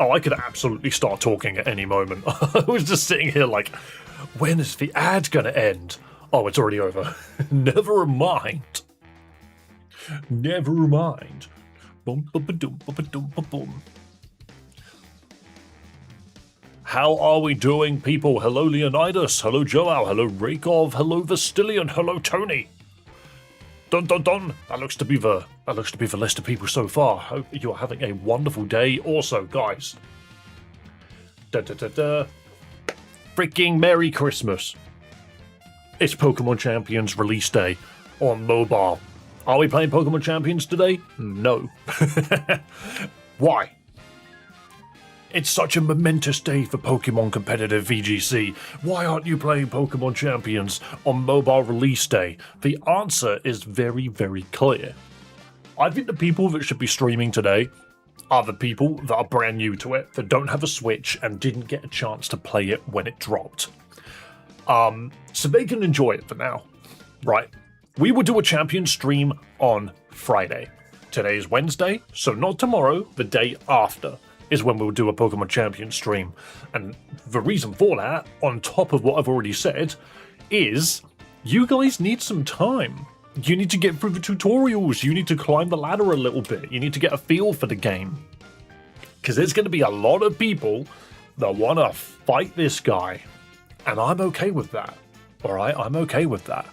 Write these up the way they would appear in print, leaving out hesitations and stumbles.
Oh, I could absolutely start talking at any moment. I was just sitting here like, when is the ad gonna end? Oh, it's already over. Never mind. Never mind. Boom, boom, boom, boom, boom, boom. How are we doing, people? Hello, Leonidas. Hello, Joao. Hello, Rakov. Hello, Vastillion. Hello, Tony. Dun dun dun. That looks to be the list of people so far. Hope you're having a wonderful day. Also, guys. Freaking Merry Christmas. It's Pokemon Champions release day on mobile. Are we playing Pokemon Champions today? No. Why? It's such a momentous day for Pokemon competitive VGC. Why aren't you playing Pokemon Champions on mobile release day? The answer is very, very clear. I think the people that should be streaming today are the people that are brand new to it, that don't have a Switch and didn't get a chance to play it when it dropped. So they can enjoy it for now. Right. We will do a champion stream on Friday. Today is Wednesday, so not tomorrow, the day after is when we'll do a Pokemon Champion stream. And the reason for that, on top of what I've already said, is you guys need some time. You need to get through the tutorials, you need to climb the ladder a little bit, you need to get a feel for the game. Because there's going to be a lot of people that want to fight this guy. And I'm okay with that. Alright, I'm okay with that.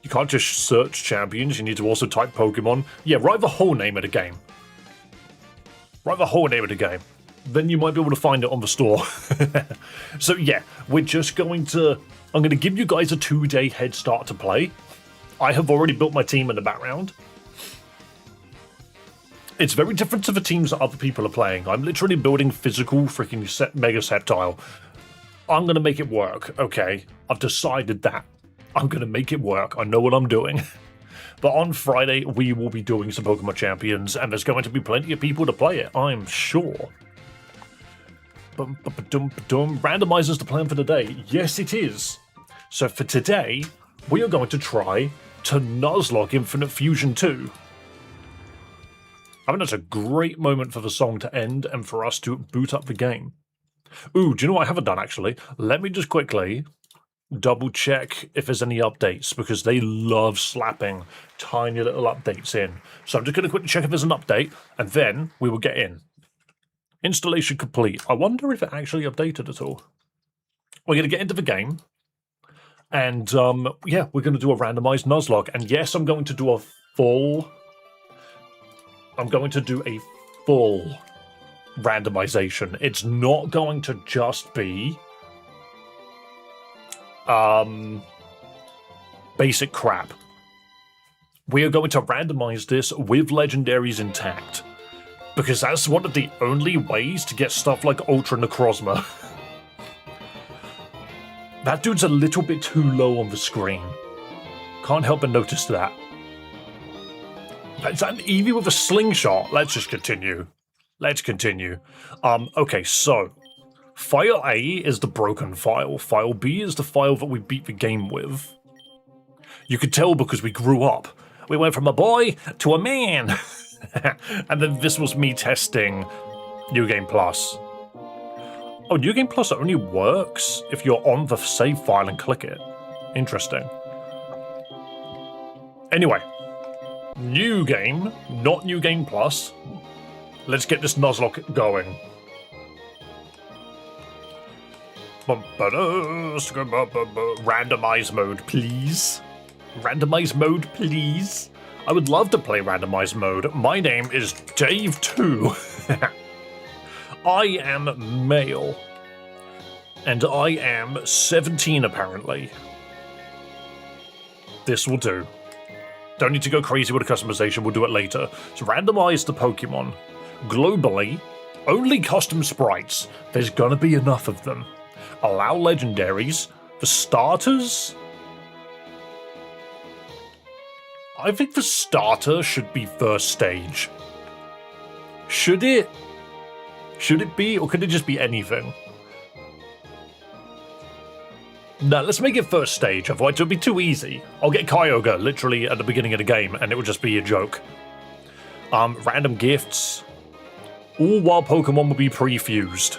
You can't just search champions, you need to also type Pokemon. Yeah, write the whole name of the game. Write the whole name of the game. Then you might be able to find it on the store. So yeah, we're just going to... I'm going to give you guys a 2-day head start to play. I have already built my team in the background. It's very different to the teams that other people are playing. I'm literally building physical freaking Mega Sceptile. I'm going to make it work, okay? I've decided that. I'm going to make it work. I know what I'm doing. But on Friday, we will be doing some Pokemon Champions, and there's going to be plenty of people to play it, I'm sure. Randomizer's the plan for today. Yes, it is. So for today, we are going to try to Nuzlocke Infinite Fusion 2. I mean, that's a great moment for the song to end and for us to boot up the game. Ooh, do you know what I haven't done, actually? Let me just quickly double check if there's any updates, because they love slapping tiny little updates in. So I'm just going to quickly check if there's an update, and then we will get in. Installation complete. I wonder if it actually updated at all. We're going to get into the game, and yeah, we're going to do a randomized Nuzlocke. And yes, I'm going to do a full randomization. It's not going to just be basic crap. We are going to randomize this with legendaries intact, because that's one of the only ways to get stuff like Ultra Necrozma. That dude's a little bit too low on the screen. Can't help but notice that. Is that an Eevee with a slingshot? Let's just continue. Let's continue. Okay, so File A is the broken file. File B is the file that we beat the game with. You could tell because we grew up. We went from a boy to a man. And then this was me testing New Game Plus. Oh, New Game Plus only works if you're on the save file and click it. Interesting. Anyway, new game, not New Game Plus. Let's get this Nuzlocke going. Randomize mode, please. Randomize mode, please. I would love to play randomize mode. My name is Dave2. I am male. And I am 17, apparently. This will do. Don't need to go crazy with the customization, we'll do it later. So randomize the Pokemon. Globally, only custom sprites. There's gonna be enough of them. Allow legendaries. For starters, I think the starter should be first stage. Should it? Should it be, or could it just be anything? No, let's make it first stage, otherwise it'll be too easy. I'll get Kyogre literally at the beginning of the game, and it will just be a joke. Random gifts. All wild Pokemon will be pre-fused.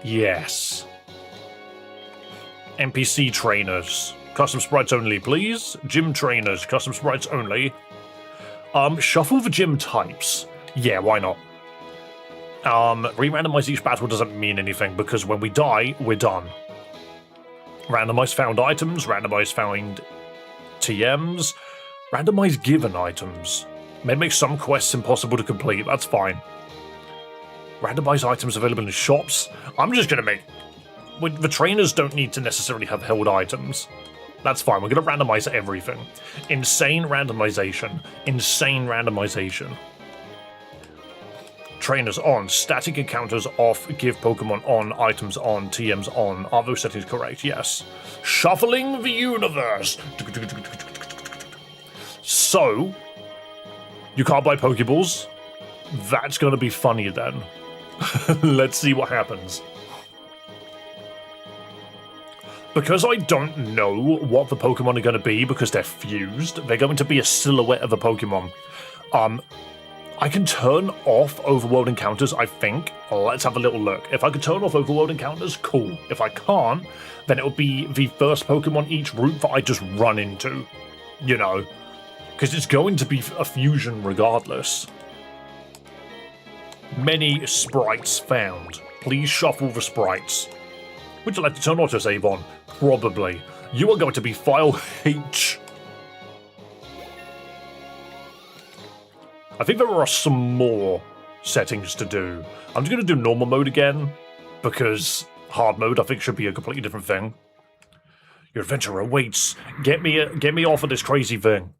Yes. NPC trainers. Custom sprites only, please. Gym trainers. Custom sprites only. Shuffle the gym types. Yeah, why not? Re-randomize each battle doesn't mean anything because when we die, we're done. Randomize found items. Randomize found TMs. Randomize given items. May make some quests impossible to complete. That's fine. Randomize items available in shops. I'm just gonna make... The trainers don't need to necessarily have held items. That's fine. We're gonna randomize everything. Insane randomization. Insane randomization. Trainers on. Static encounters off. Give Pokemon on. Items on. TMs on. Are those settings correct? Yes. Shuffling the universe. So, you can't buy Pokeballs? That's gonna be funny then. Let's see what happens. Because I don't know what the Pokemon are going to be because they're fused, they're going to be a silhouette of a Pokemon. I can turn off overworld encounters, I think. Let's have a little look. If I can turn off overworld encounters, cool. If I can't, then it'll be the first Pokemon each route that I just run into. You know, because it's going to be a fusion regardless. Many sprites found. Please shuffle the sprites. Would you like to turn autosave on? Probably. You are going to be file H. I think there are some more settings to do. I'm just going to do normal mode again, because hard mode I think should be a completely different thing. Your adventure awaits. Get me off of this crazy thing.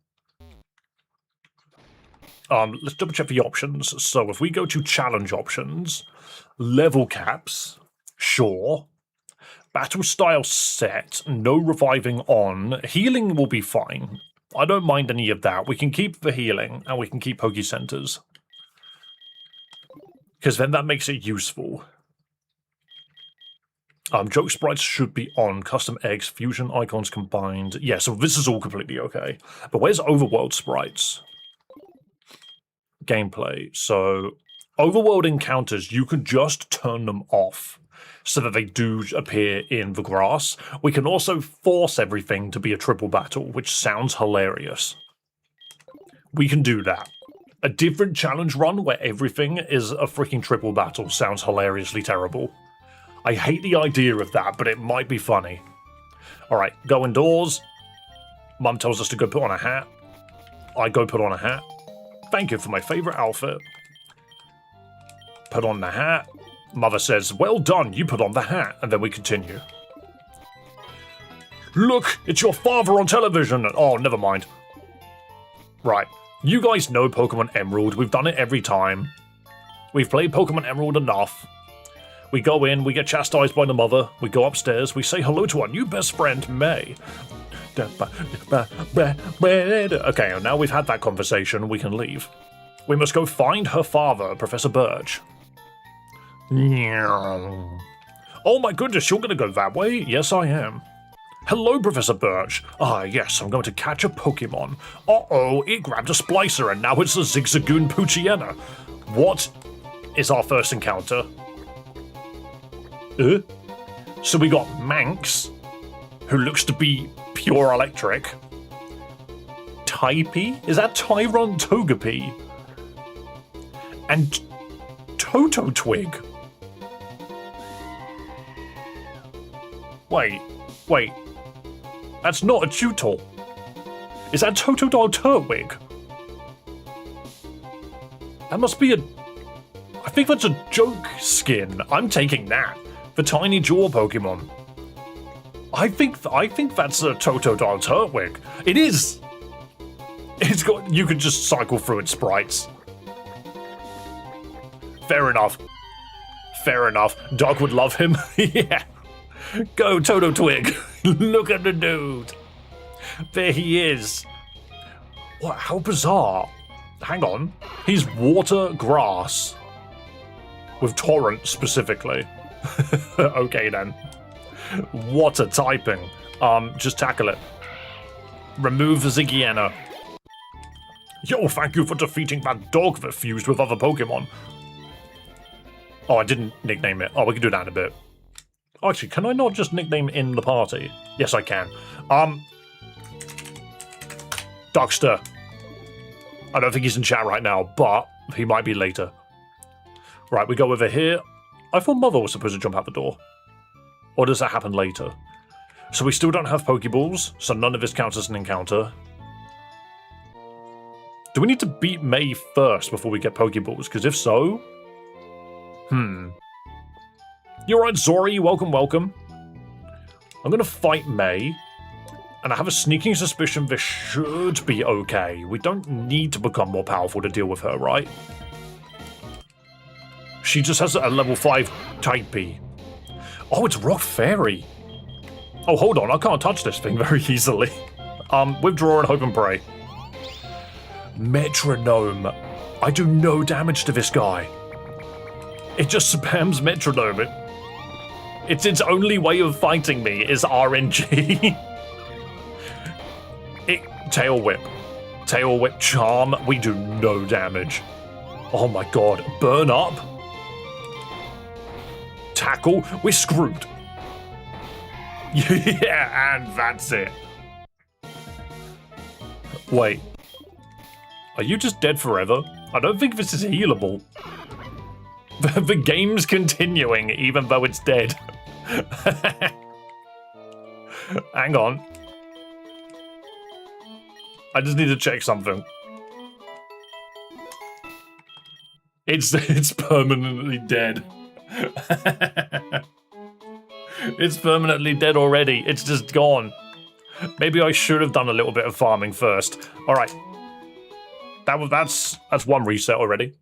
Let's double check the options. So if we go to challenge options, level caps, sure. Battle style set, no reviving on. Healing will be fine. I don't mind any of that. We can keep the healing and we can keep Poke Centers. Because then that makes it useful. Joke sprites should be on. Custom eggs, fusion icons combined. Yeah, so this is all completely okay. But where's overworld sprites? Gameplay. So, overworld encounters, you can just turn them off so that they do appear in the grass. We can also force everything to be a triple battle, which sounds hilarious. We can do that. A different challenge run where everything is a freaking triple battle sounds hilariously terrible. I hate the idea of that, but it might be funny. Alright, go indoors. Mum tells us to go put on a hat. I go put on a hat. Thank you for my favourite outfit. Put on the hat. Mother says, well done, you put on the hat. And then we continue. Look, it's your father on television. Oh, never mind. Right. You guys know Pokemon Emerald. We've done it every time. We've played Pokemon Emerald enough. We go in, we get chastised by the mother. We go upstairs, we say hello to our new best friend, May. Okay, now we've had that conversation, we can leave. We must go find her father, Professor Birch. Oh my goodness, you're gonna go that way? Yes, I am. Hello, Professor Birch. Ah, yes, I'm going to catch a Pokemon. Uh-oh, it grabbed a Splicer and now it's a Zigzagoon Poochyena. What is our first encounter? So we got Manx, who looks to be pure electric. Typee? Is that Tyron Togepi? And Toto Twig. Wait. That's not a Tutor. Is that Totodile Turtwig? That must be a... I think that's a joke skin. I'm taking that. The tiny jaw Pokemon. I think that's a Totodile Turtwig. It is! It's got... You could just cycle through its sprites. Fair enough. Doug would love him. Yeah. Go, Toto Twig. Look at the dude. There he is. What? How bizarre. Hang on. He's water grass. With torrent specifically. Okay then. Water typing. Just tackle it. Remove the Ziggiana. Yo, thank you for defeating that dog that fused with other Pokemon. Oh, I didn't nickname it. Oh, we can do that in a bit. Oh, actually, can I not just nickname in the party? Yes, I can. Duckster. I don't think he's in chat right now, but he might be later. Right, we go over here. I thought Mother was supposed to jump out the door. Or does that happen later? So we still don't have Pokeballs, so none of this counts as an encounter. Do we need to beat May first before we get Pokeballs? Because if so... You're right, Zori. Welcome, welcome. I'm going to fight May. And I have a sneaking suspicion this should be okay. We don't need to become more powerful to deal with her, right? She just has a level 5 Type B. Oh, it's Rock Fairy. Oh, hold on. I can't touch this thing very easily. Withdraw and hope and pray. Metronome. I do no damage to this guy. It just spams Metronome. It's its only way of fighting me is RNG. Tail Whip. Tail Whip Charm. We do no damage. Oh my god. Burn up. Tackle. We're screwed. Yeah, and that's it. Wait. Are you just dead forever? I don't think this is healable. The game's continuing even though it's dead. Hang on. I just need to check something. It's permanently dead. It's permanently dead already. It's just gone. Maybe I should have done a little bit of farming first. All right. That's one reset already.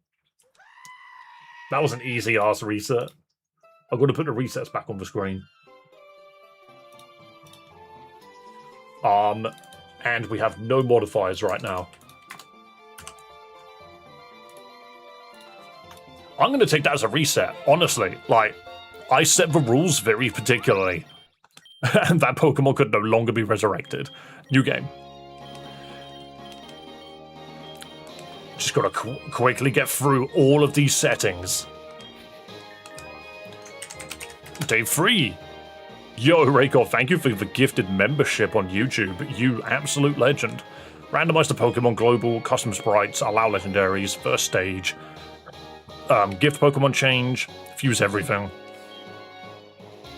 That was an easy ass reset. I'm going to put the resets back on the screen. And we have no modifiers right now. I'm going to take that as a reset, honestly. Like, I set the rules very particularly. And that Pokemon could no longer be resurrected. New game. Just got to quickly get through all of these settings. Day 3. Yo, Raycor, thank you for the gifted membership on YouTube. You absolute legend. Randomize the Pokemon Global, custom sprites, allow legendaries, first stage. Gift Pokemon change, fuse everything.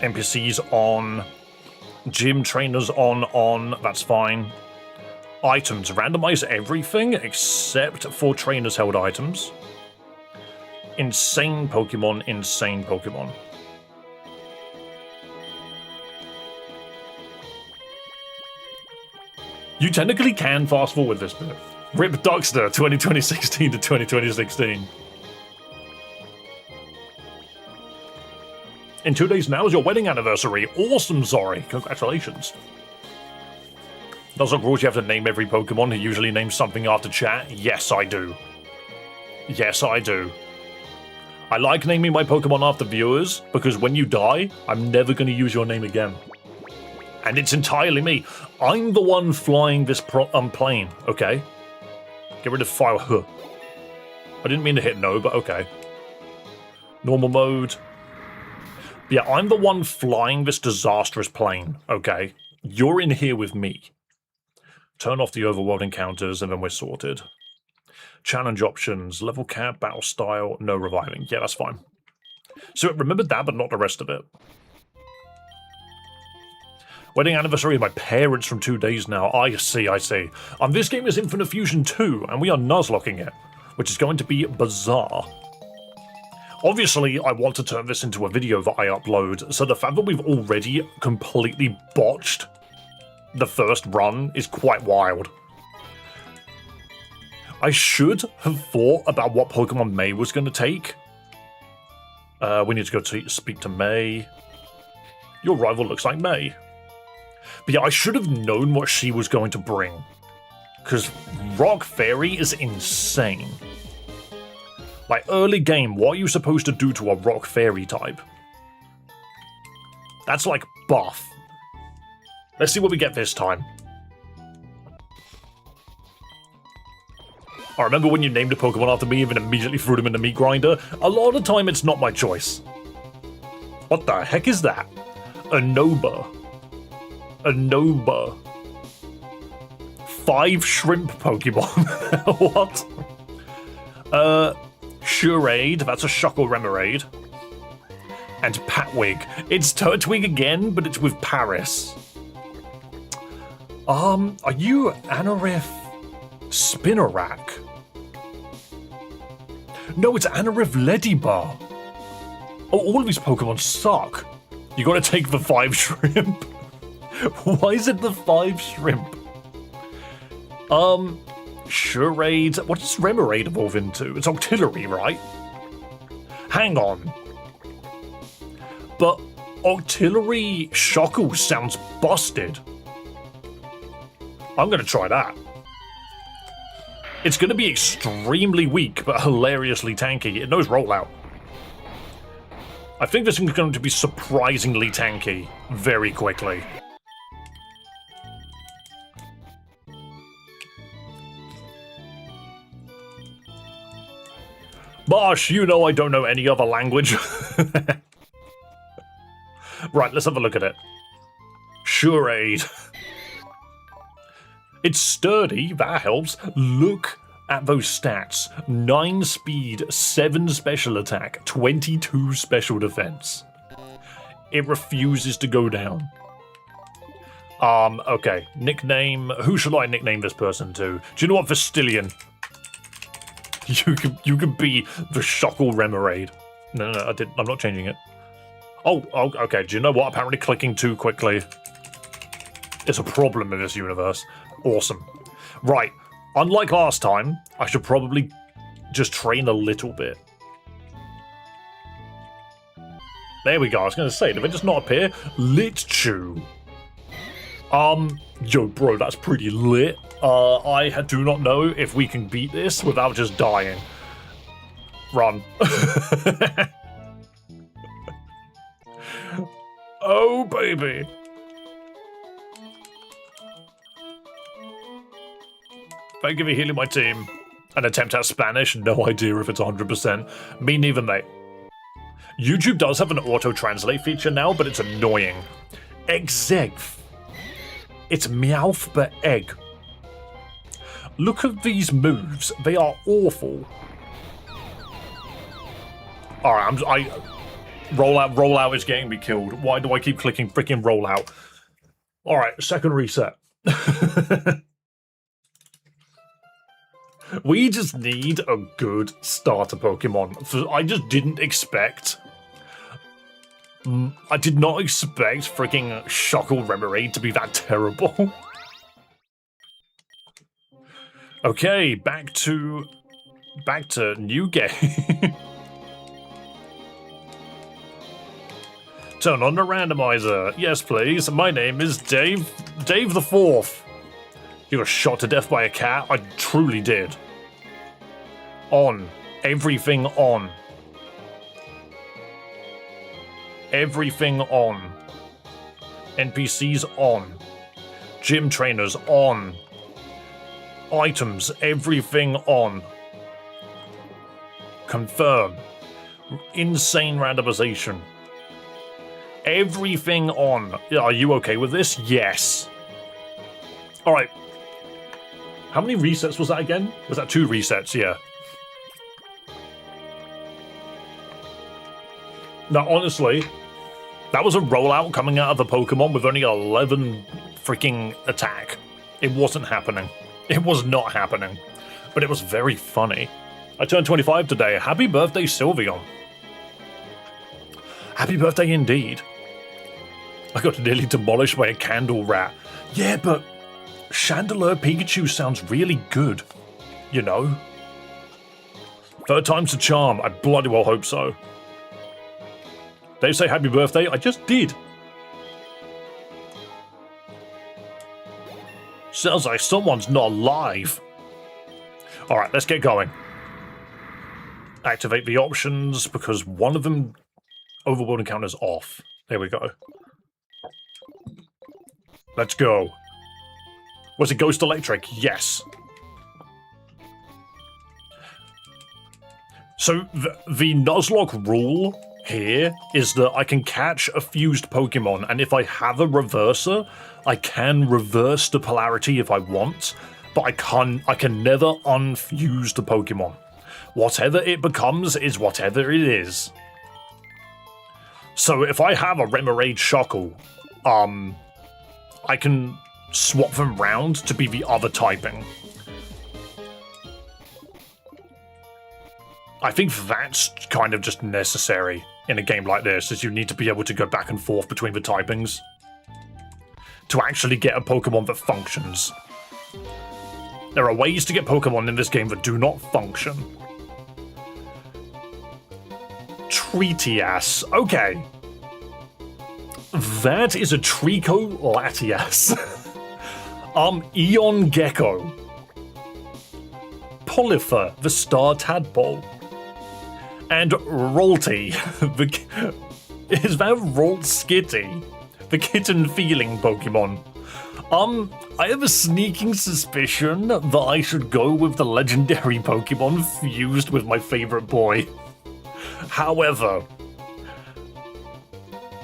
NPCs on. Gym trainers on, that's fine. Items, randomize everything except for trainers held items. Insane Pokemon, insane Pokemon. You technically can fast forward this bit. Rip Duckster 2016 to 2016. In 2 days now is your wedding anniversary. Awesome, Zori. Congratulations. Does it rules you have to name every Pokemon who usually names something after chat? Yes, I do. Yes, I do. I like naming my Pokemon after viewers because when you die, I'm never going to use your name again. And it's entirely me. I'm the one flying this plane, okay? Get rid of file huh. I didn't mean to hit no, but okay. Normal mode. Yeah, I'm the one flying this disastrous plane, okay? You're in here with me. Turn off the overworld encounters and then we're sorted. Challenge options, level cap, battle style, no reviving. Yeah, that's fine. So it remembered that, but not the rest of it. Wedding anniversary of my parents from 2 days now. I see, I see. This game is Infinite Fusion 2, and we are Nuzlocking it, which is going to be bizarre. Obviously, I want to turn this into a video that I upload, so the fact that we've already completely botched the first run is quite wild. I should have thought about what Pokemon May was going to take. We need to go to speak to May. Your rival looks like May. But yeah, I should have known what she was going to bring. Because Rock Fairy is insane. Like, early game, what are you supposed to do to a Rock Fairy type? That's like buff. Let's see what we get this time. I remember when you named a Pokemon after me and immediately threw them in the meat grinder. A lot of the time, it's not my choice. What the heck is that? A Noba. A Noba. 5 shrimp Pokemon. What? Shurade. That's a Shuckle Remoraid. And Patwig. It's Turtwig again, but it's with Paris. Are you Anorith Spinarak? No, it's Anorith Leddybar. Oh, all of these Pokemon suck. You gotta take the 5 shrimp. Why is it the 5 shrimp? Shurade. What does Remoraid evolve into? It's Octillery, right? Hang on. But Octillery Shuckle sounds busted. I'm gonna try that. It's gonna be extremely weak, but hilariously tanky. It knows Rollout. I think this is going to be surprisingly tanky very quickly. Bosh, you know I don't know any other language. Right, let's have a look at it. Shurade. It's sturdy, that helps. Look at those stats. 9 speed, 7 special attack, 22 special defense. It refuses to go down. Okay. Nickname. Who should I nickname this person to? Do you know what, Vestilian? You can be the Shuckle Remoraid. No, I'm not changing it. Oh, okay. Do you know what? Apparently clicking too quickly is a problem in this universe. Awesome. Right. Unlike last time, I should probably just train a little bit. There we go. I was going to say, did it just not appear? Litchu. Yo, bro, that's pretty lit. I do not know if we can beat this without just dying. Run. Oh, baby. Thank you for healing my team. An attempt at Spanish? No idea if it's 100%. Me neither, mate. YouTube does have an auto-translate feature now, but it's annoying. Exegf. It's Meowth but egg. Look at these moves. They are awful. Alright, Rollout is getting me killed. Why do I keep clicking freaking rollout? Alright, second reset. We just need a good starter Pokemon. I just didn't expect... I did not expect freaking Shuckle Remoraid to be that terrible. Okay, back to new game. Turn on the randomizer. Yes, please. My name is Dave the Fourth. You got shot to death by a cat? I truly did. On. Everything on. Everything on. NPCs on. Gym trainers on. Items, everything on. Confirm. Insane randomization. Everything on. Are you okay with this? Yes. Alright. How many resets was that again? Was that 2 resets? Yeah. Now, honestly, that was a rollout coming out of a Pokemon with only 11 freaking attack. It wasn't happening. It was not happening. But it was very funny. I turned 25 today. Happy birthday, Sylveon. Happy birthday indeed. I got nearly demolished by a candle rat. Yeah, but Chandelure Pikachu sounds really good. You know? 3rd time's the charm. I bloody well hope so. Dave say happy birthday? I just did. Sounds like someone's not alive. Alright, let's get going. Activate the options because one of them overworld encounter's off. There we go. Let's go. Was it Ghost Electric? Yes. So the Nuzlocke rule here is that I can catch a fused Pokemon, and if I have a reverser, I can reverse the polarity if I want, but I can never unfuse the Pokemon. Whatever it becomes is whatever it is. So if I have a Remoraid Shuckle, I can swap them round to be the other typing. I think that's kind of just necessary in a game like this, is you need to be able to go back and forth between the typings to actually get a Pokemon that functions. There are ways to get Pokemon in this game that do not function. Treatias. Okay. That is a Trico Latias. Eon Gecko. Polyfer, the Star Tadpole. And Rolty, is that Roltskitty? The kitten feeling Pokemon. I have a sneaking suspicion that I should go with the legendary Pokemon fused with my favorite boy. However,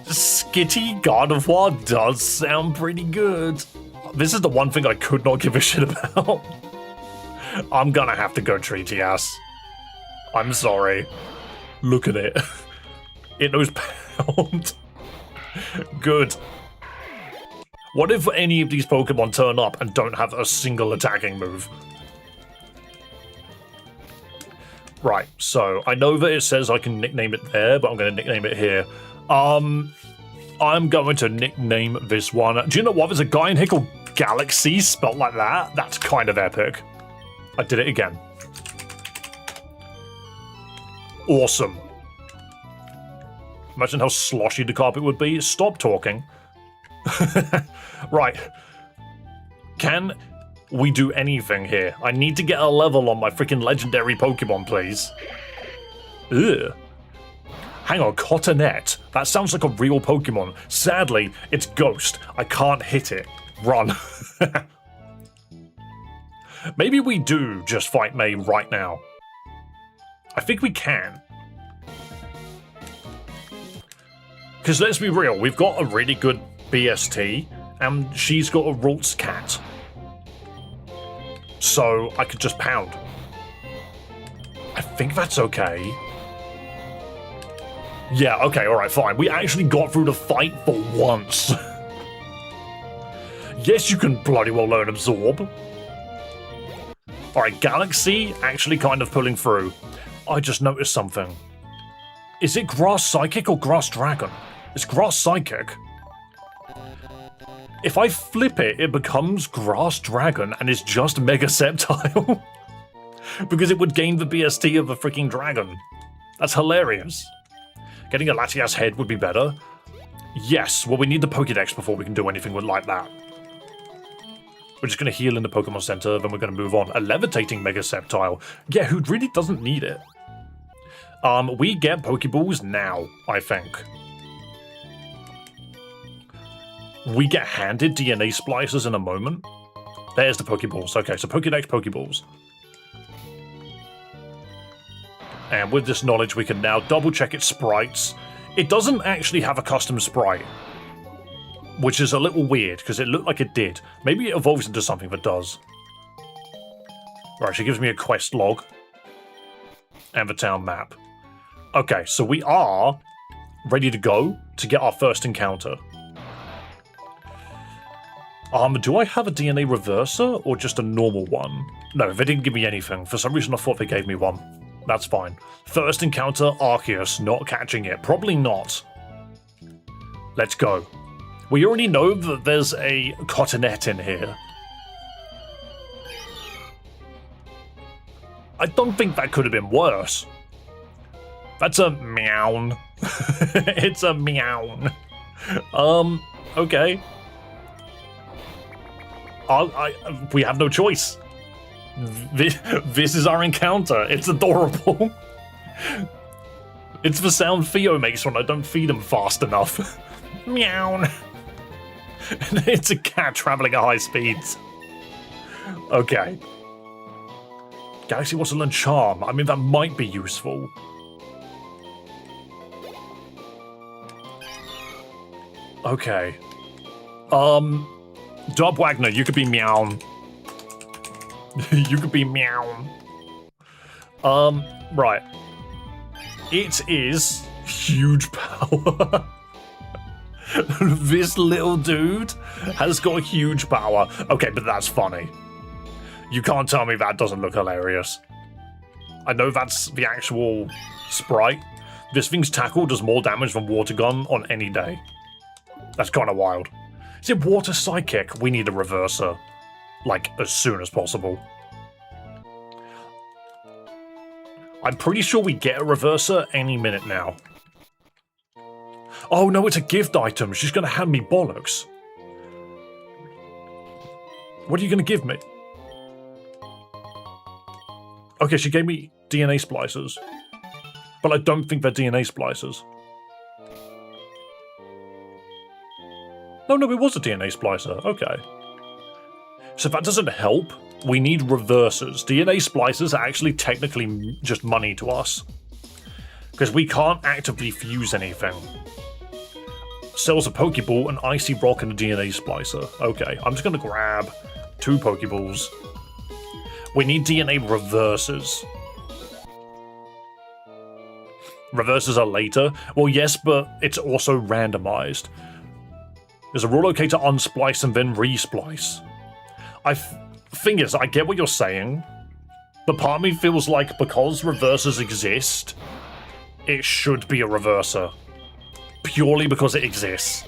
Skitty Gardevoir does sound pretty good. This is the one thing I could not give a shit about. I'm gonna have to go Treatias. I'm sorry. Look at it. It knows Pound. Good. What if any of these Pokemon turn up and don't have a single attacking move? Right, so I know that it says I can nickname it there, but I'm going to nickname it here. I'm going to nickname this one. Do you know what? There's a guy in here called Galaxy, spelled like that. That's kind of epic. I did it again. Awesome. Imagine how sloshy the carpet would be. Stop talking. Right. Can we do anything here? I need to get a level on my freaking legendary Pokemon, please. Ugh. Hang on, Cottonette. That sounds like a real Pokemon. Sadly, it's Ghost. I can't hit it. Run. Maybe we do just fight May right now. I think we can. Because let's be real, we've got a really good BST, and she's got a Ralts cat. So I could just pound. I think that's okay. Yeah, okay, alright, fine. We actually got through the fight for once. Yes, you can bloody well learn Absorb. Alright, Galaxy actually kind of pulling through. I just noticed something. Is it Grass Psychic or Grass Dragon? It's Grass Psychic. If I flip it, it becomes Grass Dragon and is just Mega Sceptile. Because it would gain the BST of a freaking dragon. That's hilarious. Getting a Latias head would be better. Yes, well we need the Pokédex before we can do anything with like that. We're just going to heal in the Pokemon Center, then we're going to move on. A levitating Mega Sceptile. Yeah, who really doesn't need it? We get Pokeballs now, I think. We get handed DNA splicers in a moment. There's the Pokeballs. Okay, so Pokédex Pokeballs. And with this knowledge, we can now double check its sprites. It doesn't actually have a custom sprite, which is a little weird because it looked like it did. Maybe it evolves into something that does. Right, she gives me a quest log and the town map. Okay, so we are ready to go to get our first encounter. Do I have a DNA reverser or just a normal one? No, they didn't give me anything. For some reason I thought they gave me one. That's fine. First encounter, Arceus, not catching it. Probably not. Let's go. We already know that there's a Cottonette in here. I don't think that could have been worse. That's a meow. It's a meow. Okay. We have no choice. This is our encounter. It's adorable. It's the sound Theo makes when I don't feed him fast enough. Meow. It's a cat traveling at high speeds. Okay. Galaxy wants to learn Charm. I mean, that might be useful. Okay. Dub Wagner, you could be Meow. You could be Meow. Right. It is huge power. This little dude has got huge power. Okay, but that's funny. You can't tell me that doesn't look hilarious. I know that's the actual sprite. This thing's tackle does more damage than Water Gun on any day. That's kind of wild. Is it Water Psychic? We need a reverser. Like, as soon as possible. I'm pretty sure we get a reverser any minute now. Oh no, it's a gift item. She's going to hand me bollocks. What are you going to give me? Okay, she gave me DNA splicers. But I don't think they're DNA splicers. No, it was a DNA splicer. Okay. So if that doesn't help, we need reversers. DNA splicers are actually technically just money to us. Because we can't actively fuse anything. Sells a Pokeball, an Icy Rock, and a DNA splicer. Okay, I'm just going to grab 2 Pokeballs. We need DNA reversers. Reversers are later? Well, yes, but it's also randomized. There's a raw locator unsplice and then resplice. Thing is, I get what you're saying, but part of me feels like because reversers exist, it should be a reverser. Purely because it exists.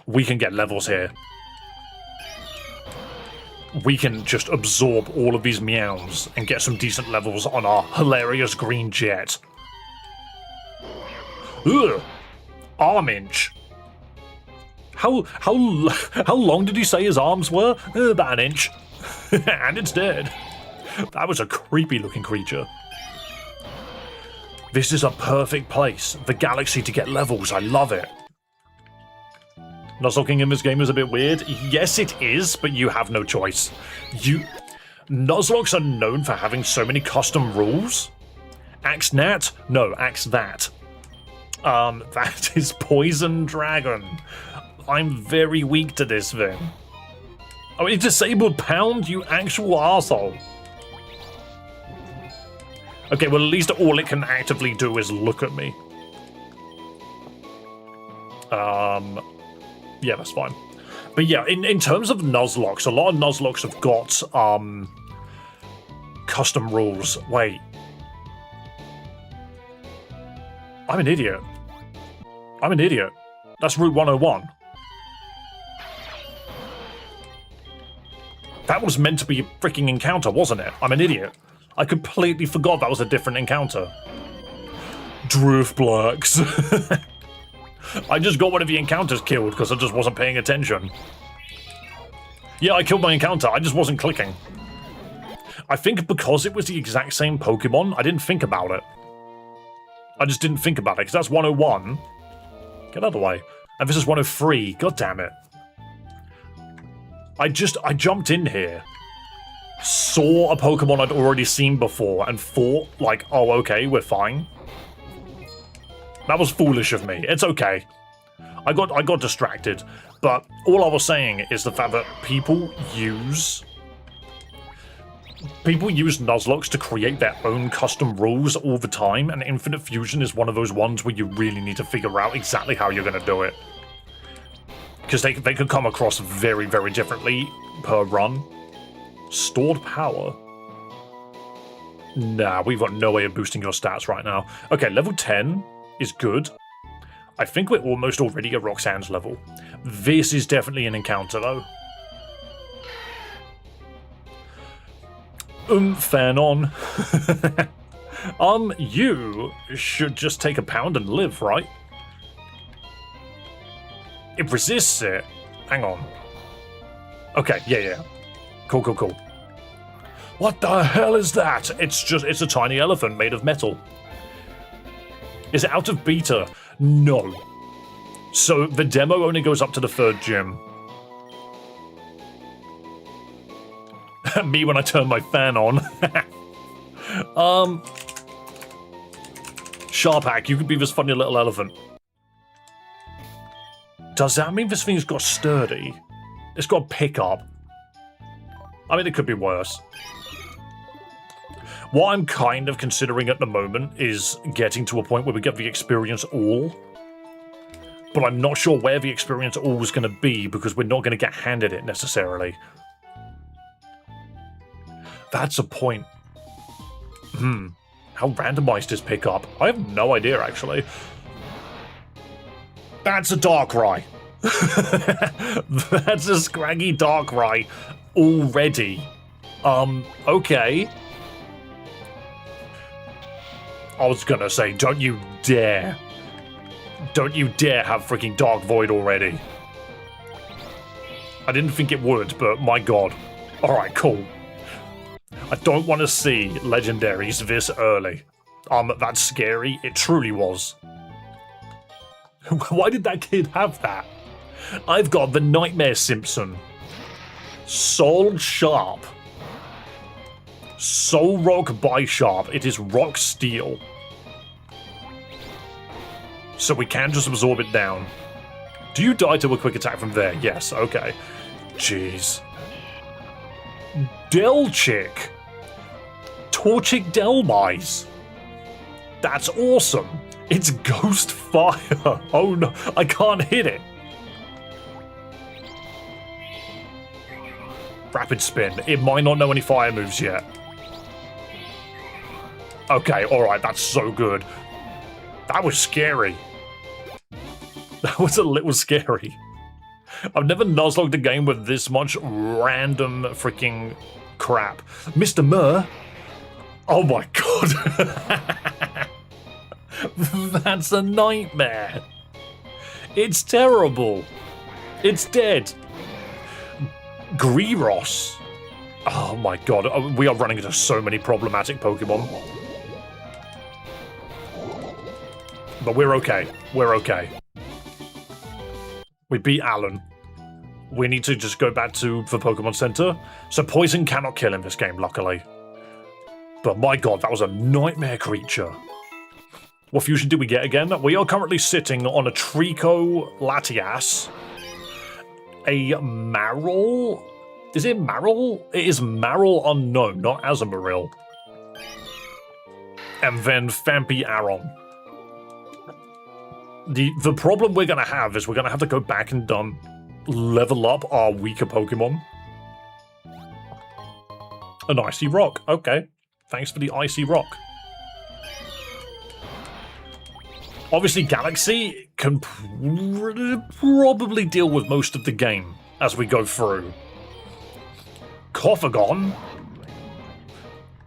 We can get levels here. We can just absorb all of these meows and get some decent levels on our hilarious green jet. Ugh! Arm inch. How long did he say his arms were? About an inch. And it's dead. That was a creepy looking creature. This is a perfect place, the galaxy, to get levels. I love it. Nuzlocking in this game is a bit weird. Yes, it is, but you have no choice. Nuzlocks are known for having so many custom rules. Axe Nat? No, axe that. That is Poison Dragon. I'm very weak to this thing. Oh, it's disabled Pound, you actual arsehole. Okay, well at least all it can actively do is look at me. Yeah, that's fine. But yeah, in terms of Nuzlocke, a lot of Nuzlocke have got custom rules. Wait. I'm an idiot. I'm an idiot. That's Route 101. That was meant to be a freaking encounter, wasn't it? I'm an idiot. I completely forgot that was a different encounter. Driftblocks. I just got one of the encounters killed because I just wasn't paying attention. Yeah, I killed my encounter, I just wasn't clicking. I think because it was the exact same Pokemon, I didn't think about it. I just didn't think about it, because that's 101. Get out of the way. And this is 103, god damn it. I jumped in here, saw a Pokemon I'd already seen before, and thought, like, oh, okay, we're fine. That was foolish of me. It's okay. I got distracted, but all I was saying is the fact that people use Nuzlocke to create their own custom rules all the time, and Infinite Fusion is one of those ones where you really need to figure out exactly how you're going to do it. Because they could come across very, very differently per run. Stored power? Nah, we've got no way of boosting your stats right now. Okay, level 10 is good. I think we're almost already at Roxanne's level. This is definitely an encounter, though. Fan on. You should just take a pound and live, right? It resists it. Hang on. Okay, yeah. Cool. What the hell is that? It's a tiny elephant made of metal. Is it out of beta? No. So the demo only goes up to the 3rd gym. Me when I turn my fan on. Sharp Hack, you could be this funny little elephant. Does that mean this thing's got sturdy? It's got pickup. I mean, it could be worse. What I'm kind of considering at the moment is getting to a point where we get the experience all. But I'm not sure where the experience all is going to be because we're not going to get handed it necessarily. That's a point. How randomized is pickup? I have no idea, actually. That's a Darkrai. That's a scraggy Darkrai already. Okay. I was gonna say, don't you dare. Don't you dare have freaking Dark Void already. I didn't think it would, but my god. Alright, cool. I don't want to see legendaries this early. That's scary. It truly was. Why did that kid have that? I've got the Nightmare Simpson. Soul Sharp. Soul Rock Bisharp. It is Rock Steel. So we can just absorb it down. Do you die to a quick attack from there? Yes, okay. Jeez. Delchick. Torchic Delmise. That's awesome. It's Ghost Fire. Oh no, I can't hit it. Rapid Spin. It might not know any fire moves yet. Okay, alright, that's so good. That was scary. That was a little scary. I've never Nuzlocked a game with this much random freaking crap. Mr. Murr. Oh my god. That's a nightmare. It's terrible. It's dead. Griros. Oh my god. We are running into so many problematic Pokemon. But we're okay. We're okay. We beat Alan. We need to just go back to the Pokemon Center. So poison cannot kill in this game, luckily. But my god, that was a nightmare creature. What fusion did we get again? We are currently sitting on a Trico Latias. A Marill? Is it Marill? It is Marill Unknown, not Azumarill. And then Fampi Aron. The problem we're going to have is we're going to have to go back and level up our weaker Pokemon. An Icy Rock. Okay. Thanks for the Icy Rock. Obviously, Galaxy can probably deal with most of the game as we go through. Kofagon?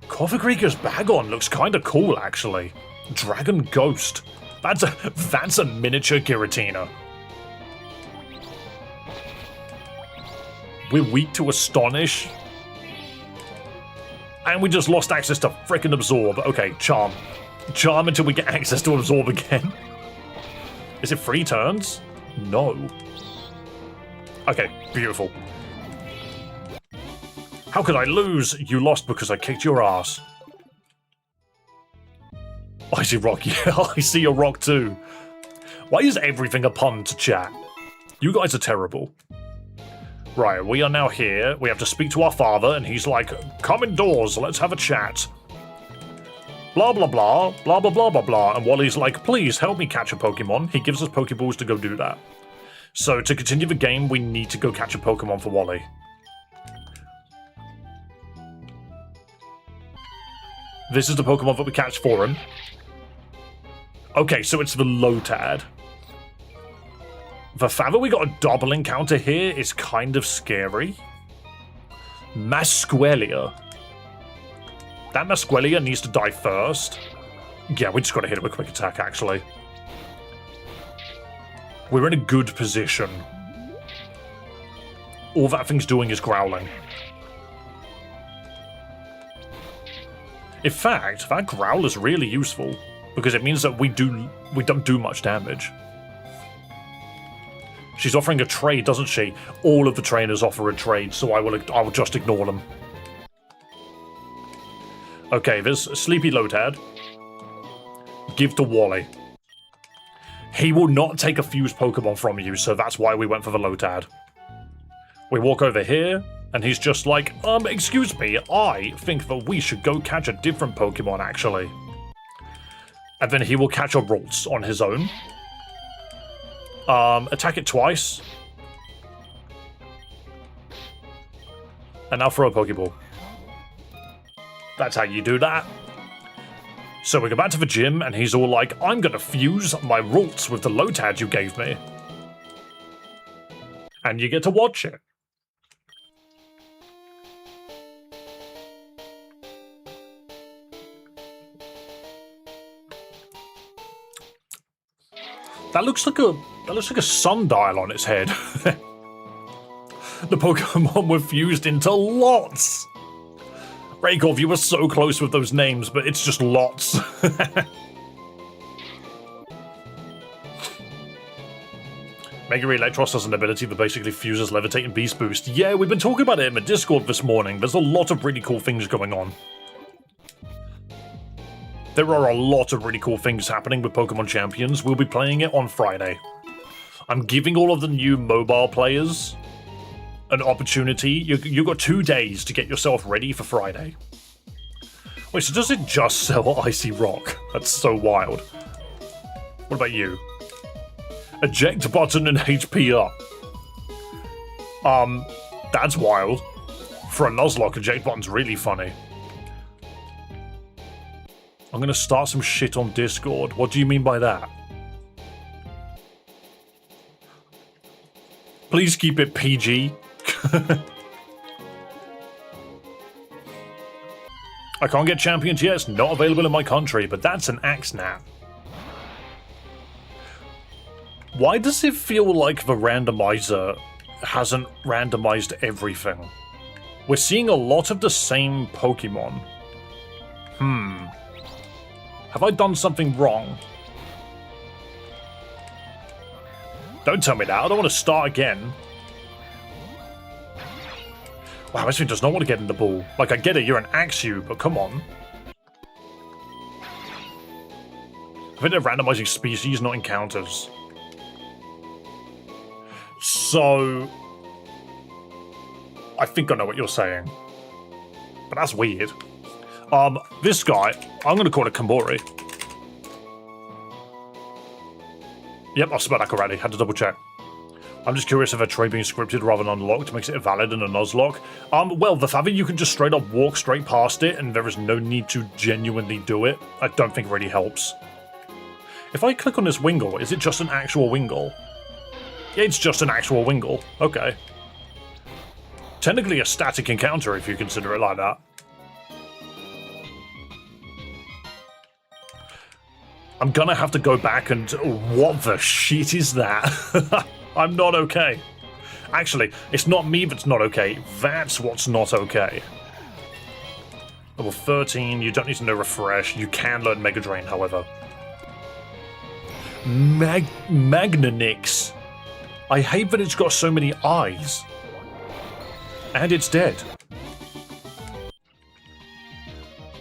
Kofagrika's Bagon looks kind of cool, actually. Dragon Ghost. That's a miniature Giratina. We're weak to Astonish. And we just lost access to frickin' Absorb. Okay, Charm. Charm until we get access to Absorb again. Is it 3 turns? No. Okay, beautiful. How could I lose? You lost because I kicked your ass. Icy Rock, yeah, I see your rock too. Why is everything a pun to chat? You guys are terrible. Right, we are now here. We have to speak to our father, and he's like, come indoors, let's have a chat. Blah, blah, blah, blah, blah, blah, blah, blah. And Wally's like, please help me catch a Pokemon. He gives us Pokeballs to go do that. So to continue the game, we need to go catch a Pokemon for Wally. This is the Pokemon that we catch for him. Okay, so it's the Lotad. The fact that we got a double encounter here is kind of scary. Masquelia. That Masquelia needs to die first. Yeah, we just got to hit it with a quick attack, actually. We're in a good position. All that thing's doing is growling. In fact, that growl is really useful, because it means that we don't do much damage. She's offering a trade, doesn't she? All of the trainers offer a trade, so I will just ignore them. Okay, there's Sleepy Lotad. Give to Wally. He will not take a fused Pokemon from you, so that's why we went for the Lotad. We walk over here, and he's just like, excuse me, I think that we should go catch a different Pokemon, actually. And then he will catch a Ralts on his own. Attack it twice. And now throw a Pokeball. That's how you do that. So we go back to the gym, and he's all like, I'm gonna fuse my Ralts with the Lotad you gave me. And you get to watch it. That looks like a sundial on its head. The Pokemon were fused into lots. Rhaegar, you were so close with those names, but it's just lots. Mega Electros has an ability that basically fuses Levitate and Beast Boost. Yeah, we've been talking about it in the Discord this morning. There's a lot of really cool things going on. There are a lot of really cool things happening with Pokemon Champions. We'll be playing it on Friday. I'm giving all of the new mobile players an opportunity. You got 2 days to get yourself ready for Friday. Wait, so does it just sell Icy Rock? That's so wild. What about you? Eject button and HP up. That's wild. For a Nuzlocke, eject button's really funny. I'm gonna start some shit on Discord. What do you mean by that? Please keep it PG. I can't get champions yet. It's not available in my country, but that's an Axnat. Why does it feel like the randomizer hasn't randomized everything? We're seeing a lot of the same Pokemon. Have I done something wrong? Don't tell me that. I don't want to start again. Wow, this thing does not want to get in the ball. Like, I get it, you're an Axew, but come on. I think they're randomizing species, not encounters. So... I think I know what you're saying. But that's weird. This guy, I'm going to call it Kamori. Yep, I've spelled that correctly. Had to double check. I'm just curious if a trade being scripted rather than unlocked makes it valid in a Nuzlocke. Well, the fact that you can just straight up walk straight past it and there is no need to genuinely do it, I don't think really helps. If I click on this Wingull, is it just an actual Wingull? Yeah, it's just an actual Wingull. Okay. Technically a static encounter if you consider it like that. I'm gonna have to go back and... What the shit is that? I'm not okay. Actually, it's not me that's not okay. That's what's not okay. Level 13, you don't need to know Refresh. You can learn Mega Drain, however. Magnanix. I hate that it's got so many eyes. And it's dead.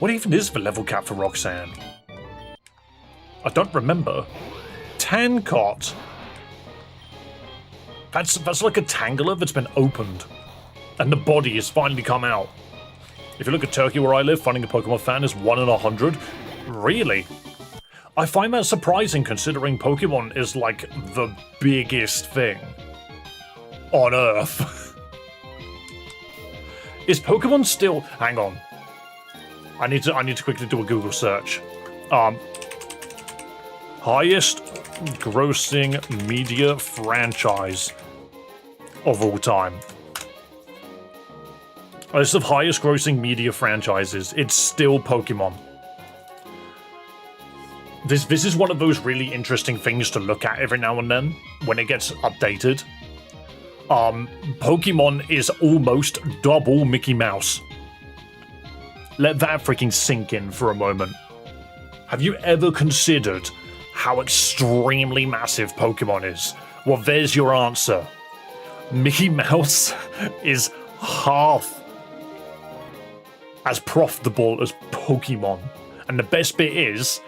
What even is the level cap for Roxanne? I don't remember. Tancot. That's like a Tangela that's been opened. And the body has finally come out. If you look at Turkey where I live, finding a Pokemon fan is 1 in 100. Really? I find that surprising considering Pokemon is like the biggest thing on Earth. Is Pokemon still... Hang on. I need to quickly do a Google search. Highest grossing media franchise of all time. A list of highest grossing media franchises. It's still Pokemon. This is one of those really interesting things to look at every now and then when it gets updated. Pokemon is almost double Mickey Mouse. Let that freaking sink in for a moment. Have you ever considered how extremely massive Pokemon is? Well, there's your answer. Mickey Mouse is half as profitable as Pokemon. And the best bit is,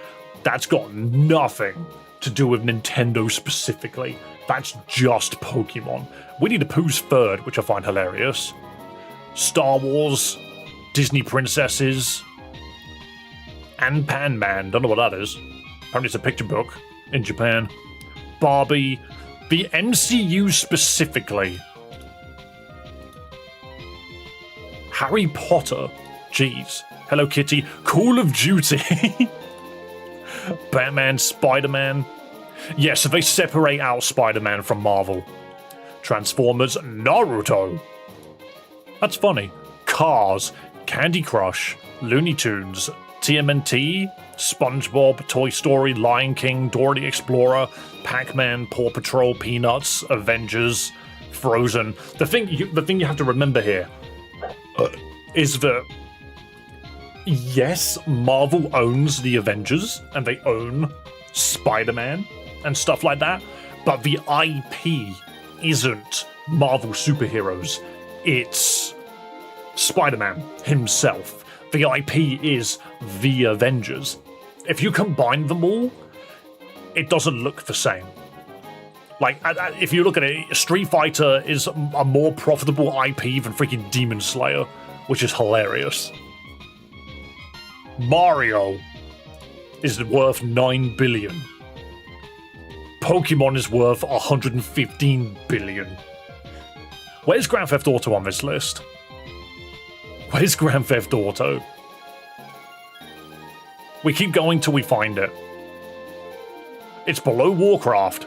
that's got nothing to do with Nintendo specifically. That's just Pokemon. Winnie the Pooh's third, which I find hilarious. Star Wars, Disney princesses, and Pan Man. Don't know what that is. Apparently it's a picture book in Japan. Barbie, the MCU specifically. Harry Potter, jeez. Hello Kitty, Call of Duty. Batman, Spider-Man. Yeah, so they separate out Spider-Man from Marvel. Transformers, Naruto. That's funny. Cars, Candy Crush, Looney Tunes, TMNT, SpongeBob, Toy Story, Lion King, Dora the Explorer, Pac-Man, Paw Patrol, Peanuts, Avengers, Frozen. The thing you have to remember here is that yes, Marvel owns the Avengers and they own Spider-Man and stuff like that, but the IP isn't Marvel superheroes. It's Spider-Man himself. The IP is the Avengers. If you combine them all, it doesn't look the same. Like, if you look at it, Street Fighter is a more profitable IP than freaking Demon Slayer, which is hilarious. Mario is worth 9 billion. Pokemon is worth 115 billion. Where's Grand Theft Auto on this list? Where's Grand Theft Auto? We keep going till we find it. It's below Warcraft.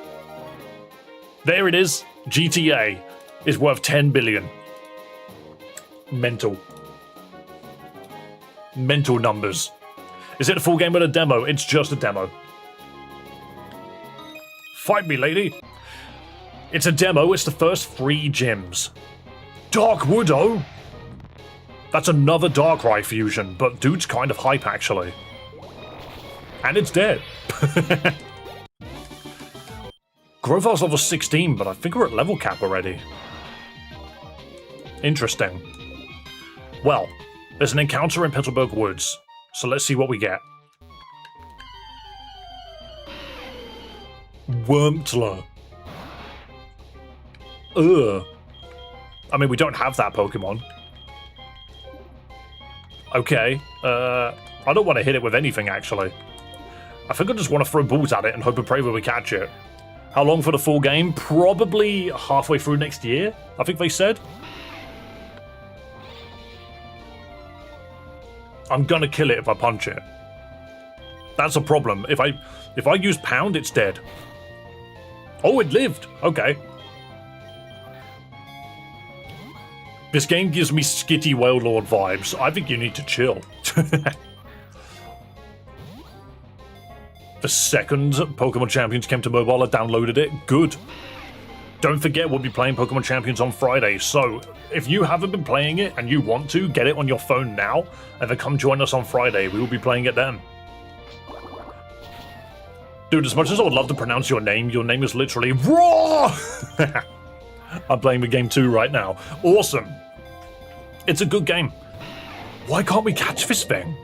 There it is. GTA is worth 10 billion. Mental. Mental numbers. Is it a full game with a demo? It's just a demo. Fight me, lady. It's a demo. It's the first 3 gyms. Dark Widow? That's another Darkrai fusion, but dude's kind of hype, actually. And it's dead. Grovar's level 16, but I think we're at level cap already. Interesting. Well, there's an encounter in Petalburg Woods, so let's see what we get. Wurmtler. Ugh. I mean, we don't have that Pokemon. Okay. I don't want to hit it with anything, actually. I think I just want to throw balls at it and hope and pray that we catch it. How long for the full game? Probably halfway through next year, I think they said. I'm gonna kill it if I punch it. That's a problem. If I use pound, it's dead. Oh, it lived. Okay. This game gives me Skitty Wailord vibes. I think you need to chill. The second Pokemon Champions came to mobile, I downloaded it. Good. Don't forget, we'll be playing Pokemon Champions on Friday, so if you haven't been playing it and you want to, get it on your phone now, and then come join us on Friday. We will be playing it then. Dude, as much as I would love to pronounce your name is literally RAW! I'm playing the game too right now. Awesome. It's a good game. Why can't we catch this thing?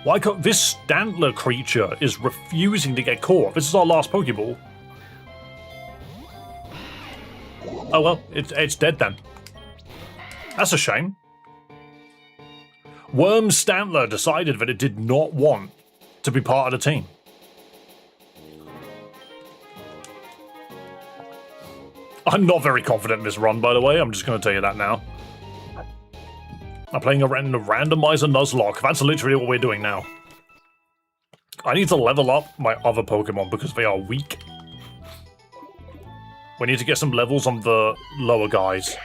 Why can't this Stantler creature is refusing to get caught? This is our last Pokeball. Oh well, it's dead then. That's a shame. Worm Stantler decided that it did not want to be part of the team. I'm not very confident in this run, by the way. I'm just going to tell you that now. I'm playing a randomiser Nuzlocke. That's literally what we're doing now. I need to level up my other Pokemon because they are weak. We need to get some levels on the lower guys.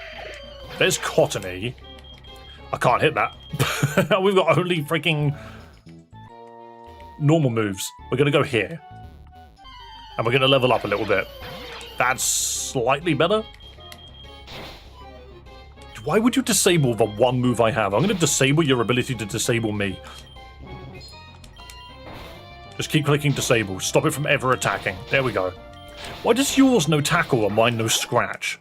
There's Cottony. I can't hit that. We've got only freaking normal moves. We're going to go here. And we're going to level up a little bit. That's slightly better. Why would you disable the one move I have? I'm going to disable your ability to disable me. Just keep clicking disable. Stop it from ever attacking. There we go. Why does yours no tackle and mine no scratch?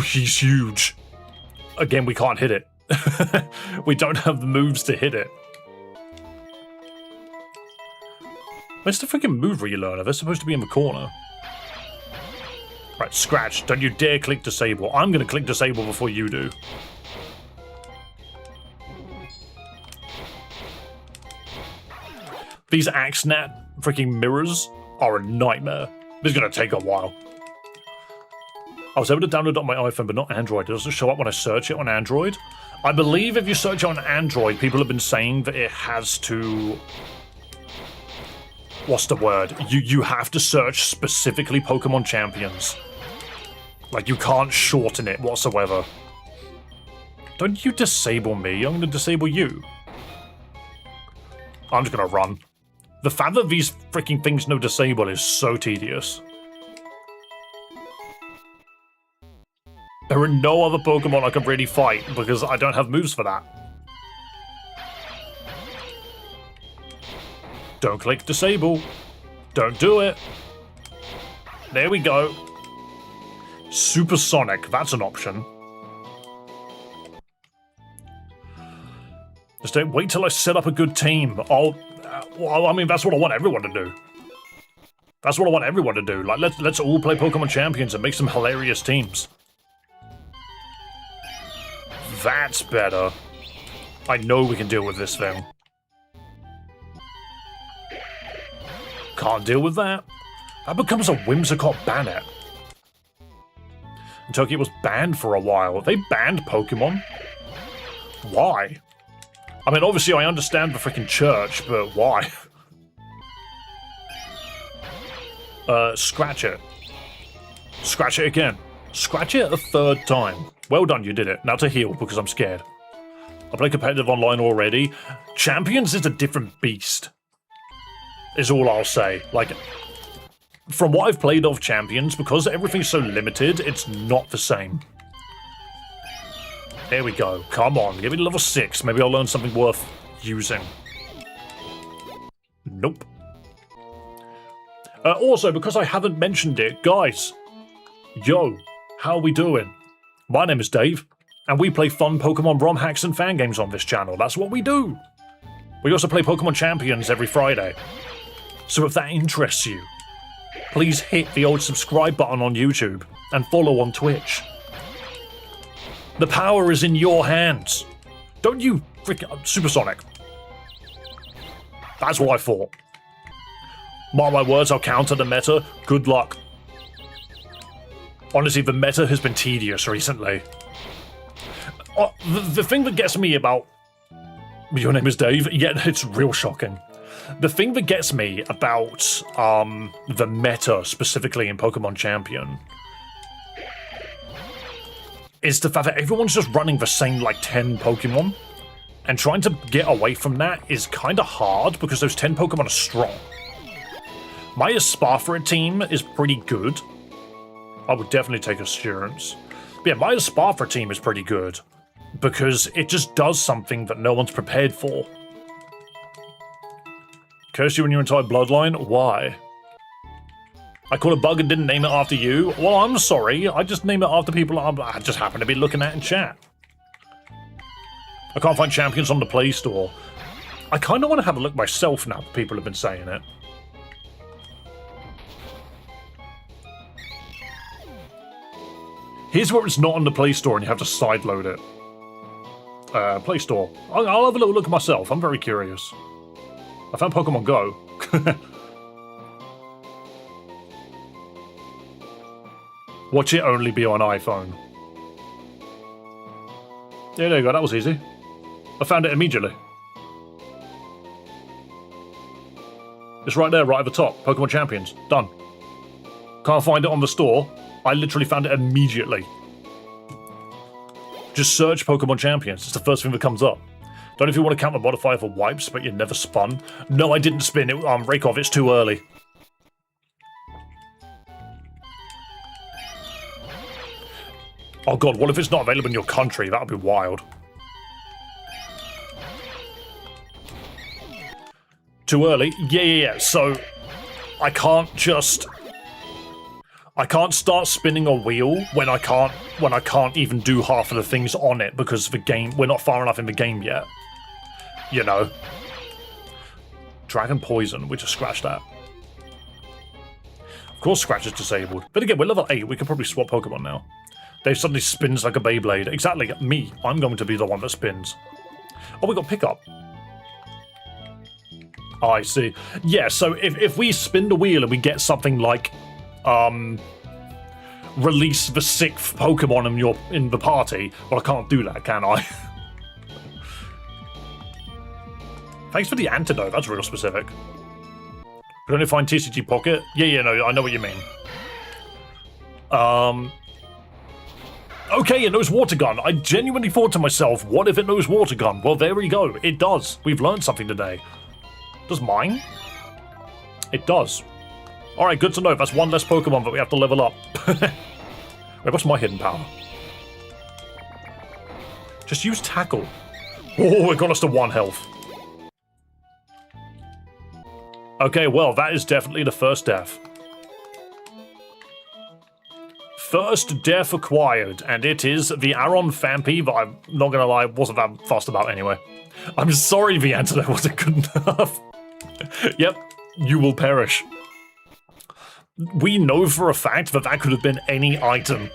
He's huge. Again, we can't hit it. We don't have the moves to hit it. Where's the freaking move relearner? They're supposed to be in the corner. Right, Scratch. Don't you dare click disable. I'm going to click disable before you do. These AxeNat freaking mirrors are a nightmare. This is going to take a while. I was able to download it on my iPhone, but not Android. It doesn't show up when I search it on Android. I believe if you search it on Android, people have been saying that it has to... What's the word? You have to search specifically Pokemon Champions. Like, you can't shorten it whatsoever. Don't you disable me, I'm gonna disable you. I'm just gonna run. The fact that these freaking things no disable is so tedious. There are no other Pokemon I can really fight because I don't have moves for that. Don't click disable. Don't do it. There we go. Supersonic, that's an option. Just don't wait till I set up a good team. Well, I mean, that's what I want everyone to do. That's what I want everyone to do. Like, let's all play Pokemon Champions and make some hilarious teams. That's better. I know we can deal with this thing. Can't deal with that. That becomes a Whimsicott Bannet. And Tokyo was banned for a while. They banned Pokemon? Why? I mean, obviously I understand the freaking church, but why? Scratch it. Scratch it again. Scratch it a third time. Well done, you did it. Now to heal, because I'm scared. I play competitive online already. Champions is a different beast. Is all I'll say. Like, from what I've played of Champions, because everything's so limited, it's not the same. There we go. Come on, give me level 6. Maybe I'll learn something worth using. Nope. Also, because I haven't mentioned it, guys. Yo, how are we doing? My name is Dave, and we play fun Pokemon ROM hacks and fan games on this channel. That's what we do. We also play Pokemon Champions every Friday. So if that interests you, please hit the old subscribe button on YouTube and follow on Twitch. The power is in your hands. Don't you freaking... Supersonic. That's what I thought. Mark my words, I'll counter the meta. Good luck. Honestly, the meta has been tedious recently. The thing that gets me about... Your name is Dave? Yeah, it's real shocking. The thing that gets me about the meta, specifically in Pokemon Champion, is the fact that everyone's just running the same, like, 10 Pokemon, and trying to get away from that is kind of hard, because those 10 Pokemon are strong. My Espathra team is pretty good. I would definitely take Assurance. But yeah, my Espathra team is pretty good, because it just does something that no one's prepared for. Curse you and your entire bloodline? Why? I caught a bug and didn't name it after you? Well, I'm sorry. I just named it after people I just happen to be looking at in chat. I can't find Champions on the Play Store. I kind of want to have a look myself now that people have been saying it. Here's where it's not on the Play Store and you have to sideload it. Play Store. I'll have a little look myself. I'm very curious. I found Pokemon Go. Watch it only be on iPhone. Yeah, there you go. That was easy. I found it immediately. It's right there, right at the top. Pokemon Champions. Done. Can't find it on the store. I literally found it immediately. Just search Pokemon Champions. It's the first thing that comes up. Don't know if you want to count the modifier for wipes, but you never spun. No, I didn't spin it. Rakeoff, it's too early. Oh god, what if it's not available in your country? That would be wild. Too early? Yeah. So, I can't just... I can't start spinning a wheel when I can't even do half of the things on it because the game, we're not far enough in the game yet. You know. Dragon Poison, we just scratched that. Of course Scratch is disabled. But again, we're level 8, we can probably swap Pokemon now. Dave suddenly spins like a Beyblade. Exactly, me. I'm going to be the one that spins. Oh, we got Pickup. Oh, I see. Yeah, so if we spin the wheel and we get something like, release the 6th Pokemon in the party, well, I can't do that, can I? Thanks for the antidote, that's real specific. Could only find TCG Pocket? Yeah, no, I know what you mean. Okay, it knows Water Gun. I genuinely thought to myself, what if it knows Water Gun? Well, there we go. It does. We've learned something today. Does mine? It does. Alright, good to know. That's one less Pokemon that we have to level up. Wait, what's my hidden power? Just use Tackle. Oh, it got us to 1 health. Okay, well, that is definitely the first death. First death acquired, and it is the Aron Fampi, but I'm not gonna lie, wasn't that fussed about anyway. I'm sorry the antidote wasn't good enough. Yep, you will perish. We know for a fact that that could have been any item.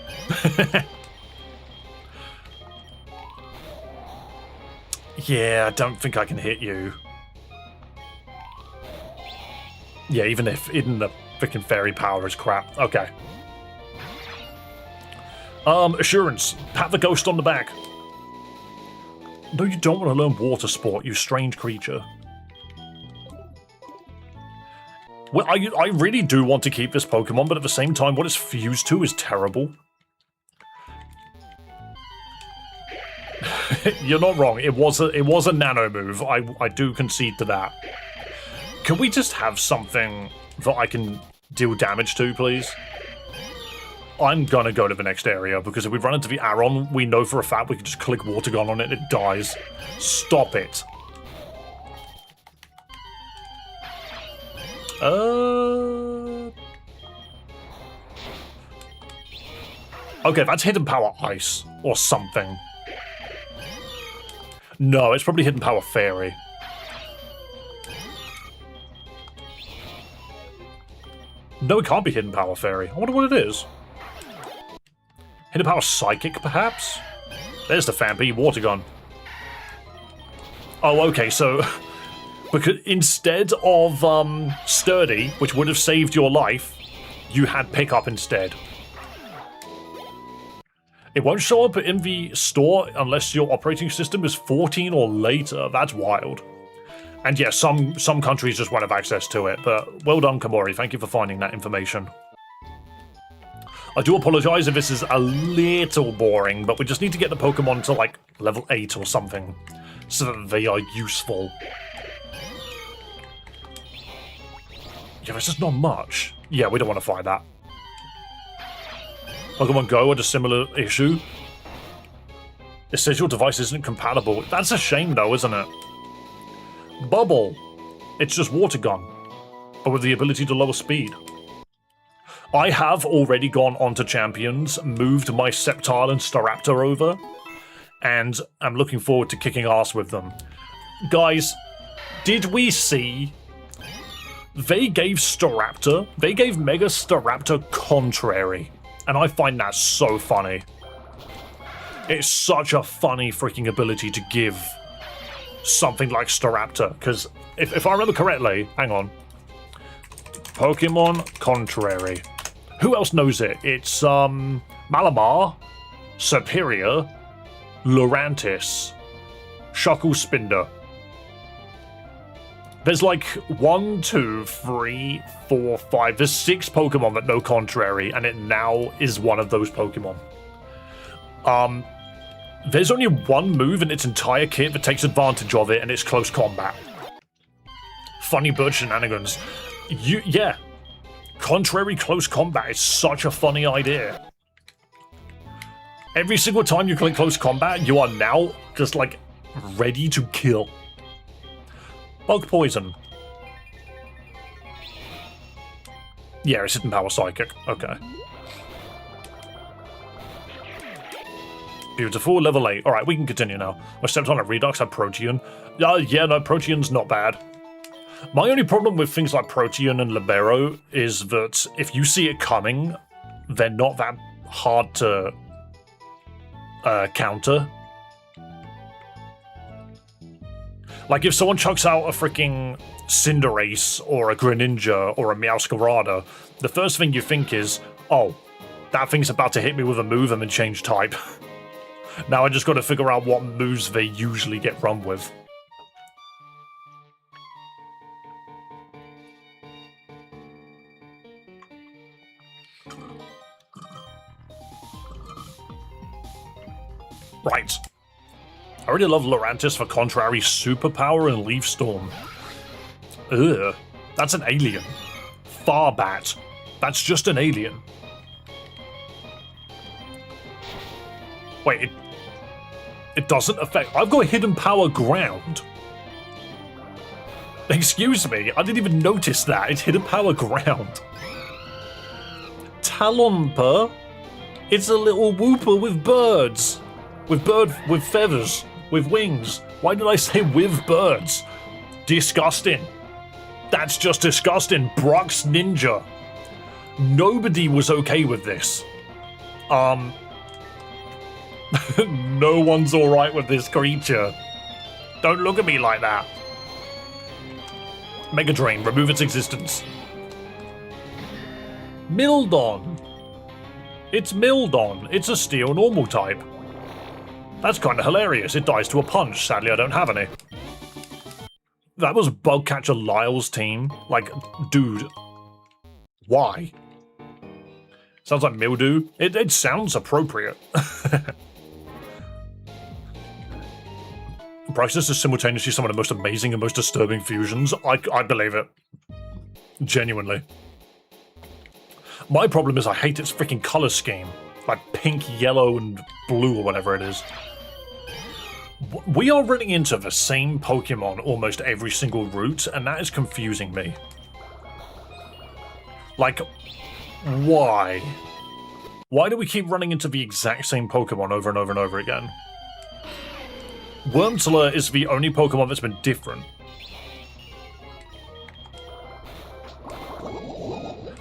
Yeah, I don't think I can hit you. Yeah, even the freaking fairy power is crap. Okay. Assurance. Pat the ghost on the back. No, you don't want to learn water sport, you strange creature. Well, I really do want to keep this Pokemon, but at the same time, what it's fused to is terrible. You're not wrong. It was a nano move. I do concede to that. Can we just have something that I can deal damage to, please? I'm gonna go to the next area, because if we run into the Aron, we know for a fact we can just click Water Gun on it and it dies. Stop it. Okay, that's Hidden Power Ice, or something. No, it's probably Hidden Power Fairy. No, it can't be Hidden Power Fairy. I wonder what it is. Hidden Power Psychic, perhaps? There's the Fampi, Water Gun. Oh, okay, so... because instead of, Sturdy, which would have saved your life, you had Pickup instead. It won't show up in the store unless your operating system is 14 or later. That's wild. And yes, some countries just won't have access to it, but well done, Kamori. Thank you for finding that information. I do apologize if this is a little boring, but we just need to get the Pokemon to, like, level 8 or something, so that they are useful. Yeah, there's just not much. Yeah, we don't want to fight that. Pokemon Go had a similar issue. It says your device isn't compatible. That's a shame, though, isn't it? Bubble. It's just Water Gun, but with the ability to lower speed. I have already gone onto Champions, moved my Sceptile and Staraptor over, and I'm looking forward to kicking ass with them. Guys, did we see... They gave Mega Staraptor Contrary, and I find that so funny. It's such a funny freaking ability to give something like Staraptor, because if I remember correctly, hang on. Pokemon Contrary. Who else knows it? It's, Malamar, Superior, Lurantis, Shuckle Spinder. There's like 1, 2, 3, 4, 5. There's 6 Pokemon that know Contrary, and it now is one of those Pokemon. There's only one move in its entire kit that takes advantage of it, and it's Close Combat. Funny bird shenanigans. Yeah. Contrary Close Combat is such a funny idea. Every single time you click Close Combat, you are now just, like, ready to kill. Bug Poison. Yeah, it's Hidden Power Psychic. Okay. Beautiful, level 8. Alright, we can continue now. I stepped on a Redux, had Protean. Yeah, no, Protean's not bad. My only problem with things like Protean and Libero is that if you see it coming, they're not that hard to counter. Like if someone chucks out a freaking Cinderace or a Greninja or a Meowscarada, the first thing you think is, oh, that thing's about to hit me with a move and then change type. Now I just got to figure out what moves they usually get run with. Right. I really love Lurantis for Contrary Superpower and Leaf Storm. Ugh. That's an alien. Farbat. That's just an alien. Wait, it doesn't affect... I've got Hidden Power Ground. Excuse me, I didn't even notice that. It's Hidden Power Ground. Talonpa? It's a little whooper with birds. With feathers. With wings. Why did I say with birds? Disgusting. That's just disgusting. Brock's Ninja. Nobody was okay with this. No one's alright with this creature. Don't look at me like that. Mega Drain, remove its existence. Mildon. It's Mildon. It's a steel normal type. That's kind of hilarious. It dies to a punch. Sadly, I don't have any. That was Bugcatcher Lyle's team. Like, dude. Why? Sounds like Mildew. It sounds appropriate. Bryces is simultaneously some of the most amazing and most disturbing fusions. I believe it. Genuinely. My problem is I hate its freaking color scheme. Like pink, yellow, and blue or whatever it is. We are running into the same Pokemon almost every single route, and that is confusing me. Like, why? Why do we keep running into the exact same Pokemon over and over and over again? Wormtula is the only Pokemon that's been different.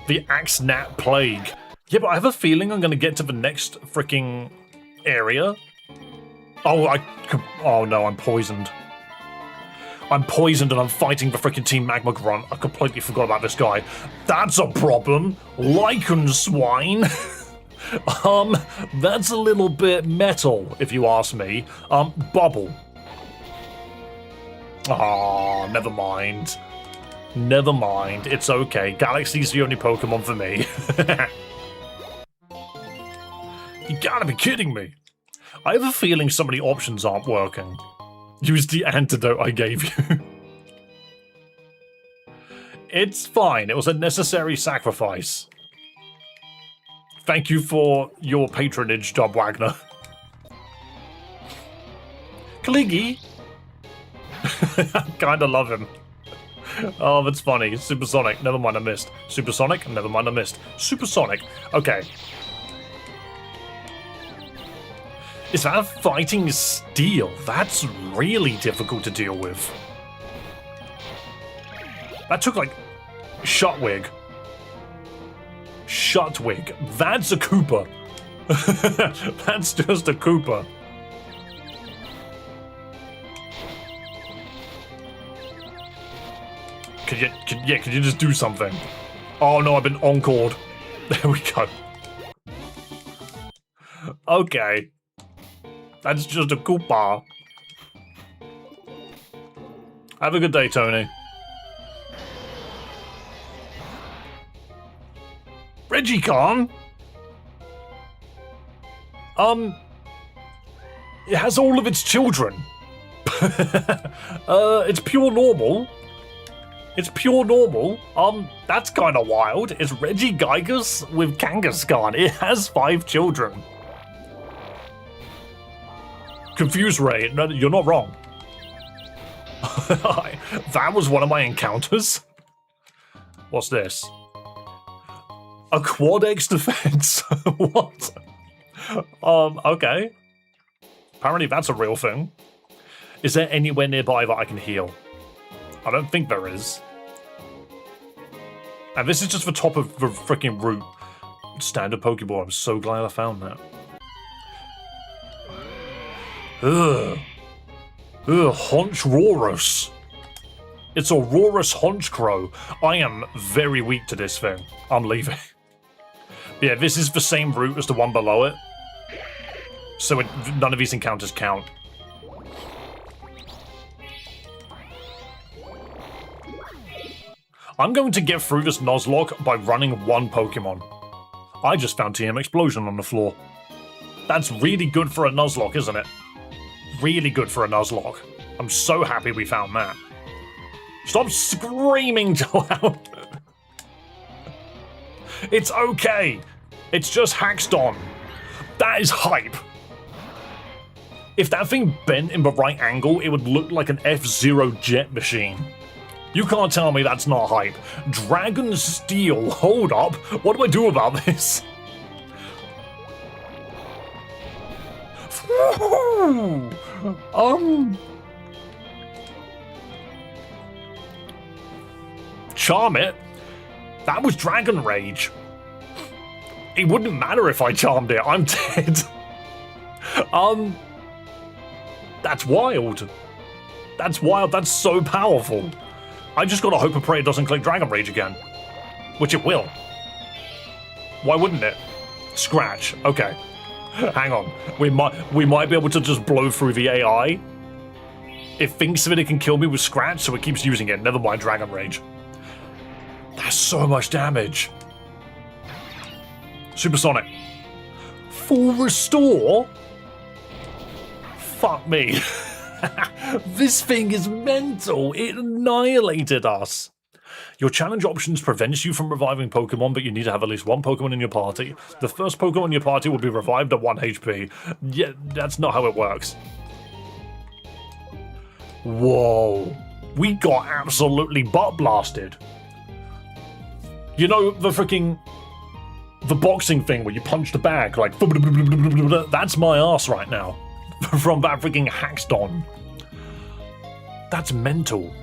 The Axnat Plague. Yeah, but I have a feeling I'm going to get to the next freaking area. Oh no, I'm poisoned. I'm poisoned and I'm fighting the freaking Team Magma Grunt. I completely forgot about this guy. That's a problem. Lycan Swine. That's a little bit metal, if you ask me. Bubble. Ah, never mind. Never mind. It's okay. Galaxy's the only Pokemon for me. You gotta be kidding me. I have a feeling some of the options aren't working. Use the antidote I gave you. It's fine. It was a necessary sacrifice. Thank you for your patronage, Dob Wagner. Cliggy. I kinda love him. Oh, that's funny. Supersonic. Never mind, I missed. Supersonic. Never mind, I missed. Supersonic. Okay. Is that fighting steel? That's really difficult to deal with. That took like Shutwig. Shutwig. That's a Koopa. That's just a Koopa. Could you just do something? Oh no, I've been encored. There we go. Okay. That's just a Koopa. Have a good day, Tony. Regicon? It has all of its children. It's pure normal. It's pure normal. That's kind of wild. It's Regigigas with Kangaskhan. It has 5 children. Confuse Ray. No, you're not wrong. That was one of my encounters. What's this? A Quad X defense. What? Okay. Apparently that's a real thing. Is there anywhere nearby that I can heal? I don't think there is. And this is just the top of the freaking route. Standard Pokeball. I'm so glad I found that. Ugh. Ugh, Honchorus. It's Aurorus Honchcrow. I am very weak to this thing. I'm leaving. Yeah, this is the same route as the one below it. So none of these encounters count. I'm going to get through this Nuzlocke by running one Pokemon. I just found TM Explosion on the floor. That's really good for a Nuzlocke, isn't it? Really good for a Nuzlocke. I'm so happy we found that. Stop screaming so loud. It's okay. It's just Haxdon. That is hype. If that thing bent in the right angle, it would look like an F-Zero jet machine. You can't tell me that's not hype. Dragon Steel, hold up. What do I do about this? Charm it? That was Dragon Rage. It wouldn't matter if I charmed it, I'm dead. That's wild. That's wild, that's so powerful. I just gotta hope and pray it doesn't click Dragon Rage again. Which it will. Why wouldn't it? Scratch, okay. Hang on, we might be able to just blow through the AI. It thinks that it can kill me with Scratch, so it keeps using it, never mind Dragon Rage. That's so much damage. Supersonic. Full restore? Fuck me. This thing is mental. It annihilated us. Your challenge options prevents you from reviving Pokemon, but you need to have at least one Pokemon in your party. The first Pokemon in your party will be revived at 1 HP. Yeah, that's not how it works. Whoa. We got absolutely butt blasted. You know, the boxing thing where you punch the bag, like, that's my ass right now. From that freaking Haxdon. That's mental.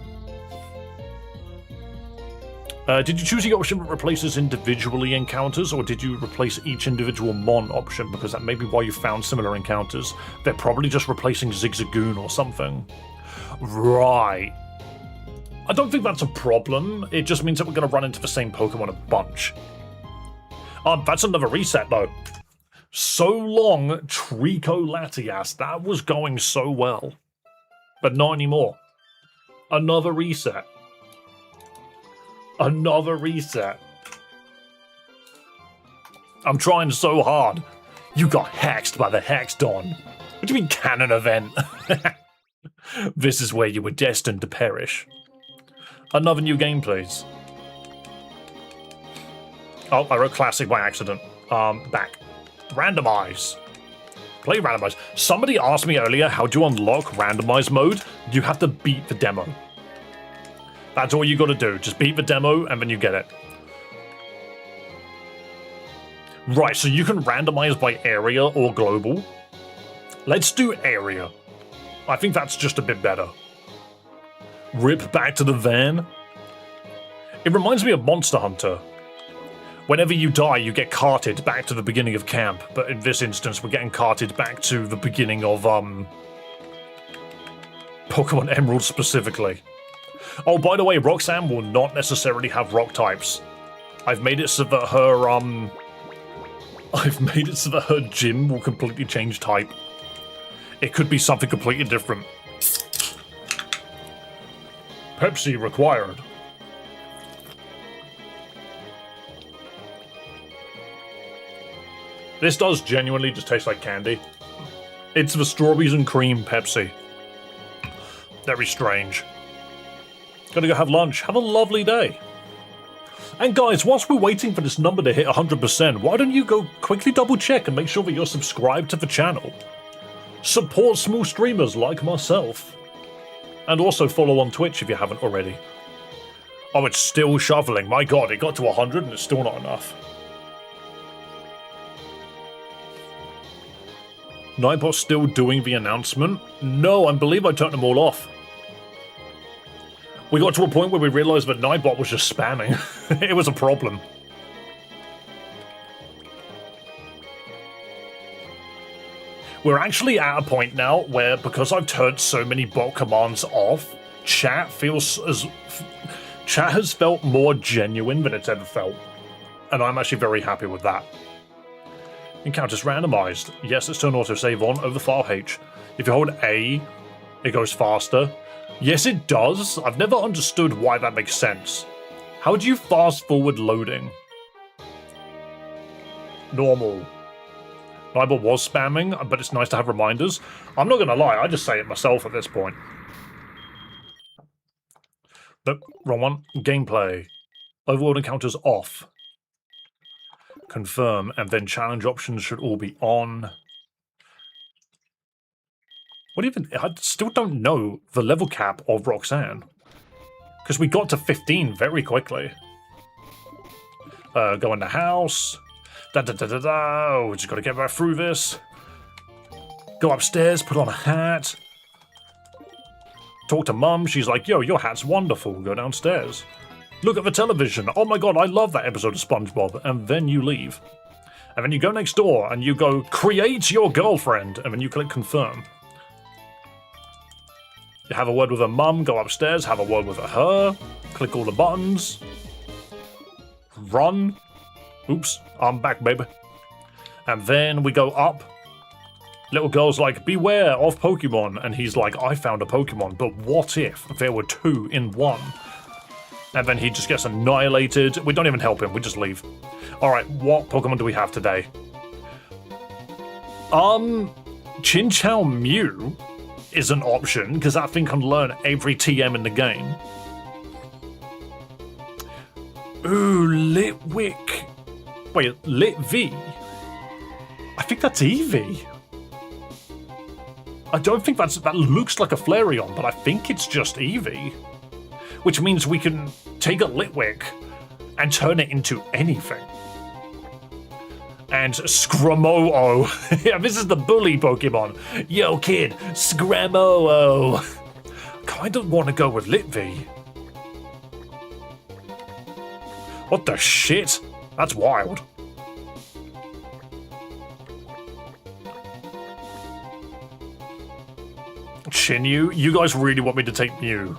Did you choose the option that replaces individually encounters, or did you replace each individual Mon option? Because that may be why you found similar encounters. They're probably just replacing Zigzagoon or something. Right. I don't think that's a problem. It just means that we're going to run into the same Pokemon a bunch. That's another reset, though. So long, Trico Latias. That was going so well. But not anymore. Another reset. Another reset. I'm trying so hard. You got hexed by the Hexdon. What do you mean canon event? This is where you were destined to perish. Another new game, please. Oh, I wrote classic by accident. Back. Randomize. Play randomize. Somebody asked me earlier, how do you unlock randomize mode? You have to beat the demo. That's all you gotta do. Just beat the demo and then you get it. Right, so you can randomize by area or global. Let's do area. I think that's just a bit better. Rip back to the van. It reminds me of Monster Hunter. Whenever you die, you get carted back to the beginning of camp, but in this instance, we're getting carted back to the beginning of, Pokemon Emerald specifically. Oh, by the way, Roxanne will not necessarily have rock types. I've made it so that her gym will completely change type. It could be something completely different. Pepsi required. This does genuinely just taste like candy. It's the strawberries and cream Pepsi. Very strange. Gonna go have lunch. Have a lovely day. And guys, whilst we're waiting for this number to hit 100%, why don't you go quickly double check and make sure that you're subscribed to the channel. Support small streamers like myself. And also follow on Twitch if you haven't already. Oh, it's still shoveling. My god, it got to 100 and it's still not enough. Nightbot's still doing the announcement? No, I believe I turned them all off. We got to a point where we realized that Nightbot was just spamming. It was a problem. We're actually at a point now where, because I've turned so many bot commands off, chat has felt more genuine than it's ever felt. And I'm actually very happy with that. Encounters randomized. Yes, let's turn autosave on over file H. If you hold A, it goes faster. Yes, it does. I've never understood why that makes sense. How do you fast forward loading? Normal. Nightbot was spamming, but it's nice to have reminders. I'm not gonna lie, I just say it myself at this point. Nope, wrong one. Gameplay. Overworld encounters off. Confirm, and then challenge options should all be on. What even? I still don't know the level cap of Roxanne. Because we got to 15 very quickly. Go in the house. Oh, we just gotta get right through this. Go upstairs, put on a hat. Talk to Mum, she's like, yo, your hat's wonderful. Go downstairs. Look at the television. Oh my god, I love that episode of SpongeBob. And then you leave. And then you go next door and you go, create your girlfriend. And then you click confirm. You have a word with her mum, go upstairs, have a word with her. Click all the buttons. Run. Oops, I'm back, baby. And then we go up. Little girl's like, beware of Pokemon. And he's like, I found a Pokemon, but what if there were two in one? And then he just gets annihilated. We don't even help him, we just leave. Alright, what Pokemon do we have today? Chinchou Mew is an option, because that thing can learn every TM in the game. Ooh, Litwick. Wait, Lit-V? I think that's Eevee. I don't think that looks like a Flareon, but I think it's just Eevee. Which means we can take a Litwick and turn it into anything. And Scramoo. Yeah, this is the bully Pokemon. Yo, kid, Scramoo. Kind of want to go with Lit-V. What the shit? That's wild. Chinyu, you guys really want me to take Mew?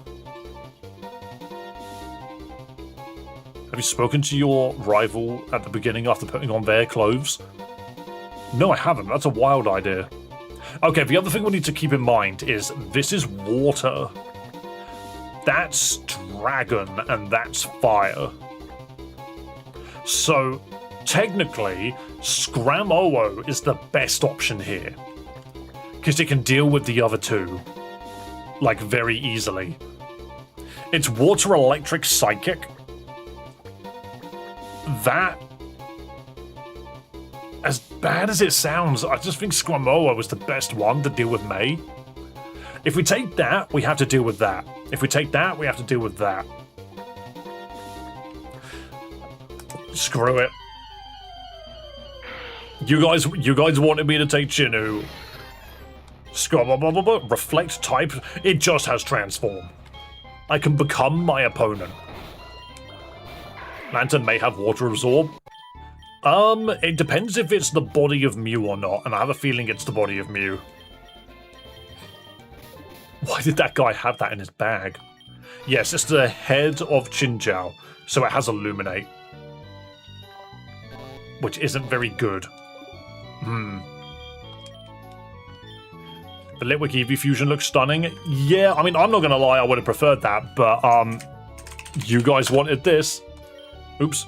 Have you spoken to your rival at the beginning after putting on their clothes? No, I haven't. That's a wild idea. Okay, the other thing we need to keep in mind is this is water. That's dragon, and that's fire. So, technically, Scramoo is the best option here. Because it can deal with the other two. Like, very easily. It's water, electric, psychic. That, as bad as it sounds, I just think Scramoo was the best one to deal with May. If we take that, we have to deal with that. If we take that, we have to deal with that. Screw it. You guys wanted me to take Chinu. Reflect type. It just has transform. I can become my opponent. Lantern may have water absorb. It depends if it's the body of Mew or not, and I have a feeling it's the body of Mew. Why did that guy have that in his bag? Yes, it's the head of Chinchou, so it has Illuminate. Which isn't very good. The Litwick Eevee fusion looks stunning. Yeah, I mean, I'm not gonna lie, I would have preferred that, but, you guys wanted this. Oops.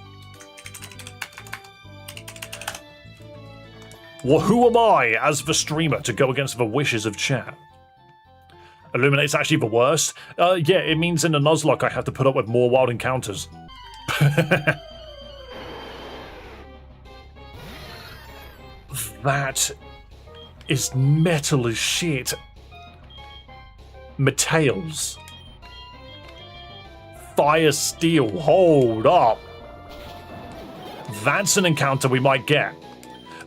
Well, who am I, as the streamer, to go against the wishes of chat? Illuminate's actually the worst? Yeah, it means in the Nuzlocke I have to put up with more wild encounters. That is metal as shit. Metalls. Fire Steel, hold up. That's an encounter we might get.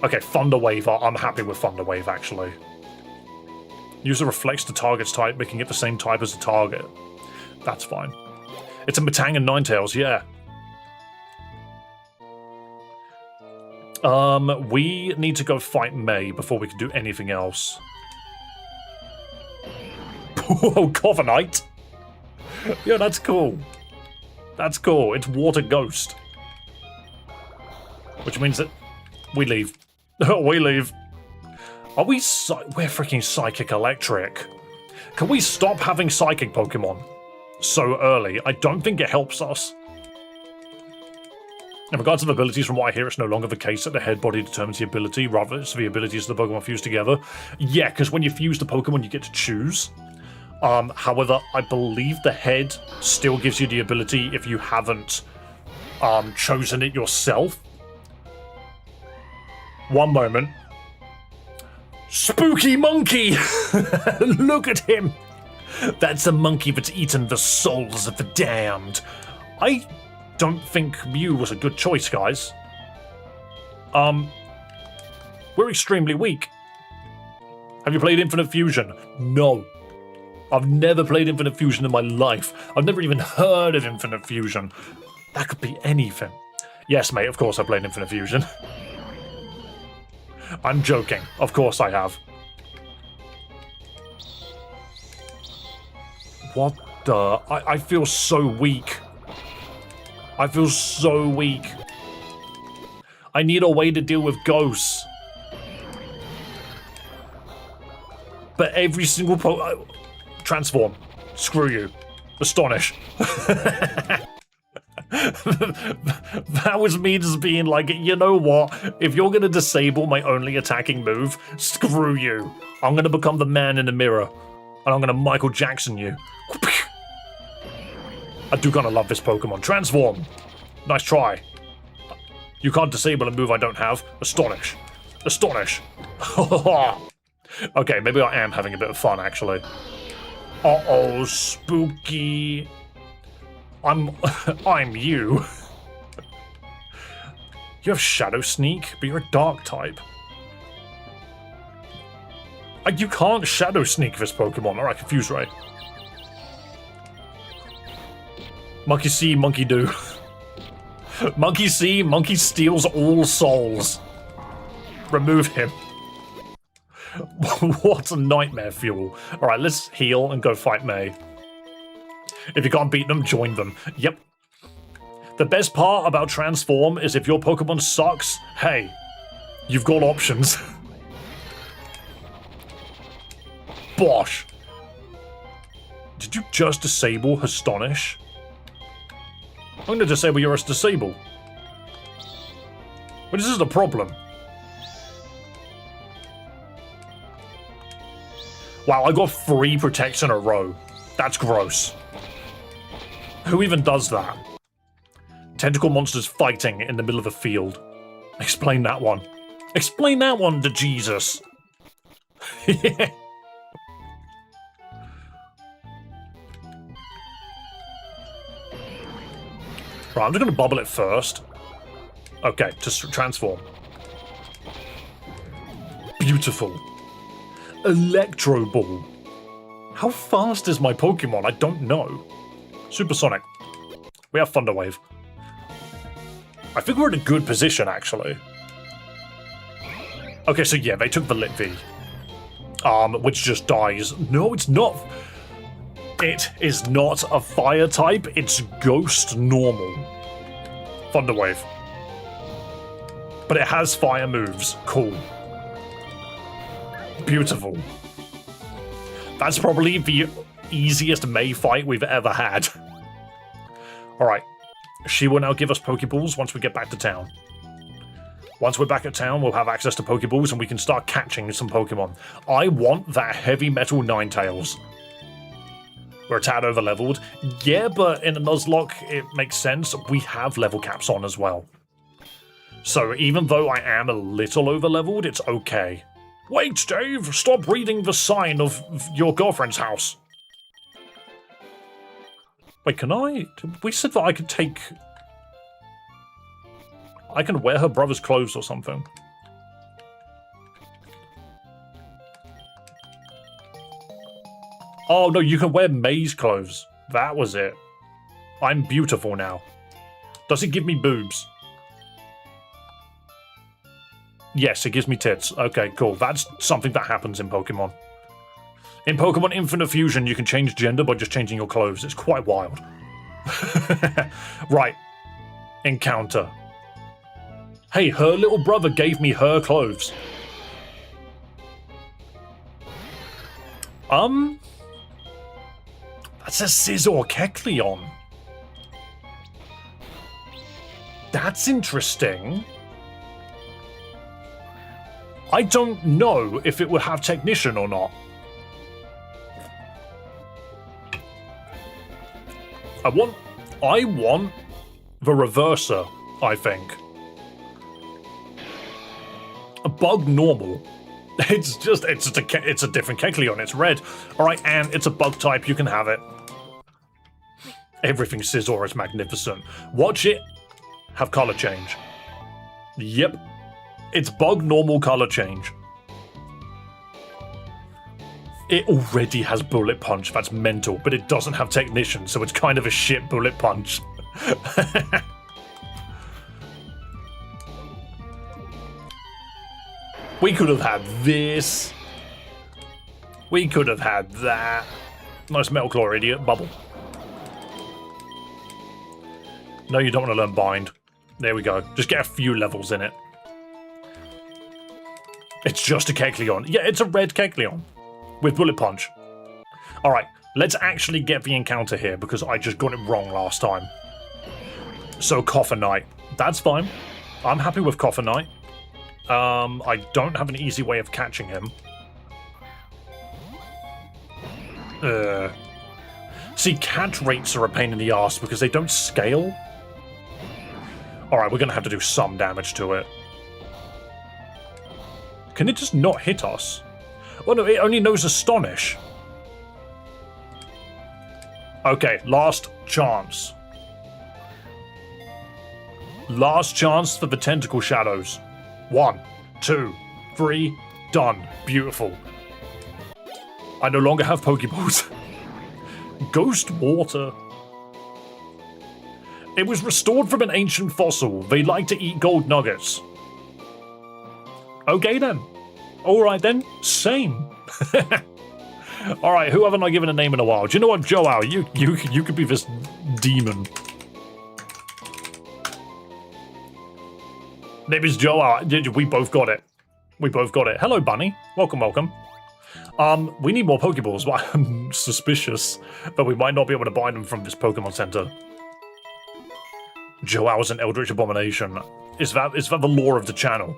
Okay, Thunder Wave. I'm happy with Thunder Wave, actually. User reflects the target's type, making it the same type as the target. That's fine. It's a Metang and Ninetales, yeah. We need to go fight May before we can do anything else. Oh, Covenite! Yeah, that's cool. That's cool. It's Water Ghost. Which means that we leave. We leave. Are we we're freaking Psychic Electric. Can we stop having Psychic Pokemon so early? I don't think it helps us. In regards to abilities, from what I hear, it's no longer the case that the head body determines the ability, rather it's the abilities of the Pokemon fused together. Yeah, because when you fuse the Pokemon, you get to choose. However, I believe the head still gives you the ability if you haven't chosen it yourself. One moment. Spooky monkey! Look at him! That's a monkey that's eaten the souls of the damned. I don't think Mew was a good choice, guys. We're extremely weak. Have you played Infinite Fusion? No. I've never played Infinite Fusion in my life. I've never even heard of Infinite Fusion. That could be anything. Yes, mate, of course I played Infinite Fusion. I'm joking. Of course I have. What the... I feel so weak. I feel so weak. I need a way to deal with ghosts. But every single transform. Screw you. Astonish. That was me just being like, you know what? If you're going to disable my only attacking move, screw you. I'm going to become the man in the mirror. And I'm going to Michael Jackson you. I do kind of love this Pokemon. Transform. Nice try. You can't disable a move I don't have. Astonish. Astonish. Okay, maybe I am having a bit of fun, actually. Uh-oh, spooky. I'm you. You have Shadow Sneak, but you're a Dark type. You can't Shadow Sneak this Pokemon. Alright, Confuse Ray. Monkey see, monkey do. Monkey see, monkey steals all souls. Remove him. What a nightmare fuel. Alright, let's heal and go fight May. If you can't beat them, join them. Yep. The best part about Transform is if your Pokemon sucks, hey, you've got options. Bosh. Did you just disable Astonish? I'm going to disable your disable. But this is the problem. Wow, I got 3 protects in a row. That's gross. Who even does that? Tentacle monsters fighting in the middle of a field. Explain that one. Explain that one to Jesus. Yeah. Right, I'm just going to bubble it first. Okay, just transform. Beautiful. Electro Ball. How fast is my Pokemon? I don't know. Supersonic. We have Thunder Wave. I think we're in a good position, actually. Okay, so yeah, they took the Lit V. Which just dies. No, it's not. It is not a fire type, it's Ghost normal. Thunder Wave. But it has fire moves. Cool. Beautiful. That's probably the easiest May fight we've ever had. Alright. She will now give us Pokeballs once we get back to town. Once we're back at town, we'll have access to Pokeballs and we can start catching some Pokemon. I want that Heavy Metal Ninetales. We're a tad over-leveled. Yeah, but in a Nuzlocke, it makes sense. We have level caps on as well. So even though I am a little over-leveled, it's okay. Wait, Dave! Stop reading the sign of your girlfriend's house. Wait, can I? We said that I could take... I can wear her brother's clothes or something. Oh, no, you can wear maize clothes. That was it. I'm beautiful now. Does it give me boobs? Yes, it gives me tits. Okay, cool. That's something that happens in Pokemon. In Pokemon Infinite Fusion, you can change gender by just changing your clothes. It's quite wild. Right. Encounter. Hey, her little brother gave me her clothes. That's a Scizor Kecleon. That's interesting. I don't know if it would have Technician or not. I want the Reverser, I think. A Bug Normal. It's a different Kecleon. It's red. All right, and it's a Bug type. You can have it. Everything Scizor is magnificent. Watch it have color change. Yep. It's Bug Normal color change. It already has Bullet Punch. That's mental, but it doesn't have Technician, so it's kind of a shit Bullet Punch. We could have had this. We could have had that. Nice Metal Claw, idiot. Bubble. No, you don't want to learn Bind. There we go. Just get a few levels in it. It's just a Kecleon. Yeah, it's a red Kecleon with Bullet Punch. All right, let's actually get the encounter here because I just got it wrong last time. So Coffinite. That's fine. I'm happy with Coffinite. I don't have an easy way of catching him. See, catch rates are a pain in the ass because they don't scale. Alright, we're going to have to do some damage to it. Can it just not hit us? Oh no, it only knows Astonish. Okay, last chance. Last chance for the Tentacle Shadows. 1, 2, 3, done. Beautiful. I no longer have Pokeballs. Ghost Water. It was restored from an ancient fossil. They like to eat gold nuggets. Okay then. Alright then. Same. Alright, who haven't I given a name in a while? Do you know what, Joao? You could be this demon. Name is Joao. We both got it. We both got it. Hello, Bunny. Welcome, welcome. We need more Pokeballs, but I'm suspicious that we might not be able to buy them from this Pokemon Center. Joao's an Eldritch Abomination. Is that the lore of the channel?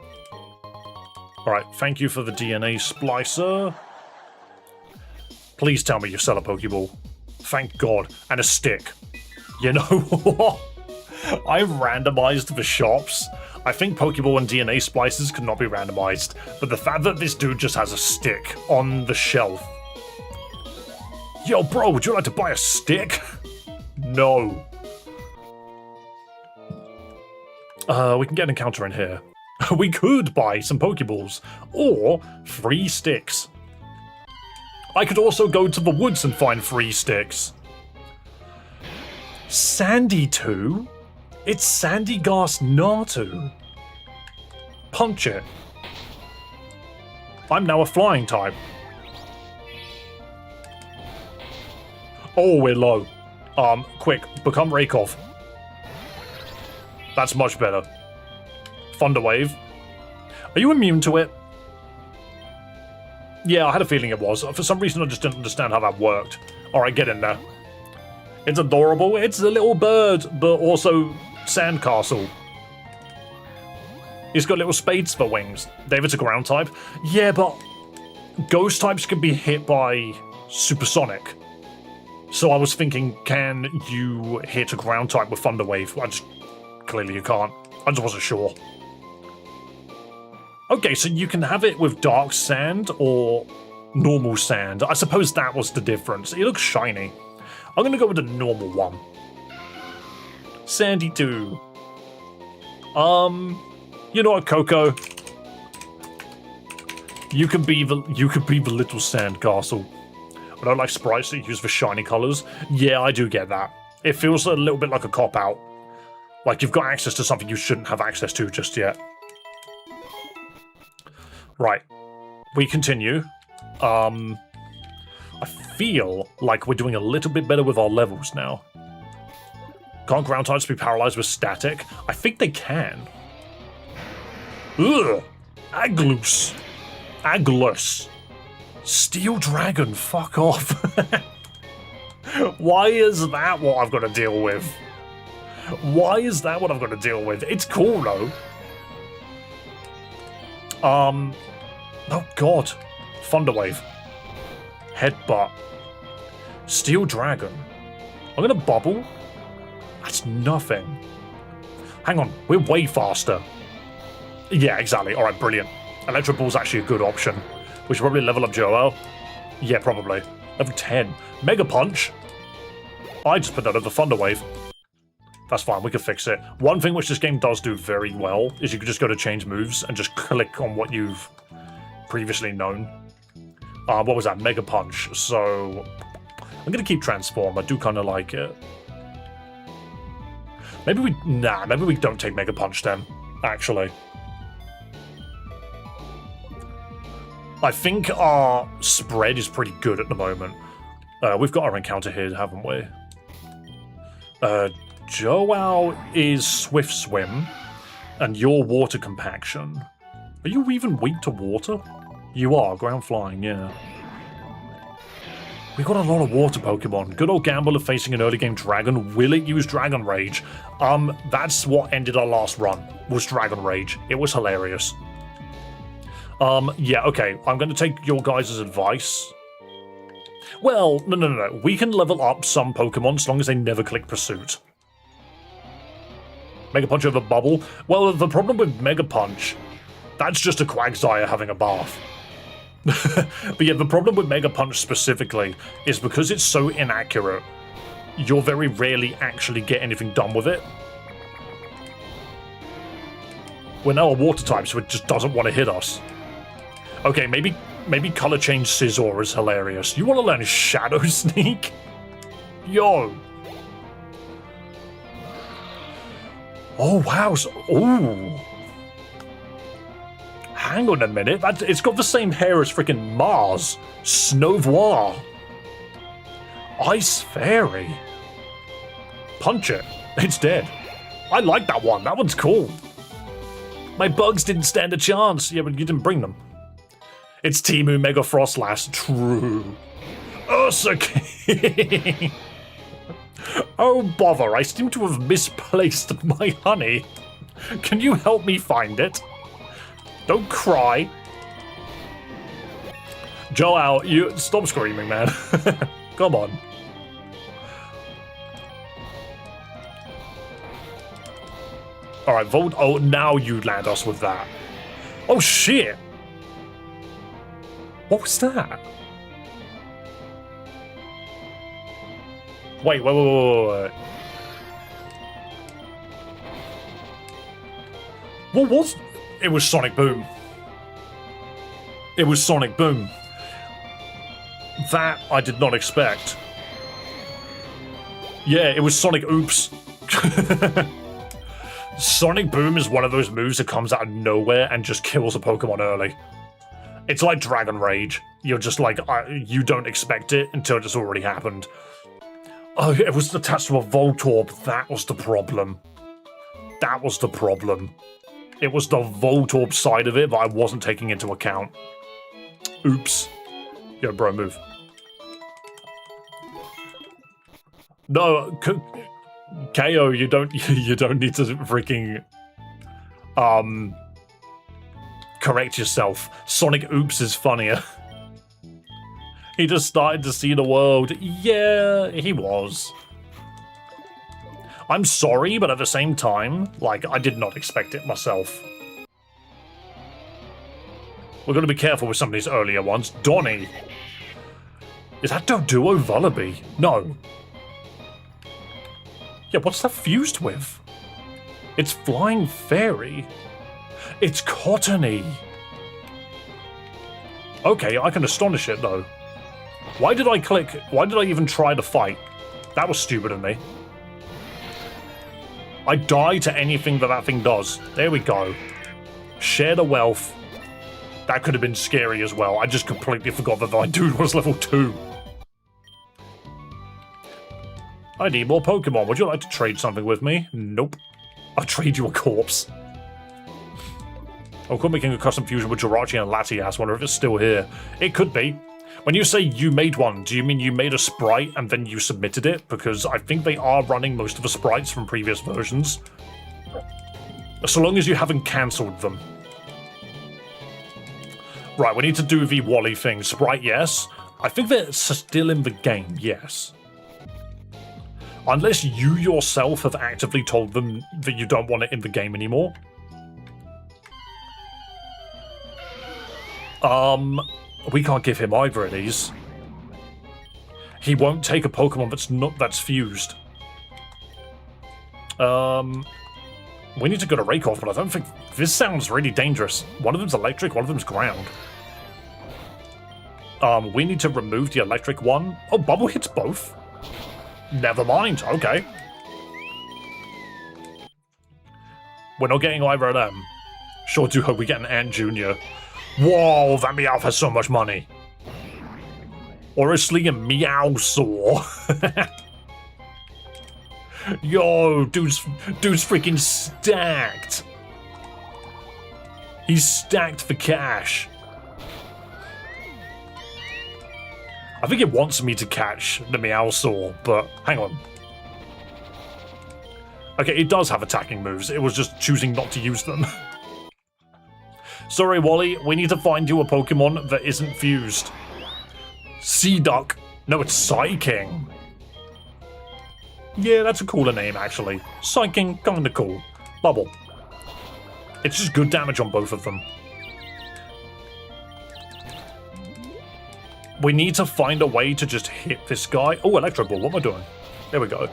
Alright, thank you for the DNA splicer. Please tell me you sell a Pokeball. Thank God. And a stick. You know what? I randomized the shops. I think Pokeball and DNA splicers cannot be randomized, but the fact that this dude just has a stick on the shelf. Yo, bro, would you like to buy a stick? No. We can get an encounter in here. We could buy some Pokeballs, or 3 sticks. I could also go to the woods and find 3 sticks. Sandy 2? It's Sandygast Natu. Punch it. I'm now a flying type. Oh, we're low. Quick, become Raikov. That's much better. Thunder Wave. Are you immune to it? Yeah, I had a feeling it was. For some reason, I just didn't understand how that worked. Alright, get in there. It's adorable. It's a little bird, but also sandcastle. He's got little spades for wings. David's a ground type. Yeah, but ghost types can be hit by supersonic. So I was thinking, can you hit a ground type with Thunder Wave? Clearly you can't. I just wasn't sure. Okay, so you can have it with dark sand or normal sand. I suppose that was the difference. It looks shiny. I'm gonna go with the normal one. Sandy 2. You know what, Coco? You can be the little sand castle. I don't like sprites that you use for shiny colors. Yeah, I do get that. It feels a little bit like a cop-out. Like you've got access to something you shouldn't have access to just yet. Right. We continue. I feel like we're doing a little bit better with our levels now. Can't ground types be paralyzed with static? I think they can. Ugh! Aglus. Aglus. Steel Dragon, fuck off. Why is that what I've got to deal with? Why is that what I've got to deal with? It's cool though. Oh god. Thunderwave. Headbutt. Steel Dragon. I'm gonna bubble. That's nothing. Hang on, we're way faster. Yeah, exactly. Alright, brilliant. Electro Ball's actually a good option. We should probably level up Joel. Yeah, probably. Level 10. Mega Punch. I just put that over Thunder Wave. That's fine, we can fix it. One thing which this game does do very well is you can just go to change moves and just click on what you've previously known. What was that? Mega Punch. So I'm gonna keep Transform. I do kind of like it. Maybe we don't take Mega Punch then, actually. I think our spread is pretty good at the moment. We've got our encounter here, haven't we? Joao is Swift Swim, and you're Water Compaction. Are you even weak to water? You are, Ground Flying, yeah. We've got a lot of water Pokemon. Good old gamble of facing an early game dragon. Will it use Dragon Rage? That's what ended our last run, was Dragon Rage. It was hilarious. Yeah, okay, I'm going to take your guys' advice. Well, no. We can level up some Pokemon as long as they never click Pursuit. Mega Punch over Bubble. Well, the problem with Mega Punch, that's just a Quagsire having a bath. But yeah, the problem with Mega Punch specifically is because it's so inaccurate, you'll very rarely actually get anything done with it. We're now a water type, so it just doesn't want to hit us. Okay, maybe color change Scizor is hilarious. You want to learn Shadow Sneak? Yo. Oh, wow. Ooh. Hang on a minute. It's got the same hair as freaking Mars. Snovoir. Ice Fairy. Punch it. It's dead. I like that one. That one's cool. My bugs didn't stand a chance. Yeah, but you didn't bring them. It's Timu Mega Frostlass. True. Ursa King. Oh, bother. I seem to have misplaced my honey. Can you help me find it? Don't cry. Joel, you stop screaming, man. Come on. Alright, Volt. Oh, now you land us with that. Oh, shit. What was that? Wait. What was... It was Sonic Boom. It was Sonic Boom. That I did not expect. Yeah, it was Sonic Oops. Sonic Boom is one of those moves that comes out of nowhere and just kills a Pokemon early. It's like Dragon Rage. You're just like, you don't expect it until it's already happened. Oh, it was attached to a Voltorb. That was the problem. That was the problem. It was the Voltorb side of it that I wasn't taking into account. Oops. Yo, bro, move. No, KO, you don't need to freaking correct yourself. Sonic Oops is funnier. He just started to see the world. Yeah, he was. I'm sorry, but at the same time, like, I did not expect it myself. We're going to be careful with some of these earlier ones. Donnie. Is that Doduo Vullaby? No. Yeah, what's that fused with? It's Flying Fairy. It's Cottony. Okay, I can astonish it, though. Why did I click? Why did I even try to fight? That was stupid of me. I die to anything that thing does. There we go. Share the wealth. That could have been scary as well. I just completely forgot that my dude was level 2. I need more Pokemon. Would you like to trade something with me? Nope. I'll trade you a corpse. Oh, could making a custom fusion with Jirachi and Latias. Wonder if it's still here. It could be. When you say you made one, do you mean you made a sprite and then you submitted it? Because I think they are running most of the sprites from previous versions. So long as you haven't cancelled them. Right, we need to do the Wally thing. Sprite, yes. I think they're still in the game, yes. Unless you yourself have actively told them that you don't want it in the game anymore. We can't give him either of these. He won't take a Pokemon that's fused. We need to go to Rakeoff, but I don't think... This sounds really dangerous. One of them's electric, one of them's ground. We need to remove the electric one. Oh, Bubble hits both. Never mind, okay. We're not getting either of them. Sure do hope we get an Ant Jr. Whoa, that Meowth has so much money. Honestly, a Meowsaur. Yo, dude's freaking stacked. He's stacked for cash. I think it wants me to catch the Meowsaur, but hang on. Okay, it does have attacking moves. It was just choosing not to use them. Sorry, Wally. We need to find you a Pokemon that isn't fused. Seaduck. No, it's Psyking. Yeah, that's a cooler name, actually. Psyking, kinda cool. Bubble. It's just good damage on both of them. We need to find a way to just hit this guy. Oh, Electro Ball. What am I doing? There we go.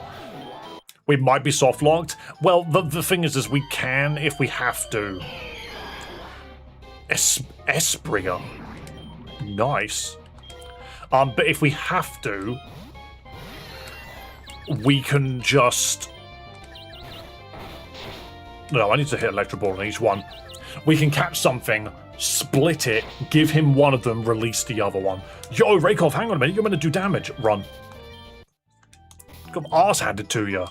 We might be soft locked. Well, the thing is we can if we have to. Espringer. Nice. But if we have to, we can just... No, I need to hit Electro Ball on each one. We can catch something, split it, give him one of them, release the other one. Yo, Rakeoff, hang on a minute, you're going to do damage. Run. Got arse handed to you.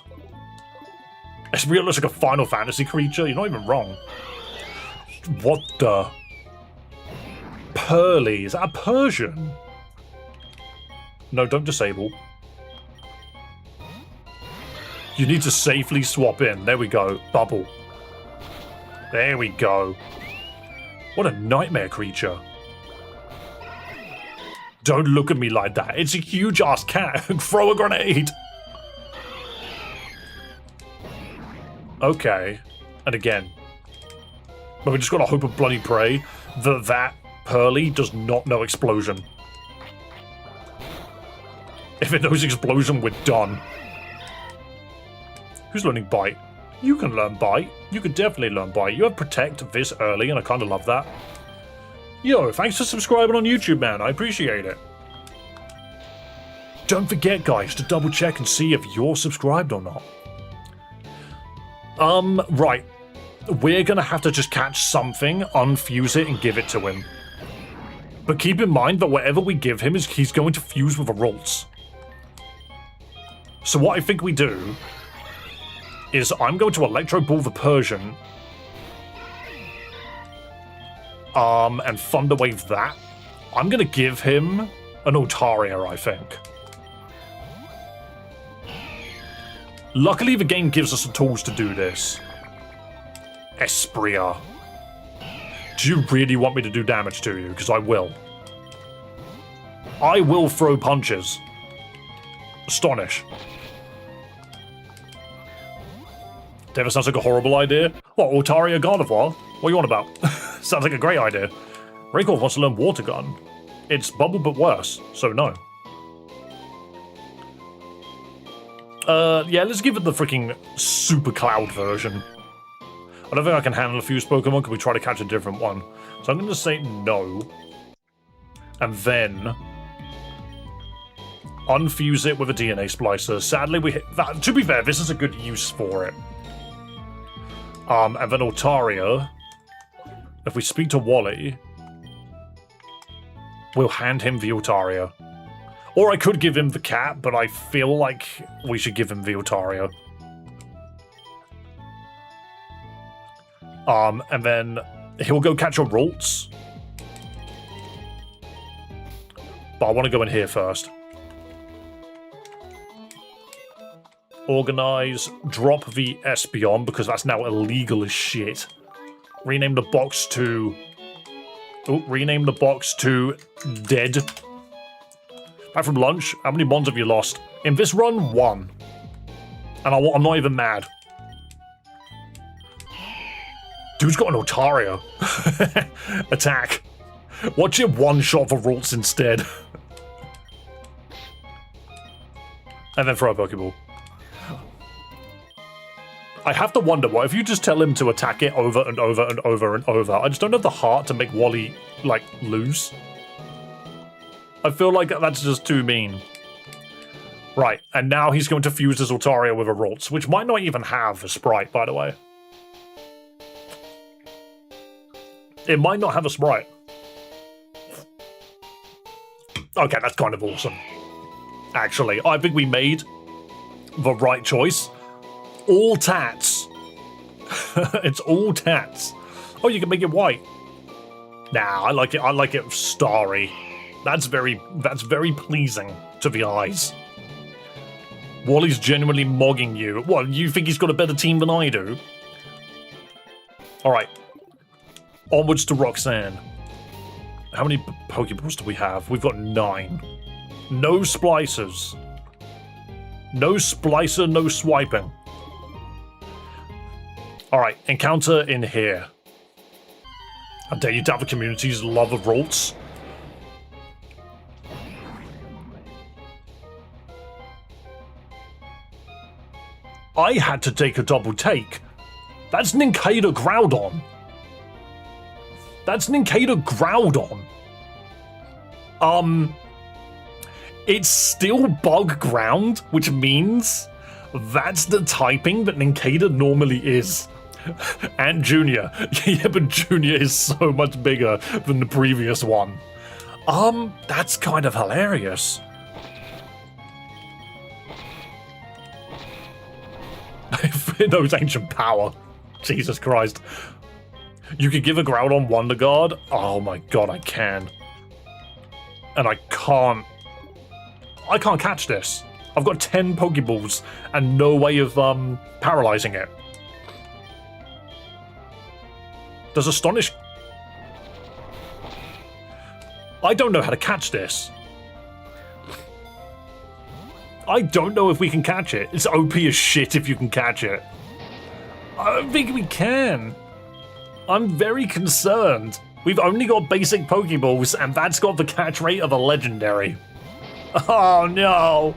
Espringer looks like a Final Fantasy creature. You're not even wrong. What the... Pearly. Is that a Persian? No, don't disable. You need to safely swap in. There we go. Bubble. There we go. What a nightmare creature. Don't look at me like that. It's a huge-ass cat. Throw a grenade. Okay. And again. But we just gotta hope and bloody pray that Pearly does not know explosion. If it knows explosion, we're done. Who's learning Bite? You can learn Bite. You can definitely learn Bite. You have Protect this early, and I kind of love that. Yo, thanks for subscribing on YouTube, man. I appreciate it. Don't forget, guys, to double check and see if you're subscribed or not. Right. We're gonna have to just catch something, unfuse it, and give it to him. But keep in mind that whatever we give him, he's going to fuse with a Ralts. So what I think we do is I'm going to Electro Ball the Persian. And Thunder Wave that. I'm going to give him an Altaria, I think. Luckily, the game gives us the tools to do this. Espringer. Do you really want me to do damage to you? Because I will. I will throw punches. Astonish. That sounds like a horrible idea. What, Altaria Gardevoir? What are you on about? Sounds like a great idea. Rakeoff wants to learn Water Gun. It's Bubble but worse, so no. Yeah, let's give it the freaking Super Cloud version. I don't think I can handle a fused Pokemon. Can we try to catch a different one? So I'm going to say no. And then Unfuse it with a DNA splicer. Sadly, to be fair, this is a good use for it. And then Altaria, if we speak to Wally, we'll hand him the Altaria. Or I could give him the cat, but I feel like we should give him the Altaria. And then he'll go catch a Ralts. But I want to go in here first. Organize, drop the Espeon, because that's now illegal as shit. Rename the box to... Oh, rename the box to Dead. Back from lunch, how many bonds have you lost? In this run, 1. And I'm not even mad. Dude's got an Altaria. Attack. Watch it one-shot for Ralts instead. And then throw a Pokeball. I have to wonder, what if you just tell him to attack it over and over and over and over? I just don't have the heart to make Wally, like, lose. I feel like that's just too mean. Right, and now he's going to fuse his Altaria with a Ralts, which might not even have a Sprite, by the way. It might not have a Sprite. Okay, that's kind of awesome. Actually, I think we made the right choice. All tats. It's all tats. Oh, you can make it white. Nah, I like it. I like it starry. That's very pleasing to the eyes. Wally's genuinely mogging you. What, you think he's got a better team than I do? Alright. Onwards to Roxanne. How many Pokeballs do we have? We've got 9. No splicers. No splicer, no swiping. Alright, encounter in here. I dare you doubt the community's love of Ralts. I had to take a double take. That's Nincada Groudon. That's Nincada Groudon. It's still bug ground, which means that's the typing that Nincada normally is. And Junior. Yeah, but Junior is so much bigger than the previous one. That's kind of hilarious. It knows ancient power. Jesus Christ. You could give a Groudon Wonder Guard? Oh my god, I can. And I can't catch this. I've got 10 Pokeballs and no way of paralyzing it. Does Astonish... I don't know how to catch this. I don't know if we can catch it. It's OP as shit if you can catch it. I don't think we can. I'm very concerned. We've only got basic Pokeballs, and that's got the catch rate of a legendary. Oh no!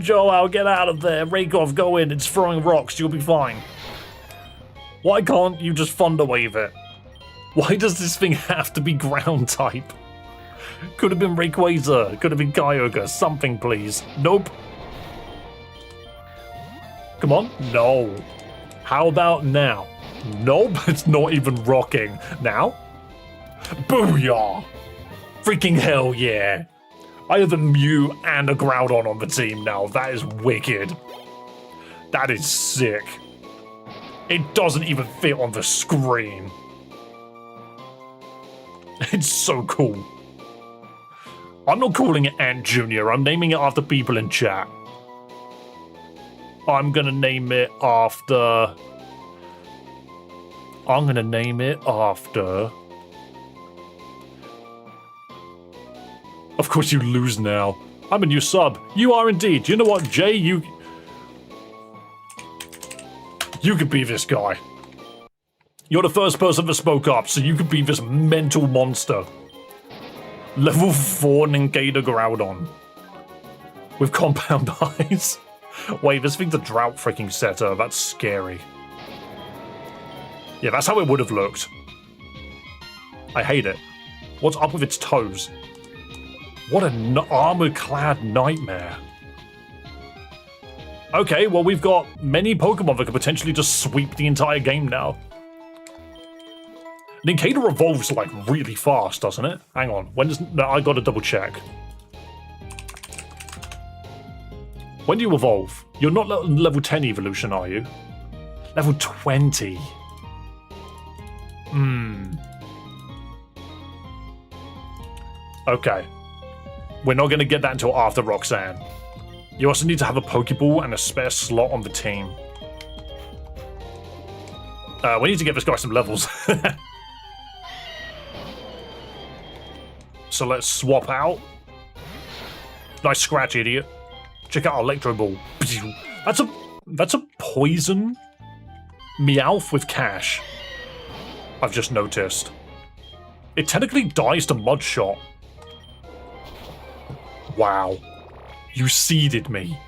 Joel, get out of there. Raikov, go in. It's throwing rocks. You'll be fine. Why can't you just Thunder Wave it? Why does this thing have to be ground type? Could have been Rayquaza. Could have been Kyogre. Something, please. Nope. Come on. No. How about now? Nope. It's not even rocking. Now? Booyah! Freaking hell yeah. I have a Mew and a Groudon on the team now. That is wicked. That is sick. It doesn't even fit on the screen. It's so cool. I'm not calling it Ant Junior. I'm naming it after people in chat. I'm gonna name it after... Of course you lose now. I'm a new sub. You are indeed. You know what, Jay? You could be this guy. You're the first person that spoke up, so you could be this mental monster. Level 4 Nincada Groudon. With compound eyes. Wait, this thing's a drought freaking setter. That's scary. Yeah, that's how it would have looked. I hate it. What's up with its toes? What an armor-clad nightmare. Okay, well, we've got many Pokemon that could potentially just sweep the entire game now. Nincada evolves, like, really fast, doesn't it? Hang on. When does... No, I gotta double check. When do you evolve? You're not level 10 evolution, are you? Level 20. Okay. We're not gonna get that until after Roxanne. You also need to have a Pokeball and a spare slot on the team. We need to get this guy some levels. So let's swap out. Nice scratch, idiot. Check out Electro Ball. That's a poison Meowth with Cash. I've just noticed. It technically dies to Mud Shot. Wow. You seeded me.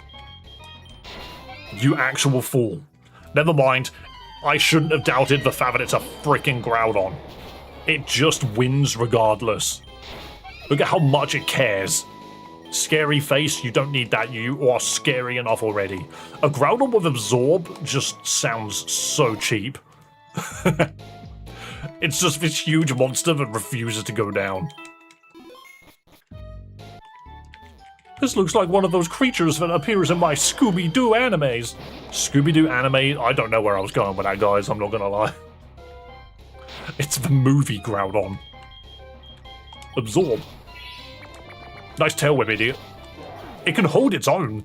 You actual fool. Never mind. I shouldn't have doubted the fact that it's a freaking Groudon. It just wins regardless. Look at how much it cares. Scary face, you don't need that. You are scary enough already. A Groudon with Absorb just sounds so cheap. It's just this huge monster that refuses to go down. This looks like one of those creatures that appears in my Scooby-Doo animes. Scooby-Doo anime? I don't know where I was going with that, guys. I'm not gonna lie. It's the movie Groudon. Absorb. Nice tail whip, idiot. It can hold its own.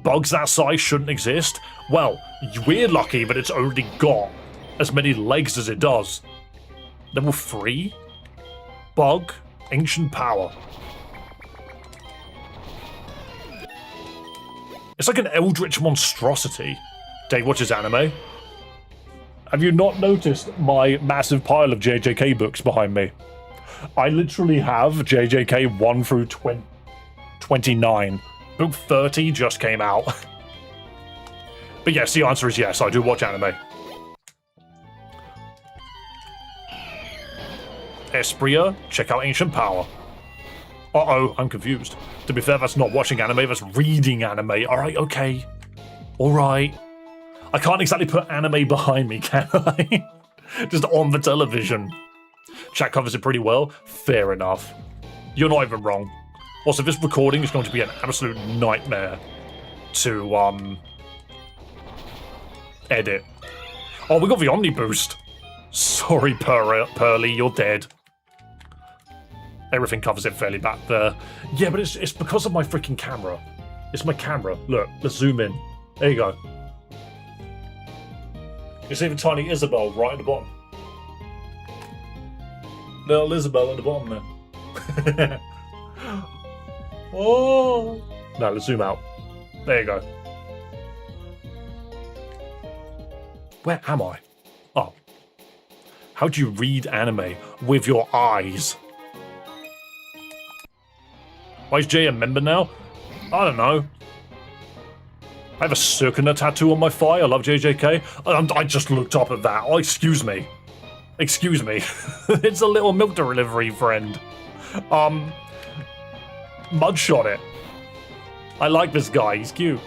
Bugs that size shouldn't exist. Well, we're lucky that it's only got as many legs as it does. Level 3? Bug. Ancient Power. It's like an eldritch monstrosity. Dave watches anime. Have you not noticed my massive pile of JJK books behind me? I literally have JJK 1 through 29. Book 30 just came out. But yes, the answer is yes, I do watch anime. Espria, check out Ancient Power. Uh-oh, I'm confused. To be fair, that's not watching anime, that's reading anime. Alright, okay. Alright. I can't exactly put anime behind me, can I? Just on the television. Chat covers it pretty well. Fair enough. You're not even wrong. Also, this recording is going to be an absolute nightmare to, edit. Oh, we got the Omni Boost. Sorry, Pearly, you're dead. Everything covers it fairly back there. Yeah, but it's because of my freaking camera. It's my camera. Look, let's zoom in. There you go. You see the tiny Isabel right at the bottom? Little Isabel at the bottom there. Oh! No, let's zoom out. There you go. Where am I? Oh. How do you read anime with your eyes? Why is Jay a member now? I don't know. I have a Circuna tattoo on my thigh. I love JJK. I just looked up at that. Oh, excuse me. Excuse me. It's a little milk delivery friend. Mudshot it. I like this guy. He's cute.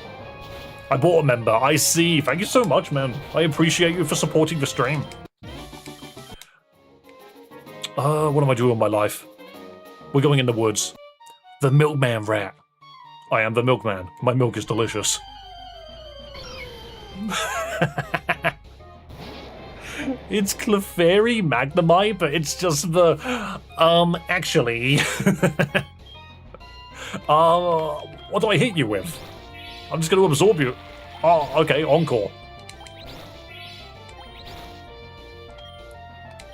I bought a member. I see. Thank you so much, man. I appreciate you for supporting the stream. What am I doing with my life? We're going in the woods. The milkman rat. I am the milkman. My milk is delicious. It's Clefairy Magnemite, but it's just the... actually... what do I hit you with? I'm just going to absorb you. Oh, okay, Encore.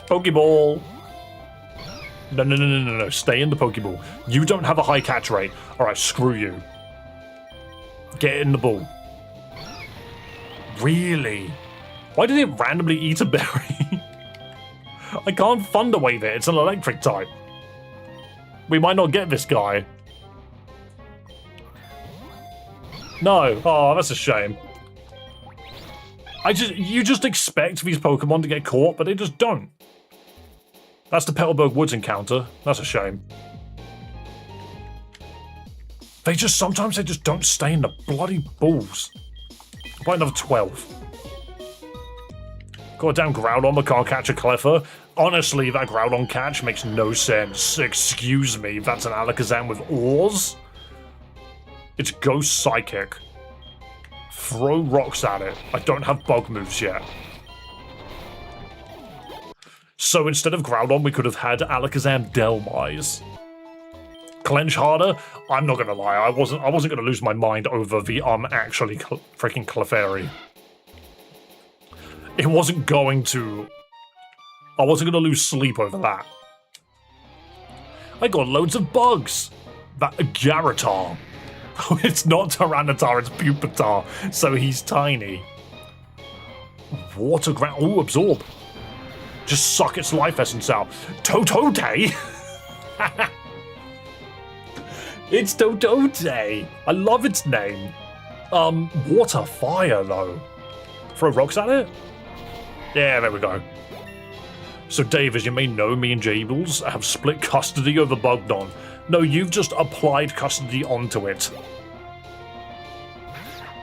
Pokeball. No. Stay in the Pokeball. You don't have a high catch rate. Alright, screw you. Get in the ball. Really? Why did it randomly eat a berry? I can't Thunder Wave it. It's an electric type. We might not get this guy. No. Oh, that's a shame. You just expect these Pokemon to get caught, but they just don't. That's the Petalburg Woods encounter. That's a shame. Sometimes they just don't stay in the bloody balls. By another 12. Got a damn Groudon, but can't catch a Cleffa. Honestly, that Groudon catch makes no sense. Excuse me, that's an Alakazam with oars? It's Ghost Psychic. Throw rocks at it. I don't have bug moves yet. So instead of Groudon, we could have had Alakazam Delmise. Clench harder? I'm not gonna lie, I wasn't gonna lose my mind over the actually freaking Clefairy. I wasn't gonna lose sleep over that. I got loads of bugs. That Gyaratar. It's not Tyranitar, it's Pupitar, so he's tiny. Water ground. Ooh, absorb. Just suck its life essence out. Totote? It's Totote. I love its name. Water fire though. Throw rocks at it? Yeah, there we go. So Dave, as you may know, me and Jables have split custody over Bugnon. No, you've just applied custody onto it.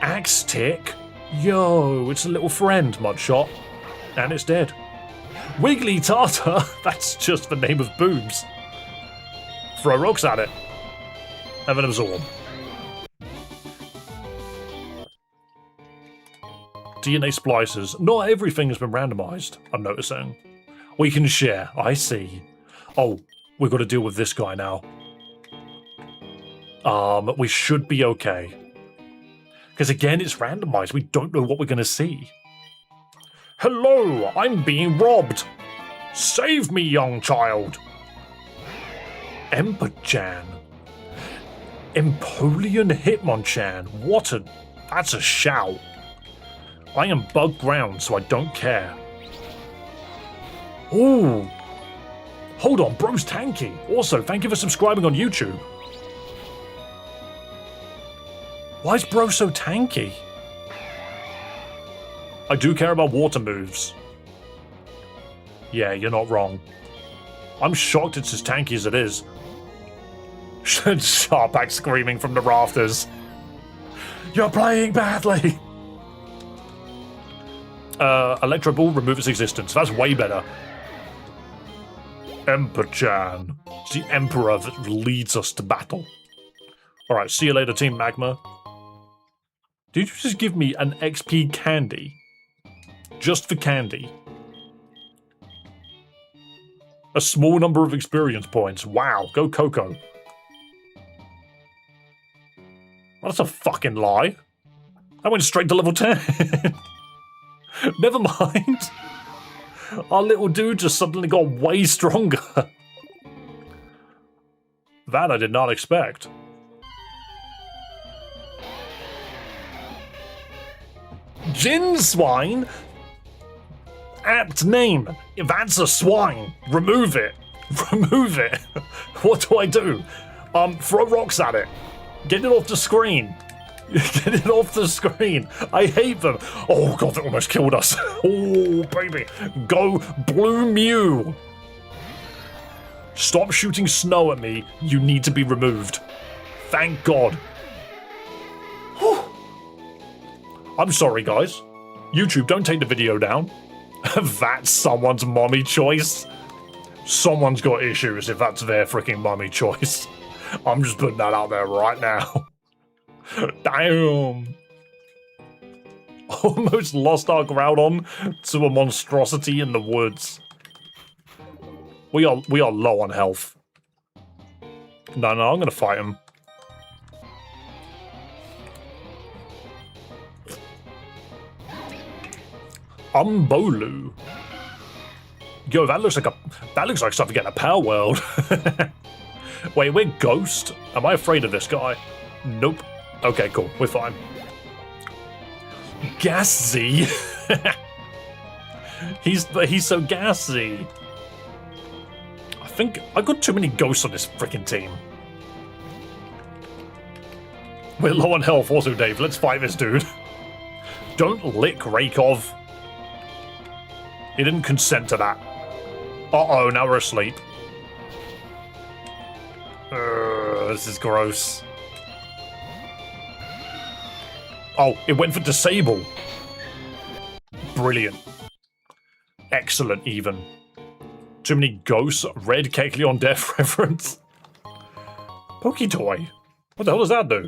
Axe Tick? Yo, it's a little friend, Mudshot. And it's dead. Wiggly Tartar? That's just the name of boobs. Throw rocks at it. Have an absorb. DNA splicers. Not everything has been randomized, I'm noticing. We can share, I see. Oh, we've got to deal with this guy now. We should be okay. Because again, it's randomized. We don't know what we're going to see. Hello, I'm being robbed. Save me, young child. Emperchan. Empoleon Hitmonchan. That's a shout. I am bug ground, so I don't care. Ooh. Hold on, bro's tanky. Also, thank you for subscribing on YouTube. Why is bro so tanky? I do care about water moves. Yeah, you're not wrong. I'm shocked it's as tanky as it is. Sharpak screaming from the rafters. You're playing badly! Electro Ball, remove its existence. That's way better. Emperchan. It's the Emperor that leads us to battle. Alright, see you later, Team Magma. Did you just give me an XP candy? Just for candy. A small number of experience points. Wow, go Coco. Well, that's a fucking lie. I went straight to level 10. Never mind. Our little dude just suddenly got way stronger. That I did not expect. Gin Swine? Apt name. That's a swine. Remove it. Remove it. What do I do? Throw rocks at it. Get it off the screen. Get it off the screen. I hate them. Oh god, that almost killed us. Oh baby. Go Blue Mew. Stop shooting snow at me. You need to be removed. Thank God. Whew. I'm sorry, guys. YouTube, don't take the video down. That's someone's mommy choice. Someone's got issues if that's their freaking mommy choice. I'm just putting that out there right now. Damn. Almost lost our Groudon to a monstrosity in the woods. We are low on health. No, I'm gonna fight him. Umbolu. Yo, that looks like something in a Power World. Wait, we're Ghost? Am I afraid of this guy? Nope. Okay, cool. We're fine. Gassy. He's so gassy. I think I got too many ghosts on this freaking team. We're low on health also, Dave. Let's fight this dude. Don't lick Rakov. He didn't consent to that. Uh-oh, now we're asleep. This is gross. Oh, it went for disable. Brilliant. Excellent, even. Too many ghosts. Red Kecleon Death reference. Poketoy. What the hell does that do?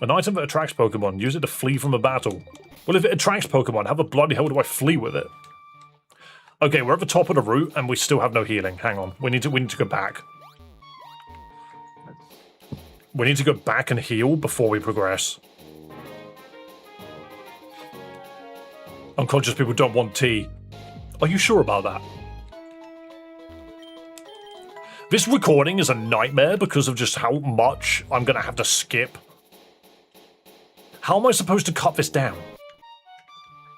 An item that attracts Pokemon. Use it to flee from a battle. Well, if it attracts Pokemon, how the bloody hell do I flee with it? Okay, we're at the top of the route, and we still have no healing. Hang on. We need to go back. We need to go back and heal before we progress. Unconscious people don't want tea. Are you sure about that? This recording is a nightmare because of just how much I'm going to have to skip. How am I supposed to cut this down?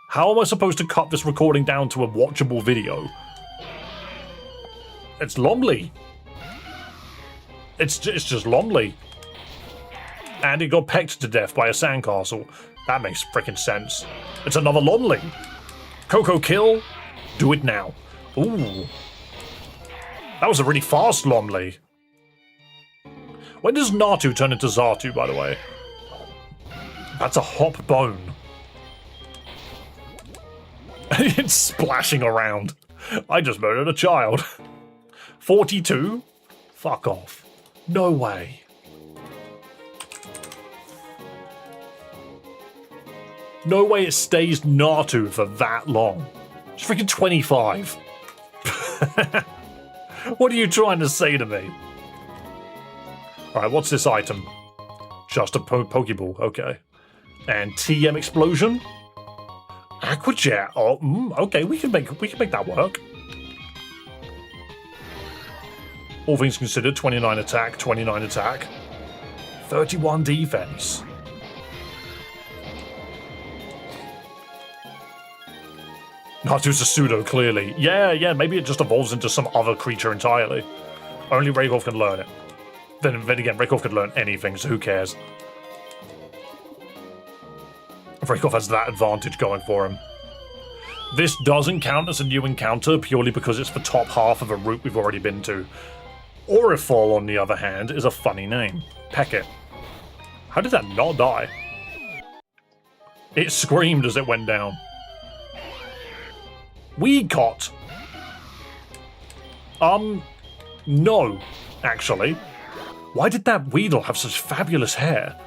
How am I supposed to cut this recording down to a watchable video? It's Lomley. It's just Lomley. And it got pecked to death by a sandcastle. That makes freaking sense. It's another Lomley. Coco kill. Do it now. Ooh. That was a really fast Lomley. When does Natu turn into Xatu, by the way? That's a hop bone. It's splashing around. I just murdered a child. 42? Fuck off. No way. No way it stays Natu for that long. It's freaking 25. What are you trying to say to me? Alright, what's this item? Just a Pokeball, okay. And TM Explosion? Aqua Jet. Oh, okay, we can make that work. All things considered, 29 attack, 29 attack, 31 defense. Natu's a pseudo, clearly. Yeah, maybe it just evolves into some other creature entirely. Only Raykov can learn it. Then again, Raykov could learn anything, so who cares? Raykov has that advantage going for him. This doesn't count as a new encounter purely because it's the top half of a route we've already been to. Orifal, on the other hand, is a funny name. Peckett. How did that not die? It screamed as it went down. Weedcott. No, actually. Why did that Weedle have such fabulous hair?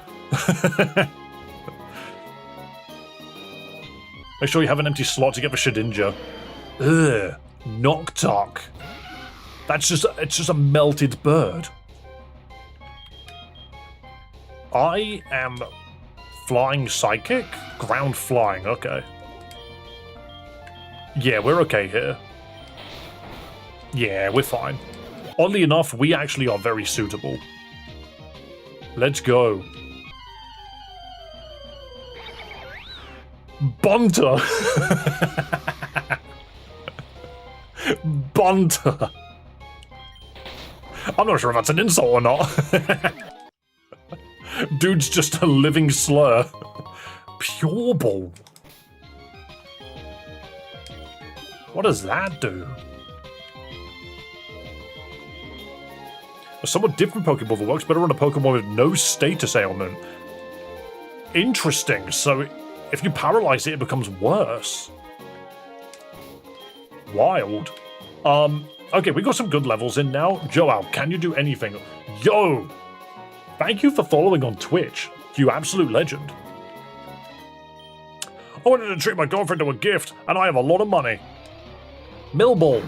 Make sure you have an empty slot to get the Shedinja. Ugh, Noctoc. It's just a melted bird. I am flying psychic? Ground flying, okay. Yeah, we're okay here. Yeah, we're fine. Oddly enough, we actually are very suitable. Let's go. Bunter! Bunter! I'm not sure if that's an insult or not. Dude's just a living slur. Pure Ball. What does that do? A somewhat different Pokeball that works better on a Pokemon with no status ailment. Interesting, so if you paralyze it, it becomes worse. Wild. Okay, we got some good levels in now. Joao, can you do anything? Yo! Thank you for following on Twitch. You absolute legend. I wanted to treat my girlfriend to a gift, and I have a lot of money. Millball.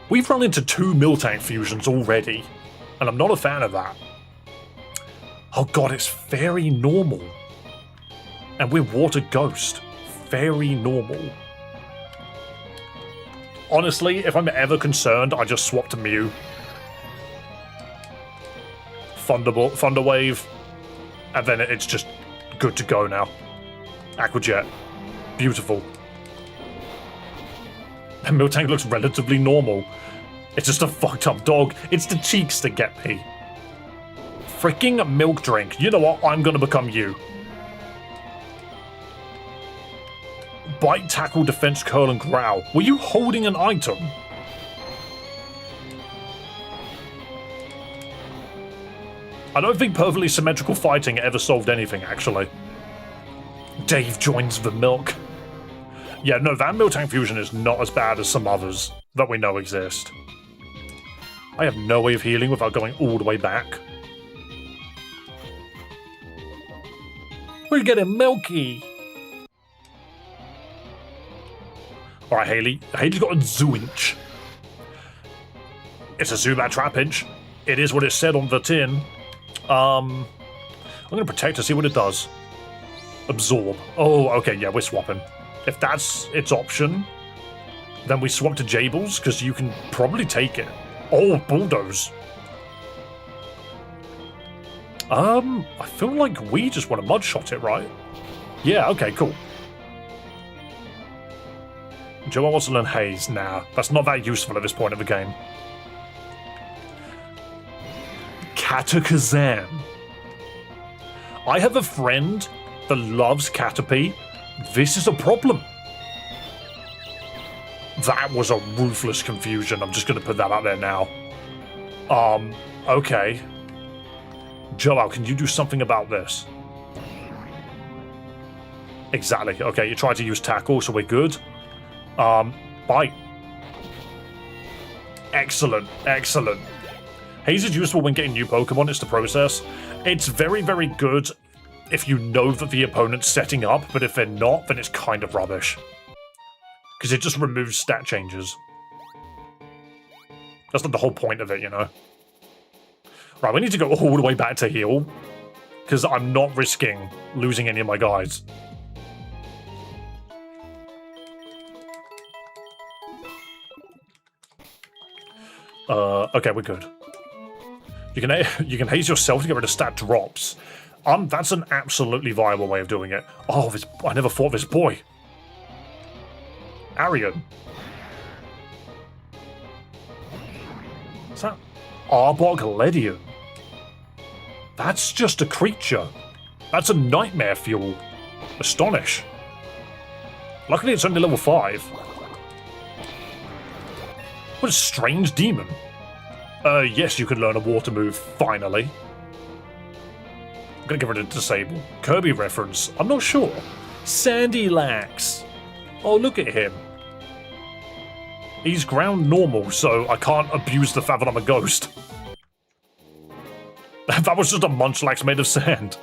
We've run into 2 Miltank fusions already, and I'm not a fan of that. Oh god, it's very normal. And we're Water Ghost. Very normal. Honestly, if I'm ever concerned, I just swap to Mew. Thunder Wave. And then it's just good to go now. Aqua Jet. Beautiful. And Miltank looks relatively normal. It's just a fucked up dog. It's the cheeks that get me. Freaking Milk Drink. You know what? I'm gonna become you. Bite, Tackle, Defense, Curl, and Growl. Were you holding an item? I don't think perfectly symmetrical fighting ever solved anything, actually. Dave joins the milk. Yeah, no, that Miltank fusion is not as bad as some others that we know exist. I have no way of healing without going all the way back. We're getting milky. Alright, Haley. Haley's got a Zoinch. It's a Zubat Trapinch. It is what it said on the tin. I'm going to protect to see what it does. Absorb. Oh, okay, yeah, we're swapping. If that's its option, then we swap to Jables, because you can probably take it. Oh, Bulldoze. I feel like we just want to mudshot it, right? Yeah, okay, cool. Joe wants to learn Haze. Nah, that's not that useful at this point of the game. Katakazam. I have a friend that loves Caterpie. This is a problem. That was a ruthless confusion. I'm just going to put that out there now. Okay. Joel, can you do something about this? Exactly. Okay, you tried to use Tackle, so we're good. Bite. Excellent, excellent. Haze is useful when getting new Pokemon, it's the process. It's very, very good if you know that the opponent's setting up, but if they're not, then it's kind of rubbish. Because it just removes stat changes. That's not the whole point of it, you know? Right, we need to go all the way back to heal, because I'm not risking losing any of my guys. Okay, we're good. You can haze yourself to get rid of stat drops. That's an absolutely viable way of doing it. Oh, I never fought this boy. Arian. Is that Arbok Ledian? That's just a creature. That's a nightmare fuel. Astonish. Luckily it's only level 5. What a strange demon. Yes, you can learn a water move, finally. I'm gonna get rid of Disable. Kirby reference, I'm not sure. Sandylax. Oh, look at him. He's ground normal, so I can't abuse the fact that I'm a ghost. That was just a Munchlax made of sand.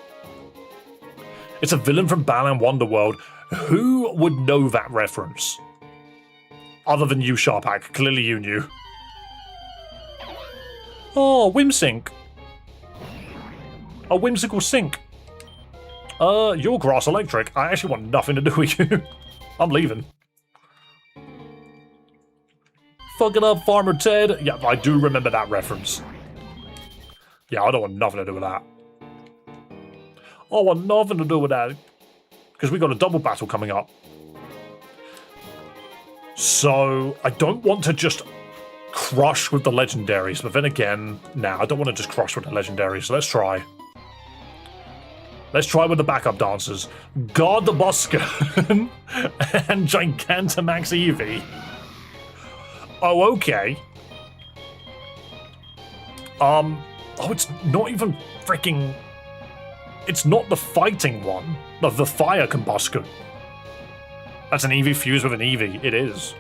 It's a villain from Balan Wonderworld. Who would know that reference? Other than you, Sharpak. Clearly you knew. Oh, Whimsink. A whimsical sink. You're Grass Electric. I actually want nothing to do with you. I'm leaving. Fuck it up, Farmer Ted. Yeah, I do remember that reference. Yeah, I don't want nothing to do with that. I want nothing to do with that. Because we got a double battle coming up. So, I don't want to just crush with the legendaries, but then again, nah, I don't want to just crush with the legendaries, so let's try. Let's try with the backup dancers. Garderboscan and Gigantamax Eevee. Oh, okay. Oh, it's not even freaking... It's not the fighting one. No, the Fire Combustion. That's an Eevee fused with an Eevee. It is.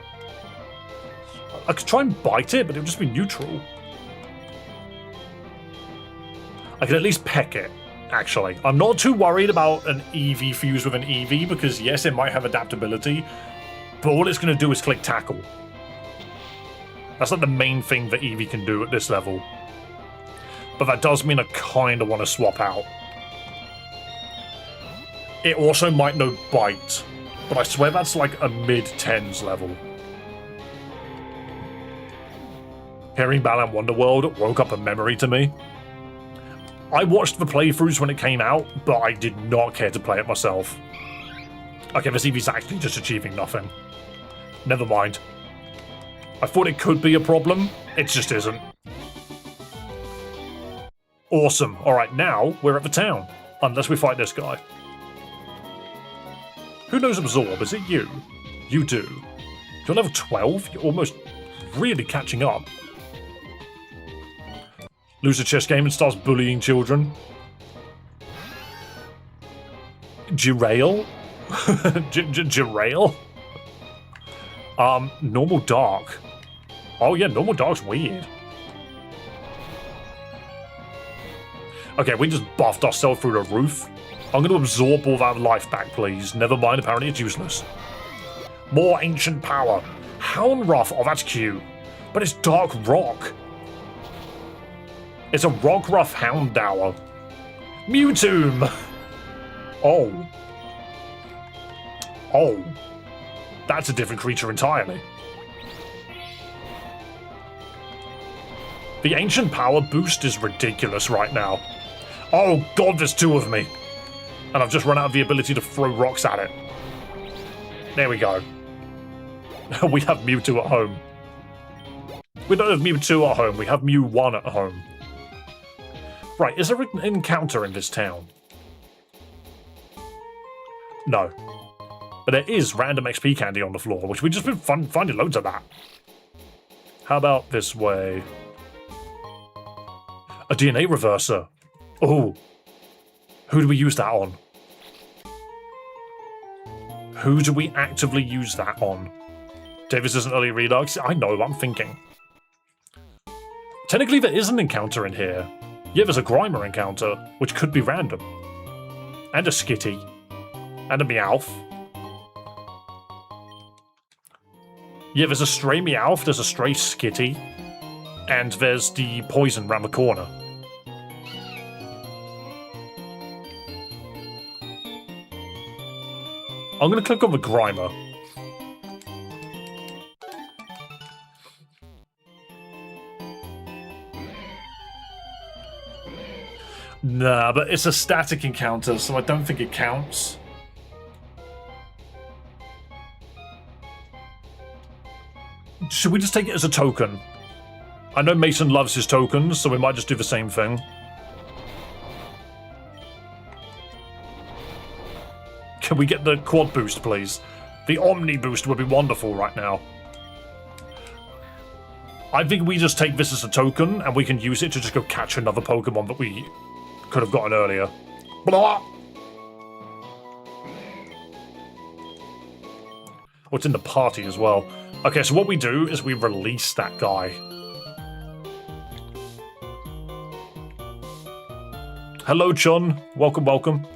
I could try and bite it, but it would just be neutral. I could at least peck it, actually. I'm not too worried about an Eevee fused with an Eevee, because yes, it might have adaptability, but all it's going to do is click Tackle. That's like the main thing that Eevee can do at this level. But that does mean I kind of want to swap out. It also might know Bite, but I swear that's like a mid-10s level. Hearing Balan Wonderworld woke up a memory to me. I watched the playthroughs when it came out, but I did not care to play it myself. Okay, this Eevee's actually just achieving nothing. Never mind. I thought it could be a problem, it just isn't. Awesome. Alright, now we're at the town. Unless we fight this guy. Who knows Absorb? Is it you? You do. You're level 12? You're almost really catching up. Loses a chess game and starts bullying children. Derail? Derail? Normal dark. Oh yeah, normal dark's weird. Okay, we just buffed ourselves through the roof. I'm going to absorb all that life back, please. Never mind, apparently it's useless. More ancient power. Houndruff. Oh, that's cute. But it's dark rock. It's a Rockruff Houndour. Mewtwo. Oh. Oh. That's a different creature entirely. The ancient power boost is ridiculous right now. Oh god, there's two of me. And I've just run out of the ability to throw rocks at it. There we go. We have Mewtwo at home. We don't have Mewtwo at home, we have Mew1 at home. Right, is there an encounter in this town? No. But there is random XP candy on the floor, which we've just been finding loads of that. How about this way? A DNA reverser. Oh. Who do we use that on? Who do we actively use that on? Davis is an early redux. I know, I'm thinking. Technically there is an encounter in here. Yeah, there's a Grimer encounter, which could be random. And a Skitty. And a Meowth. Yeah, there's a stray Meowth, there's a stray Skitty. And there's the poison round the corner. I'm going to click on the Grimer. Nah, but it's a static encounter, so I don't think it counts. Should we just take it as a token? I know Mason loves his tokens, so we might just do the same thing. Can we get the quad boost, please? The Omni boost would be wonderful right now. I think we just take this as a token, and we can use it to just go catch another Pokemon that we could have gotten earlier. Blah! Oh, it's in the party as well. Okay, so what we do is we release that guy. Hello, Chun. Welcome, welcome.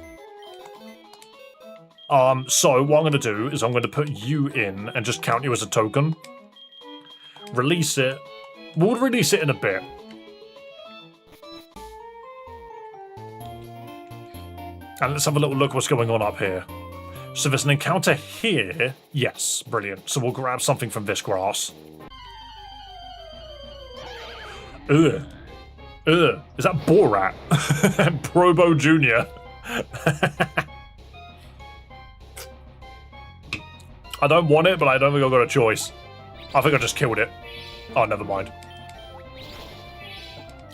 So what I'm going to do is I'm going to put you in and just count you as a token. Release it. We'll release it in a bit. And let's have a little look what's going on up here. So there's an encounter here. Yes, brilliant. So we'll grab something from this grass. Ugh. Ugh. Is that Borat? Probo Jr. I don't want it, but I don't think I've got a choice. I think I just killed it. Oh, never mind.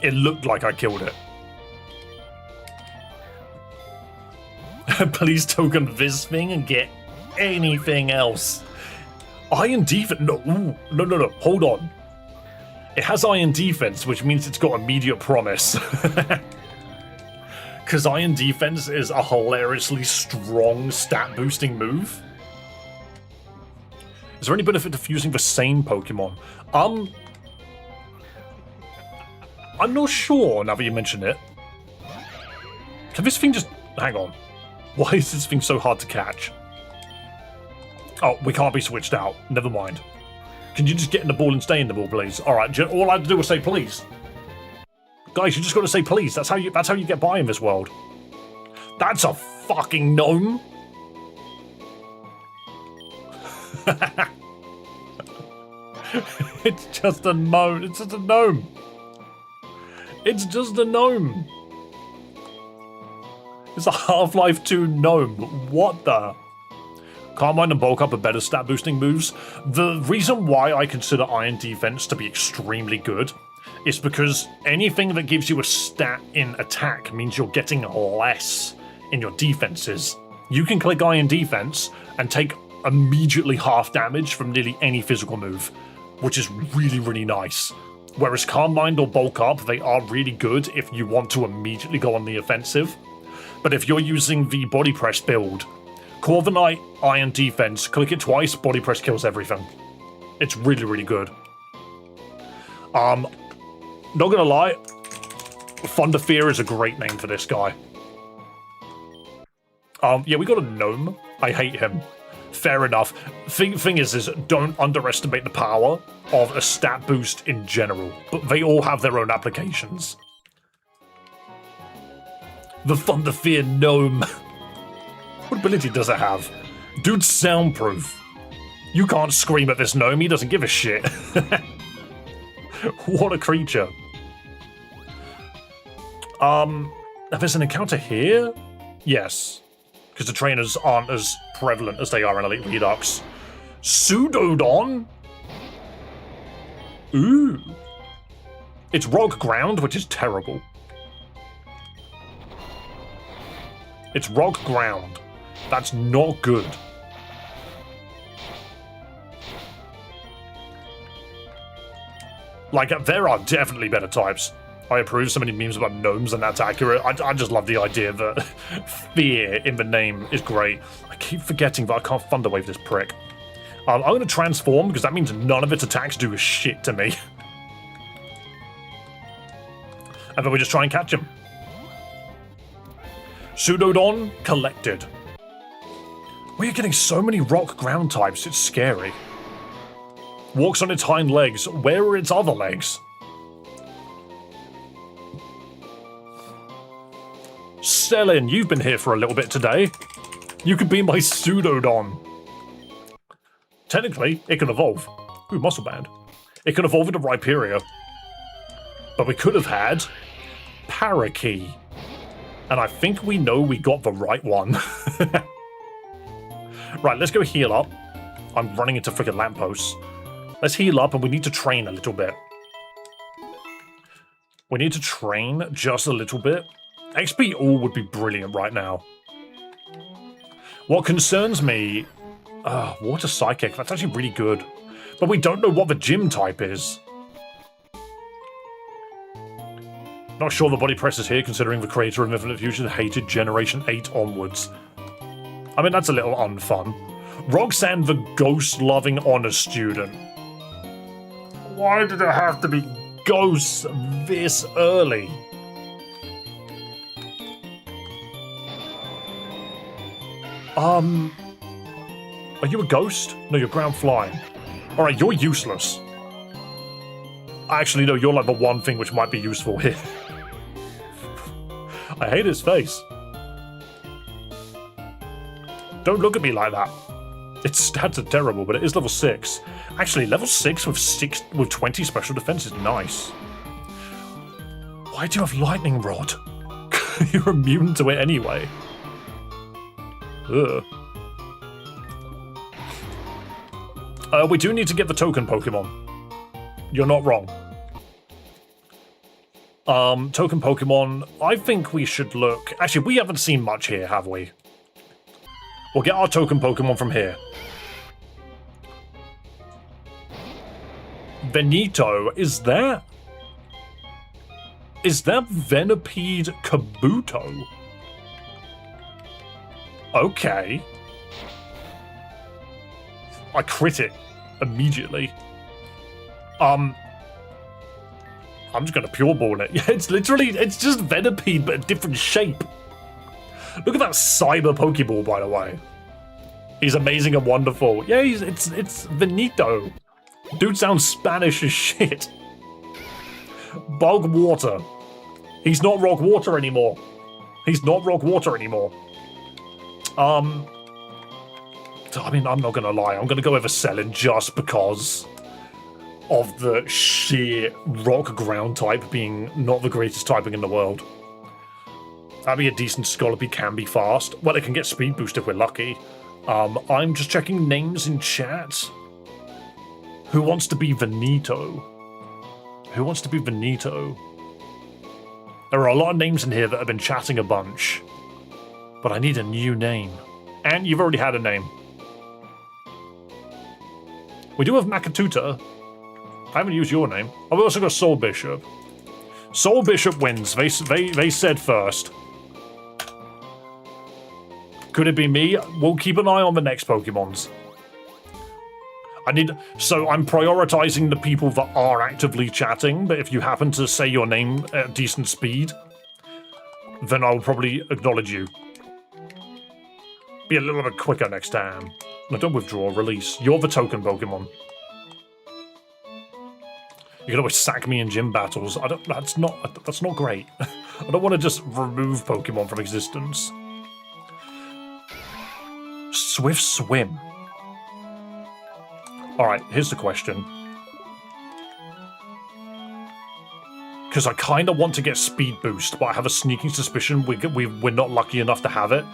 It looked like I killed it. Please token this thing and get anything else. Iron defense. No, no. Hold on. It has iron defense, which means it's got immediate promise. Because iron defense is a hilariously strong stat boosting move. Is there any benefit to fusing the same Pokemon? I'm not sure now that you mention it. Can this thing just... Hang on. Why is this thing so hard to catch? Oh, we can't be switched out. Never mind. Can you just get in the ball and stay in the ball, please? Alright, all I had to do was say please. Guys, you just got to say please. That's how you get by in this world. That's a fucking gnome. It's just a gnome. It's just a gnome. It's just a gnome. It's a Half-Life 2 gnome. What the? Carmine and Bulk Up are better stat boosting moves. The reason why I consider Iron Defense to be extremely good is because anything that gives you a stat in attack means you're getting less in your defenses. You can click Iron Defense and take immediately half damage from nearly any physical move, which is really, really nice. Whereas Calm Mind or Bulk Up, they are really good if you want to immediately go on the offensive. But if you're using the Body Press build, Corviknight, Iron Defense, click it twice, Body Press kills everything. It's really, really good. Not gonna lie, Thunder Fear is a great name for this guy. Yeah, we got a gnome. I hate him. Fair enough. Thing is don't underestimate the power of a stat boost in general, but they all have their own applications. The Thunder Fear gnome. What ability does it have? Dude's soundproof. You can't scream at this gnome, he doesn't give a shit. What a creature. There's an encounter here? Yes. Because the trainers aren't as prevalent as they are in Elite Redux. Pseudodon? Ooh. It's rock ground, which is terrible. It's rock ground. That's not good. Like, there are definitely better types. I approve so many memes about gnomes, and that's accurate. I just love the idea that fear in the name is great. I keep forgetting that I can't Thunder Wave this prick. I'm going to transform, because that means none of its attacks do a shit to me. And then we just try and catch him. Pseudodon collected. We're getting so many rock ground types, it's scary. Walks on its hind legs. Where are its other legs? Selin, you've been here for a little bit today. You could be my Pseudodon. Technically, it can evolve. Ooh, Muscle Band. It can evolve into Rhyperia. But we could have had Parakeet. And I think we know we got the right one. Right, let's go heal up. I'm running into freaking lampposts. Let's heal up, and we need to train a little bit. We need to train just a little bit. XP all would be brilliant right now. What concerns me... Water Psychic, that's actually really good. But we don't know what the gym type is. Not sure the Body Press is here, considering the creator of Infinite Fusion hated Generation 8 onwards. I mean, that's a little unfun. Roxanne, the ghost-loving honor student. Why did it have to be ghosts this early? Are you a ghost? No, you're ground flying. Alright, you're useless. Actually, no, you're like the one thing which might be useful here. I hate his face. Don't look at me like that. Its stats are terrible, but it is level 6. Actually, level 6 with 20 special defense is nice. Why do you have Lightning Rod? You're immune to it anyway. Ugh. We do need to get the token Pokemon. You're not wrong. Token Pokemon, I think we should look... Actually, we haven't seen much here, have we? We'll get our token Pokemon from here. Veneto, is that Venipede Kabuto? Okay. I crit it immediately. I'm just gonna Pure Ball it. Yeah, it's just Venipede, but a different shape. Look at that Cyber Pokeball, by the way. He's amazing and wonderful. Yeah, it's Veneto. Dude sounds Spanish as shit. Bug Water. He's not Rock Water anymore. He's not Rock Water anymore. I mean, I'm not gonna lie. I'm gonna go over Selin just because of the sheer rock ground type being not the greatest typing in the world. That'd be a decent Scolipede, can be fast. Well, it can get speed boost if we're lucky. I'm just checking names in chat. Who wants to be Veneto? Who wants to be Veneto? There are a lot of names in here that have been chatting a bunch. But I need a new name. And you've already had a name. We do have Makatuta. I haven't used your name. I've also got Soul Bishop. Soul Bishop wins. They said first. Could it be me? We'll keep an eye on the next Pokemons. So I'm prioritizing the people that are actively chatting, but if you happen to say your name at decent speed, then I'll probably acknowledge you. Be a little bit quicker next time. No, don't withdraw, release. You're the token Pokemon. You can always sack me in gym battles. That's not great. I don't want to just remove Pokemon from existence. Swift Swim. Alright, here's the question. Because I kind of want to get Speed Boost, but I have a sneaking suspicion we're not lucky enough to have it.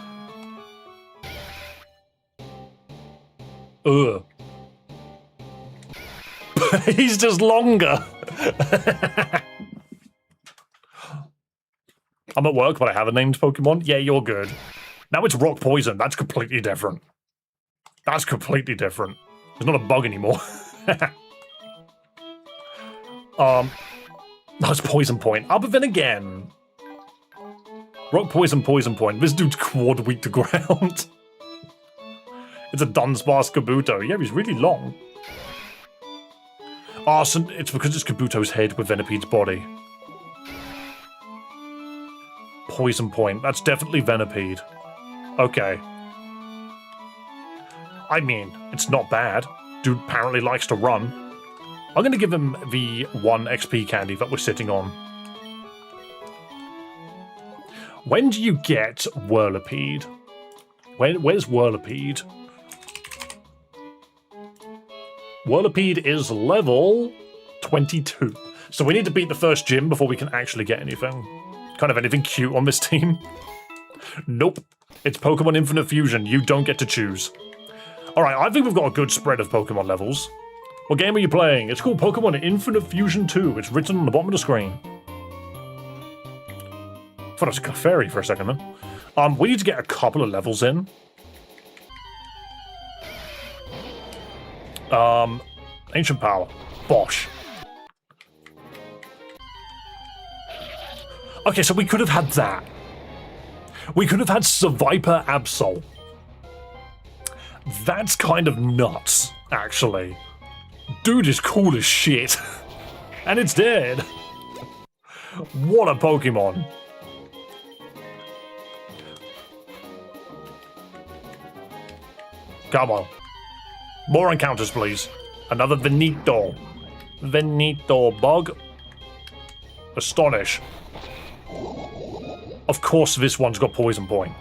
Ugh. He's just longer. I'm at work, but I have a named Pokemon. Yeah, you're good. Now it's Rock Poison. That's completely different. That's completely different. There's not a bug anymore. That's Poison Point. But then again, Rock Poison, Poison Point. This dude's quad weak to ground. It's a Dunsparce Kabuto. Yeah, he's really long. So it's because it's Kabuto's head with Venopede's body. Poison Point. That's definitely Venipede. Okay. I mean, it's not bad. Dude apparently likes to run. I'm going to give him the 1 XP candy that we're sitting on. When do you get Whirlipede? Where's Whirlipede? Whirlipede is level 22. So we need to beat the first gym before we can actually get anything. Kind of anything cute on this team. Nope. It's Pokemon Infinite Fusion. You don't get to choose. Alright, I think we've got a good spread of Pokemon levels. What game are you playing? It's called Pokemon Infinite Fusion 2. It's written on the bottom of the screen. I thought it was a Clefairy for a second then. We need to get a couple of levels in. Ancient Power. Bosh. Okay, so we could have had that. We could have had Seviper Absol. That's kind of nuts, actually. Dude is cool as shit. And it's dead. What a Pokemon. Come on. More encounters, please. Another Veneto. Veneto bug. Astonish. Of course this one's got Poison Point.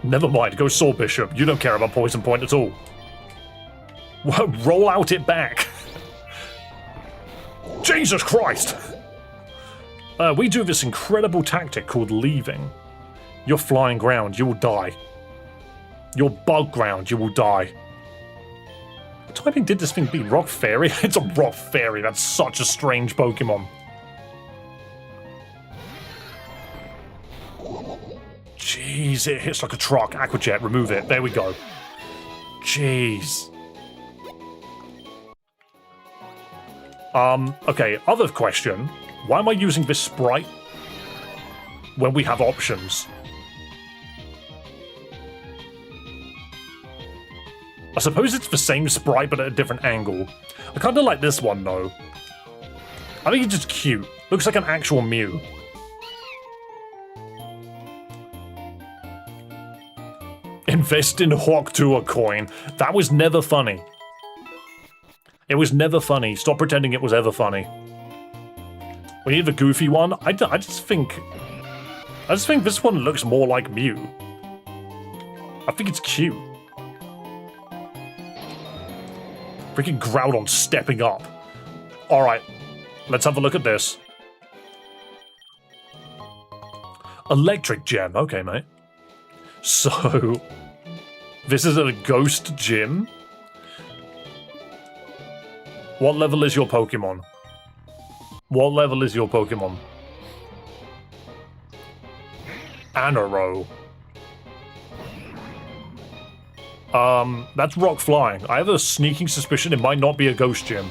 Never mind, go Soul Bishop. You don't care about Poison Point at all. Roll out it back. Jesus Christ! We do this incredible tactic called leaving. You're flying ground, you will die. You're bug ground, you will die. What typing did this thing beat? Rock Fairy? It's a Rock Fairy, that's such a strange Pokemon. Jeez, it hits like a truck. Aqua Jet, remove it. There we go. Jeez. Okay, other question. Why am I using this sprite when we have options? I suppose it's the same sprite, but at a different angle. I kind of like this one, though. I think it's just cute. Looks like an actual Mew. Invest in Hawk Tour coin. That was never funny. It was never funny. Stop pretending it was ever funny. We need the goofy one. I just think this one looks more like Mew. I think it's cute. Freaking Groudon stepping up. Alright, let's have a look at this. Electric Gem. Okay, mate. So, this is a ghost gym. What level is your Pokemon? What level is your Pokemon? Anaro. That's rock flying. I have a sneaking suspicion it might not be a ghost gym.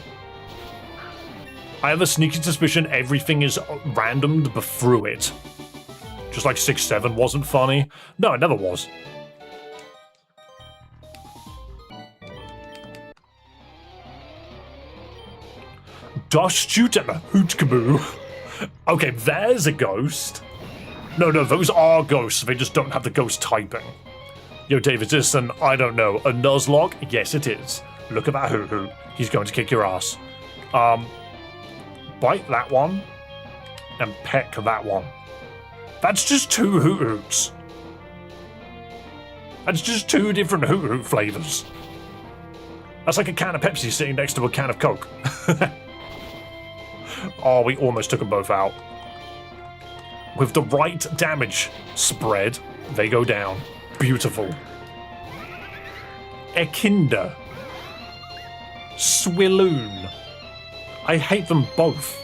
I have a sneaking suspicion everything is randomed through it. Just like 6-7 wasn't funny. No, it never was. Dust shoot at the hootkaboo. Okay, there's a ghost. No, those are ghosts. They just don't have the ghost typing. Yo, Dave, is this an, I don't know, a Nuzlocke? Yes, it is. Look at that hoot. He's going to kick your ass. Bite that one. And peck that one. That's just 2 hoots. That's just 2 different hoot flavors. That's like a can of Pepsi sitting next to a can of Coke. Oh, we almost took them both out. With the right damage spread, they go down. Beautiful. Echidna. Swilloon. I hate them both.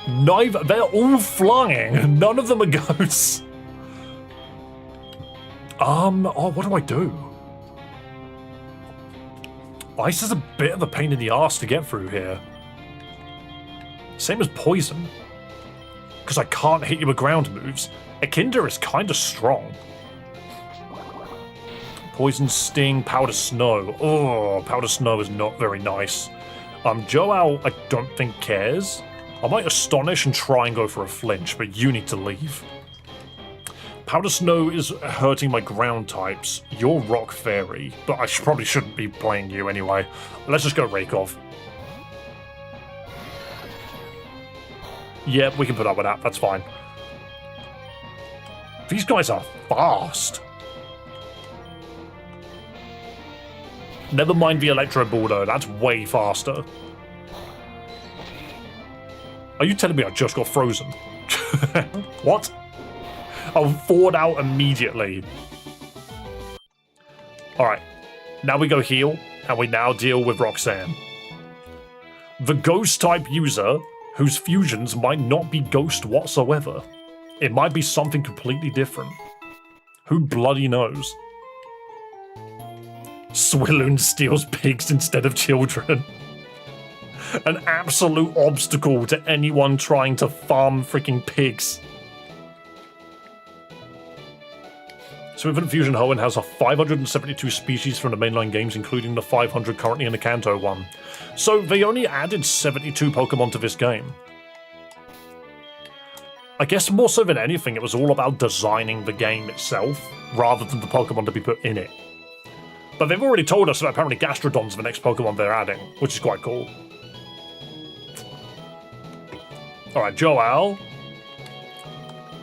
Neither. They're all flying. None of them are ghosts. Oh, what do I do? Ice is a bit of a pain in the arse to get through here. Same as poison. Because I can't hit you with ground moves. Echidna is kind of strong. Poison, sting, powder snow. Oh, powder snow is not very nice. Joao, I don't think cares. I might astonish and try and go for a flinch, but you need to leave. Powder snow is hurting my ground types. You're rock fairy, but I probably shouldn't be playing you anyway. Let's just go rake off. Yeah, we can put up with that. That's fine. These guys are fast. Never mind the Electro Ball, though. That's way faster. Are you telling me I just got frozen? What? I'll thawed out immediately. Alright. Now we go heal, and we now deal with Roxanne. The Ghost-type user, whose fusions might not be Ghost whatsoever. It might be something completely different. Who bloody knows? Swilloon steals pigs instead of children. An absolute obstacle to anyone trying to farm freaking pigs. Swift Fusion Hoenn has a 572 species from the mainline games, including the 500 currently in the Kanto one. So they only added 72 Pokemon to this game. I guess more so than anything, it was all about designing the game itself, rather than the Pokemon to be put in it. But they've already told us that apparently Gastrodon's the next Pokemon they're adding, which is quite cool. Alright, Joao.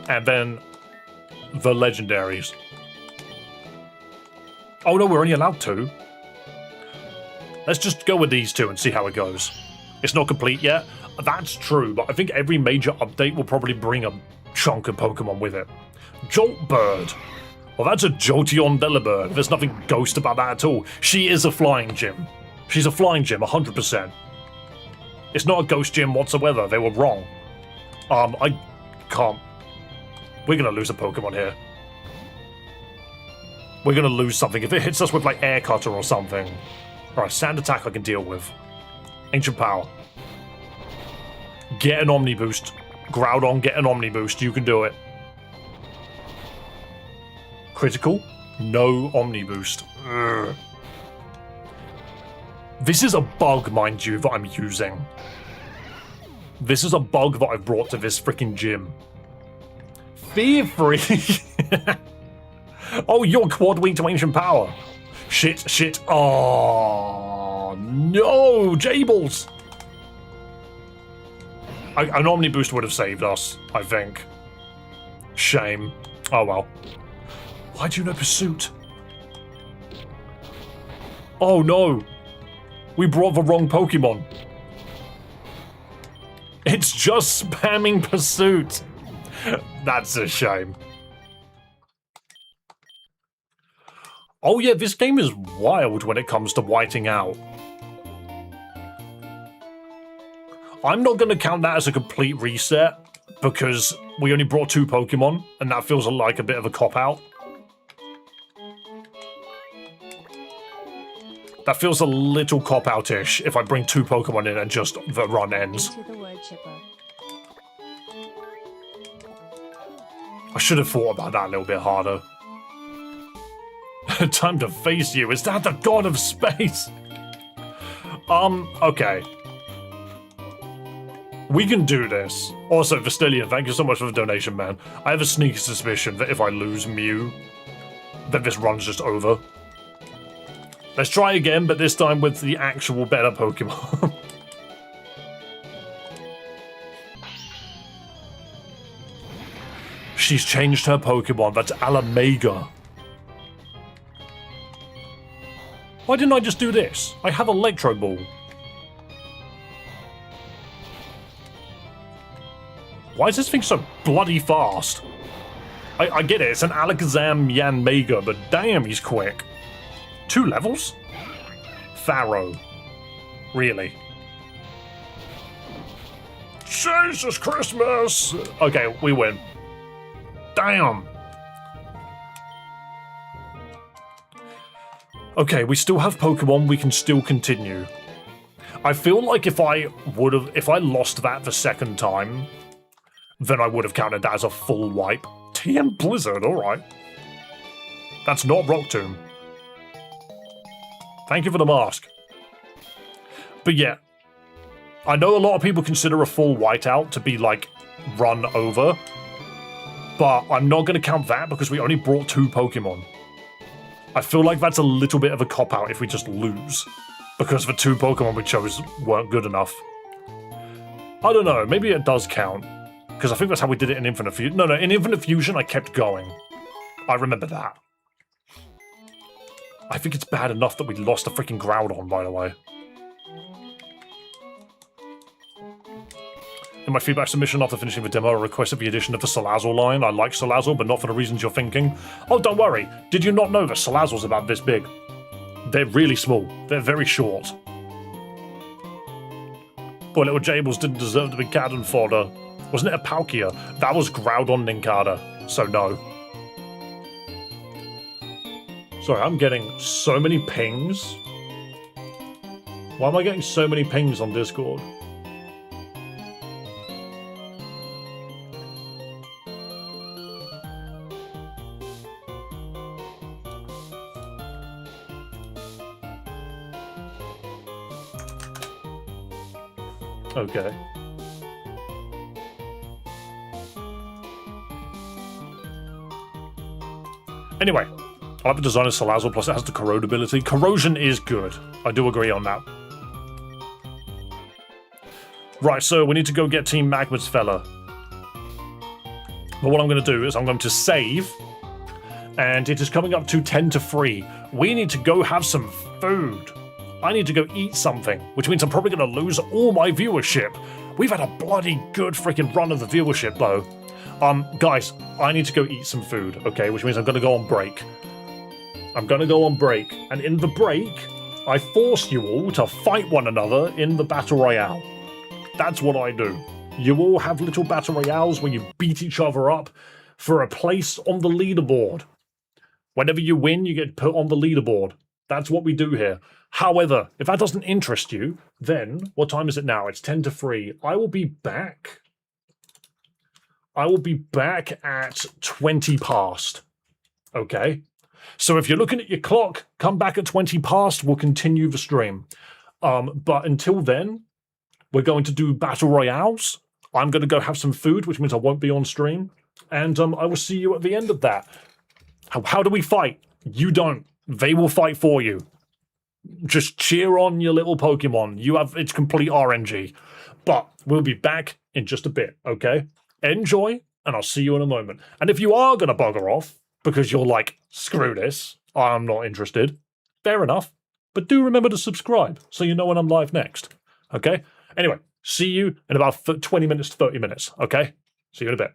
And then the legendaries. Oh no, we're only allowed 2. Let's just go with these 2 and see how it goes. It's not complete yet. That's true, but I think every major update will probably bring a chunk of Pokemon with it. Joltbird. Well, that's a Jolteon Delibird. There's nothing ghost about that at all. She is a flying gym. She's a flying gym, 100%. It's not a ghost gym whatsoever. They were wrong. I can't. We're gonna lose a Pokemon here. We're gonna lose something. If it hits us with, like, Air Cutter or something. Alright, Sand Attack I can deal with. Ancient Power. Get an Omni Boost. Groudon, get an Omni Boost. You can do it. Critical? No Omni Boost. Ugh. This is a bug, mind you, that I'm using. This is a bug that I've brought to this freaking gym. Fear Free. Oh, you're quad weak to Ancient Power. Shit. Oh, no, Jables. An Omni Boost would have saved us, I think. Shame. Oh, well. Why do you know Pursuit? Oh, no. We brought the wrong Pokemon. It's just spamming Pursuit. That's a shame. Oh yeah, this game is wild when it comes to whiting out. I'm not going to count that as a complete reset, because we only brought 2 Pokemon, and that feels like a bit of a cop-out. That feels a little cop-out-ish if I bring 2 Pokemon in and just the run ends. Into the wood chipper. I should have thought about that a little bit harder. Time to face you. Is that the god of space? Okay. We can do this. Also, Vestilian, thank you so much for the donation, man. I have a sneaky suspicion that if I lose Mew, that this run's just over. Let's try again, but this time with the actual better Pokemon. She's changed her Pokemon. That's Alamega. Why didn't I just do this? I have Electro Ball. Why is this thing so bloody fast? I get it, it's an Alakazam Yanmega, but damn, he's quick. 2 levels? Pharaoh. Really? Jesus Christmas! Okay, we win. Damn! Okay, we still have Pokemon, we can still continue. I feel like if I lost that the second time, then I would have counted that as a full wipe. TM Blizzard, alright. That's not Rock Tomb. Thank you for the mask. But yeah, I know a lot of people consider a full whiteout to be like run over, but I'm not going to count that because we only brought 2 Pokemon. I feel like that's a little bit of a cop-out if we just lose, because the 2 Pokemon we chose weren't good enough. I don't know, maybe it does count, because I think that's how we did it in Infinite Fusion. No, in Infinite Fusion I kept going. I remember that. I think it's bad enough that we lost a freaking Groudon, by the way. In my feedback submission after finishing the demo, I requested the addition of the Salazzle line. I like Salazzle, but not for the reasons you're thinking. Oh, don't worry. Did you not know that Salazzle's about this big? They're really small. They're very short. Poor little Jables didn't deserve to be cannon fodder. Wasn't it a Palkia? That was Groudon Nincada, so no. Sorry, I'm getting so many pings. Why am I getting so many pings on Discord? Okay. Anyway, I like the design of Salazzle, plus it has the corrode ability. Corrosion is good. I do agree on that. Right, so we need to go get Team Magma's fella. But what I'm going to do is I'm going to save, and it is coming up to 10-3. We need to go have some food. I need to go eat something, which means I'm probably going to lose all my viewership. We've had a bloody good freaking run of the viewership, though. Guys, I need to go eat some food, okay? Which means I'm going to go on break. I'm going to go on break, and in the break, I force you all to fight one another in the Battle Royale. That's what I do. You all have little Battle Royales where you beat each other up for a place on the leaderboard. Whenever you win, you get put on the leaderboard. That's what we do here. However, if that doesn't interest you, then, what time is it now? It's 10-3. I will be back. I will be back at 20 past. Okay? So if you're looking at your clock, come back at 20 past, we'll continue the stream. But until then, we're going to do Battle Royales. I'm going to go have some food, which means I won't be on stream. And I will see you at the end of that. How do we fight? You don't. They will fight for you. Just cheer on your little Pokemon. It's complete RNG. But we'll be back in just a bit, okay? Enjoy, and I'll see you in a moment. And if you are going to bugger off, because you're like, screw this, I'm not interested, fair enough. But do remember to subscribe, so you know when I'm live next, okay? Anyway, see you in about 20 minutes to 30 minutes, okay? See you in a bit.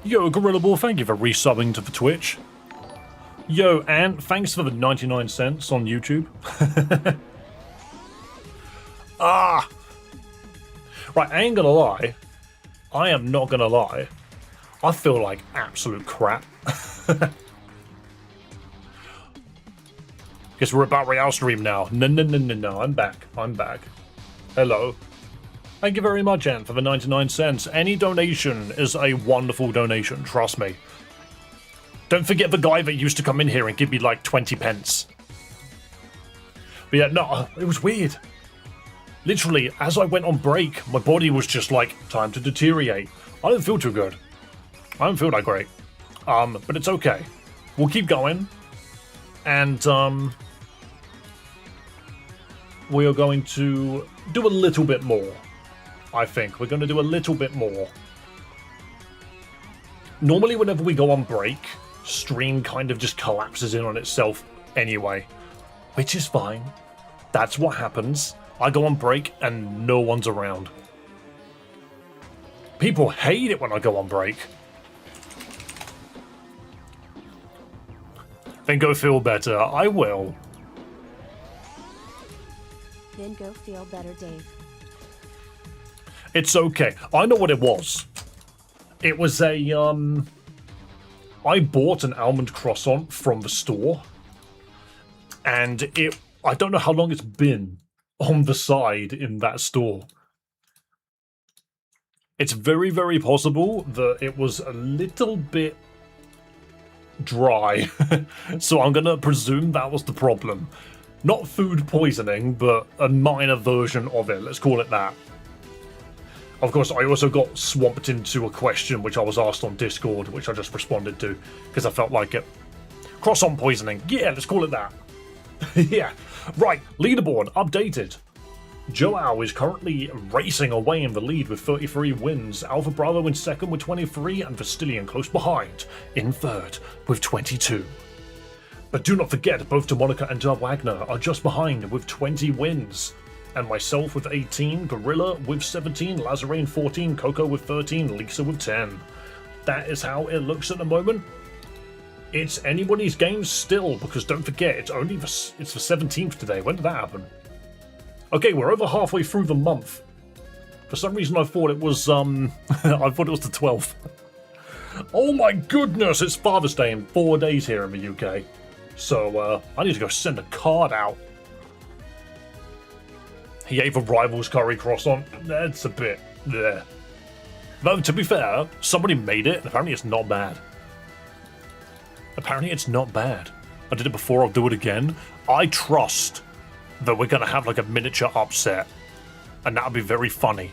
Yo, Gorilla Ball, thank you for resubbing to the Twitch. Yo, Ant, thanks for the 99 cents on YouTube. Ah! Right, I ain't gonna lie. I am not gonna lie. I feel like absolute crap. Guess we're about Royale stream now. No, I'm back. Hello. Thank you very much, Ant, for the 99 cents. Any donation is a wonderful donation, trust me. Don't forget the guy that used to come in here and give me like 20 pence. But yeah, no, it was weird. Literally, as I went on break, my body was just like, time to deteriorate. I don't feel too good. I don't feel that great. But it's okay. We'll keep going. And, we are going to do a little bit more. I think. We're going to do a little bit more. Normally, whenever we go on break, stream kind of just collapses in on itself anyway. Which is fine. That's what happens. I go on break and no one's around. People hate it when I go on break. Then go feel better. I will. Then go feel better, Dave. It's okay. I know what it was. It was a, I bought an almond croissant from the store. And I don't know how long it's been on the side in that store. It's very, very possible that it was a little bit dry. So I'm going to presume that was the problem. Not food poisoning, but a minor version of it. Let's call it that. Of course, I also got swamped into a question which I was asked on Discord, which I just responded to, because I felt like it. Croissant poisoning. Yeah, let's call it that. Yeah. Right, leaderboard updated. Joao is currently racing away in the lead with 33 wins. Alpha Bravo in second with 23, and Vastilian close behind in third with 22. But do not forget, both DeMonica and Dub Wagner are just behind with 20 wins. And myself with 18, Gorilla with 17, Lazarine 14, Coco with 13, Lisa with 10. That is how it looks at the moment. It's anybody's game still, because don't forget, it's the 17th today. When did that happen? Okay, we're over halfway through the month. For some reason I thought it was, I thought it was the 12th. Oh my goodness, it's Father's Day in 4 days here in the UK. So, I need to go send a card out. He ate the Rivals curry croissant. That's a bit there. Though, to be fair, somebody made it, and apparently it's not bad. Apparently it's not bad. I did it before, I'll do it again. I trust that we're going to have like a miniature upset, and that'll be very funny.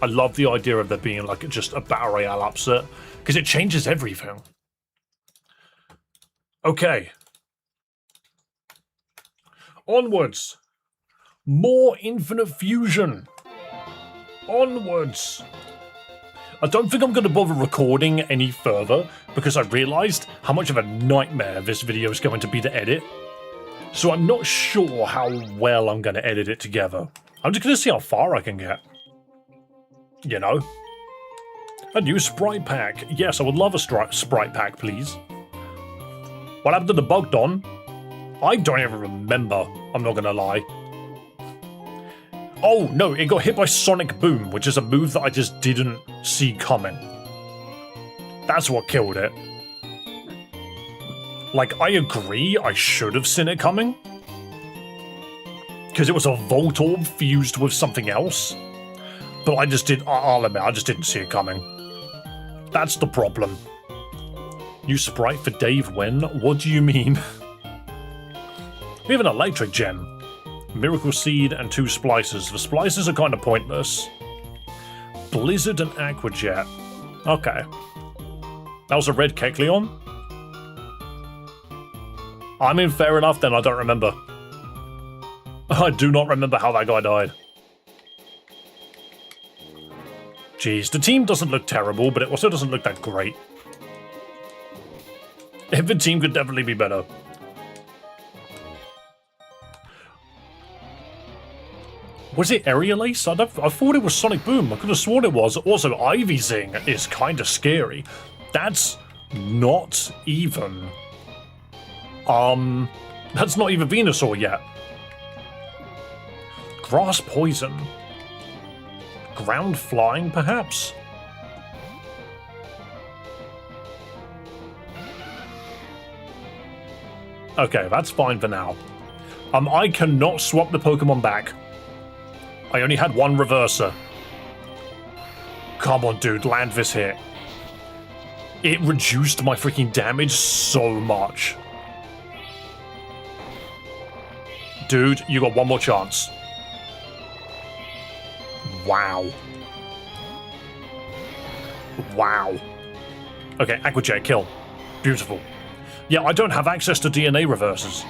I love the idea of there being like just a Battle Royale upset, because it changes everything. Okay. Onwards. More Infinite Fusion. Onwards. I don't think I'm going to bother recording any further because I realised how much of a nightmare this video is going to be to edit. So I'm not sure how well I'm going to edit it together. I'm just going to see how far I can get. You know? A new Sprite pack. Yes, I would love a Sprite pack, please. What happened to the Bogdon? I don't even remember, I'm not going to lie. Oh, no, it got hit by Sonic Boom, which is a move that I just didn't see coming. That's what killed it. Like, I agree, I should have seen it coming. Because it was a Volt Orb fused with something else. But I just I'll admit, I just didn't see it coming. That's the problem. New Sprite for Dave when? What do you mean? We have an Electric Gem. Miracle Seed and 2 Splicers. The Splicers are kind of pointless. Blizzard and Aquajet. Okay. That was a red Kecleon? I mean, fair enough then, I don't remember. I do not remember how that guy died. Jeez, the team doesn't look terrible, but it also doesn't look that great. The team could definitely be better. Was it Aerial Ace? I thought it was Sonic Boom. I could have sworn it was. Also, Ivy Zing is kind of scary. That's not even... That's not even Venusaur yet. Grass poison. Ground flying, perhaps? Okay, that's fine for now. I cannot swap the Pokemon back. I only had one reverser. Come on, dude, land this hit. It reduced my freaking damage so much. Dude, you got one more chance. Wow. Wow. Okay, Aqua Jet, kill. Beautiful. Yeah, I don't have access to DNA reversers.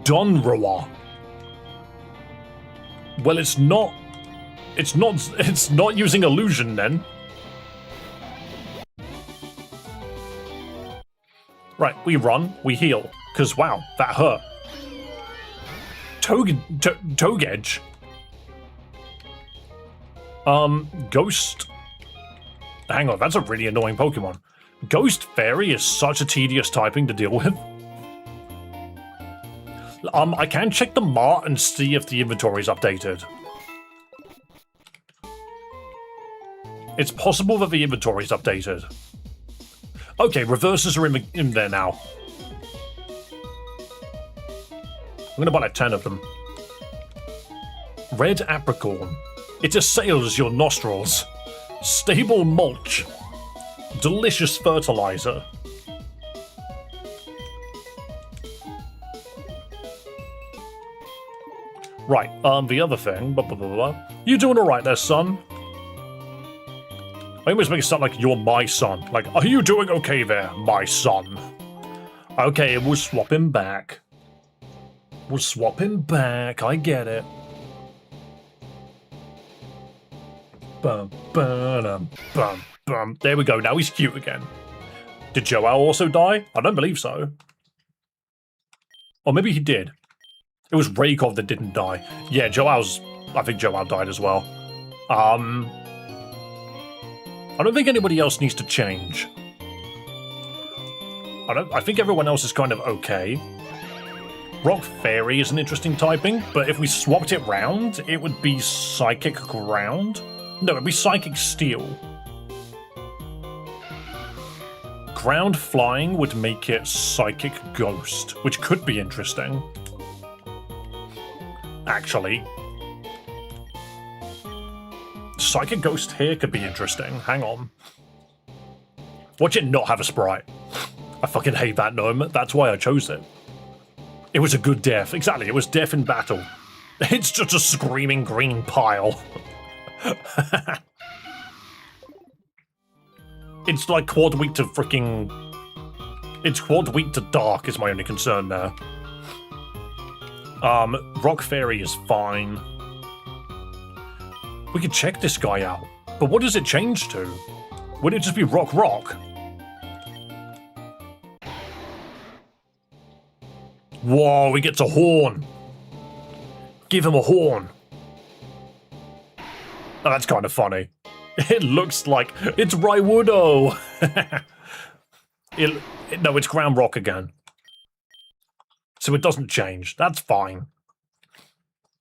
Donroa. Well, it's not using illusion then. Right, we run, we heal. Cause wow, that hurt. Togedge. Ghost. Hang on, that's a really annoying Pokemon. Ghost Fairy is such a tedious typing to deal with. I can check the mart and see if the inventory is updated. It's possible that the inventory is updated. Okay, reverses are in there now. I'm gonna buy like 10 of them. Red Apricorn. It assails your nostrils. Stable mulch. Delicious fertilizer. Right, the other thing, blah, blah, blah, blah. You doing alright there, son? I almost make it sound like you're my son. Like, are you doing okay there, my son? Okay, we'll swap him back. We'll swap him back, I get it. Bum, bum, bum, bum. There we go, now he's cute again. Did Joao also die? I don't believe so. Or maybe he did. It was Raykov that didn't die. Yeah, I think Joao died as well. I don't think anybody else needs to change. I think everyone else is kind of okay. Rock Fairy is an interesting typing, but if we swapped it round, it would be Psychic Ground? No, it'd be Psychic Steel. Ground Flying would make it Psychic Ghost, which could be interesting. Actually. Psychic Ghost here could be interesting. Hang on. Watch it not have a sprite. I fucking hate that gnome. That's why I chose it. It was a good death. Exactly, it was death in battle. It's just a screaming green pile. It's like quad weak to freaking... It's quad weak to dark is my only concern there. Rock Fairy is fine. We could check this guy out. But what does it change to? Would it just be Rock? Whoa, he gets a horn. Give him a horn. Oh, that's kind of funny. It looks like it's Raiwudo. No, it's Ground Rock again. So it doesn't change. That's fine.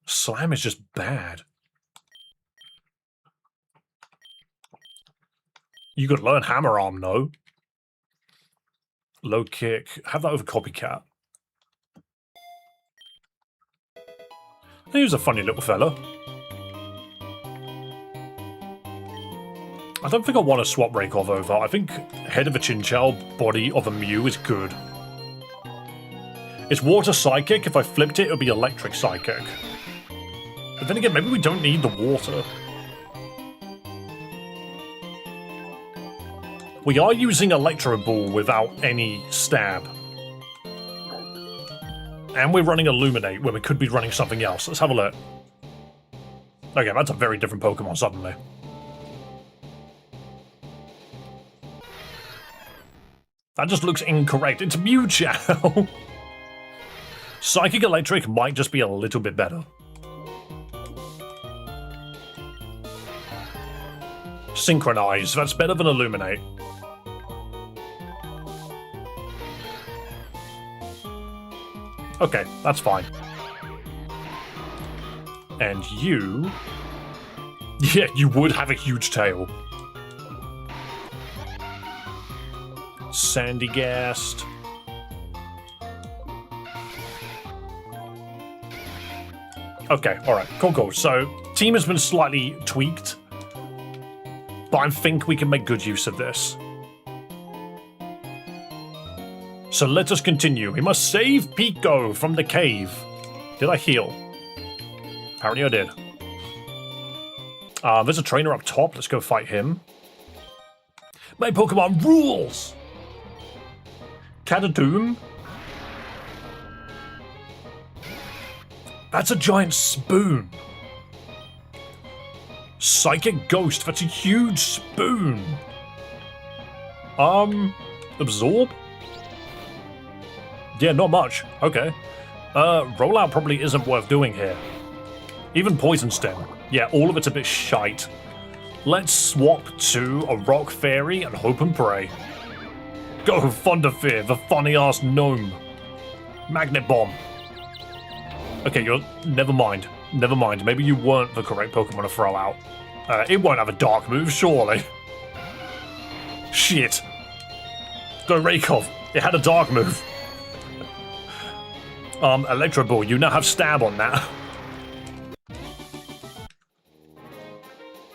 Slam is just bad. You could learn Hammer Arm, though. Low kick. Have that over Copycat. He was a funny little fella. I don't think I want to swap Raykov over. I think head of a Chinchou, body of a Mew is good. It's Water Psychic. If I flipped it, it would be Electric Psychic. But then again, maybe we don't need the water. We are using Electro Ball without any stab. And we're running Illuminate when we could be running something else. Let's have a look. Okay, that's a very different Pokemon suddenly. That just looks incorrect. It's Mewtwo. Psychic Electric might just be a little bit better. Synchronize. That's better than Illuminate. Okay, that's fine. And you... Yeah, you would have a huge tail. Sandygast. Okay, alright, cool. So, team has been slightly tweaked, but I think we can make good use of this. So let us continue. We must save Pico from the cave. Did I heal? Apparently I did. There's a trainer up top. Let's go fight him. My Pokemon rules! Catadoom? That's a giant spoon. Psychic Ghost. That's a huge spoon. Absorb? Yeah, not much. Okay. Rollout probably isn't worth doing here. Even Poison Stem. Yeah, all of it's a bit shite. Let's swap to a Rock Fairy and hope and pray. Go Thunderfear, the funny-ass gnome. Magnet Bomb. Okay, you're... Never mind. Maybe you weren't the correct Pokemon to throw out. It won't have a dark move, surely. Shit. Go Raikov. It had a dark move. Electro Ball, you now have stab on that.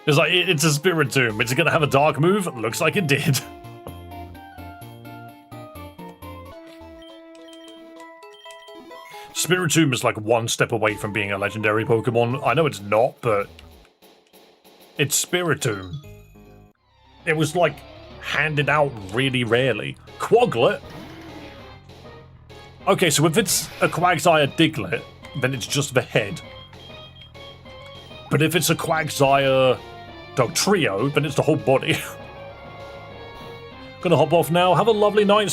It's like, it's a Spiritomb. It's gonna have a dark move? Looks like it did. Spiritomb is like one step away from being a legendary Pokemon. I know it's not, but... It's Spiritomb. It was like, handed out really rarely. Quaglet? Okay, so if it's a Quagsire Diglett, then it's just the head. But if it's a Quagsire Dugtrio, then it's the whole body. Gonna hop off now. Have a lovely night,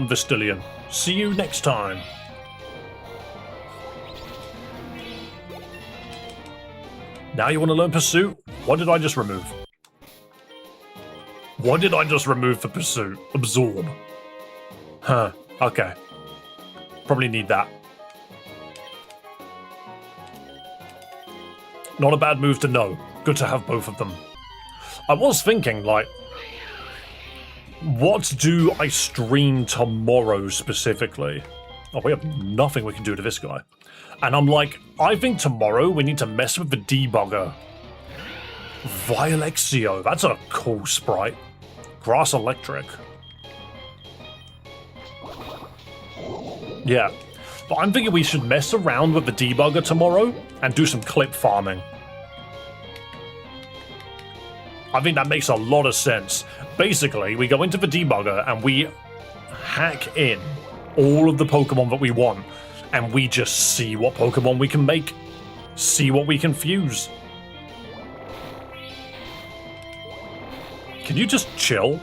Vistilion. See you next time. Now you want to learn Pursuit? What did I just remove? What did I just remove for Pursuit? Absorb. Huh, okay. Probably need that. Not a bad move to know. Good to have both of them. I was thinking, like, what do I stream tomorrow specifically? Oh, we have nothing we can do to this guy. And I'm like, I think tomorrow we need to mess with the debugger. Violexio, that's a cool sprite. Grass Electric. Yeah, but I'm thinking we should mess around with the debugger tomorrow and do some clip farming. I think that makes a lot of sense. Basically, we go into the debugger and we hack in all of the Pokemon that we want, and we just see what Pokemon we can make, see what we can fuse. Can you just chill?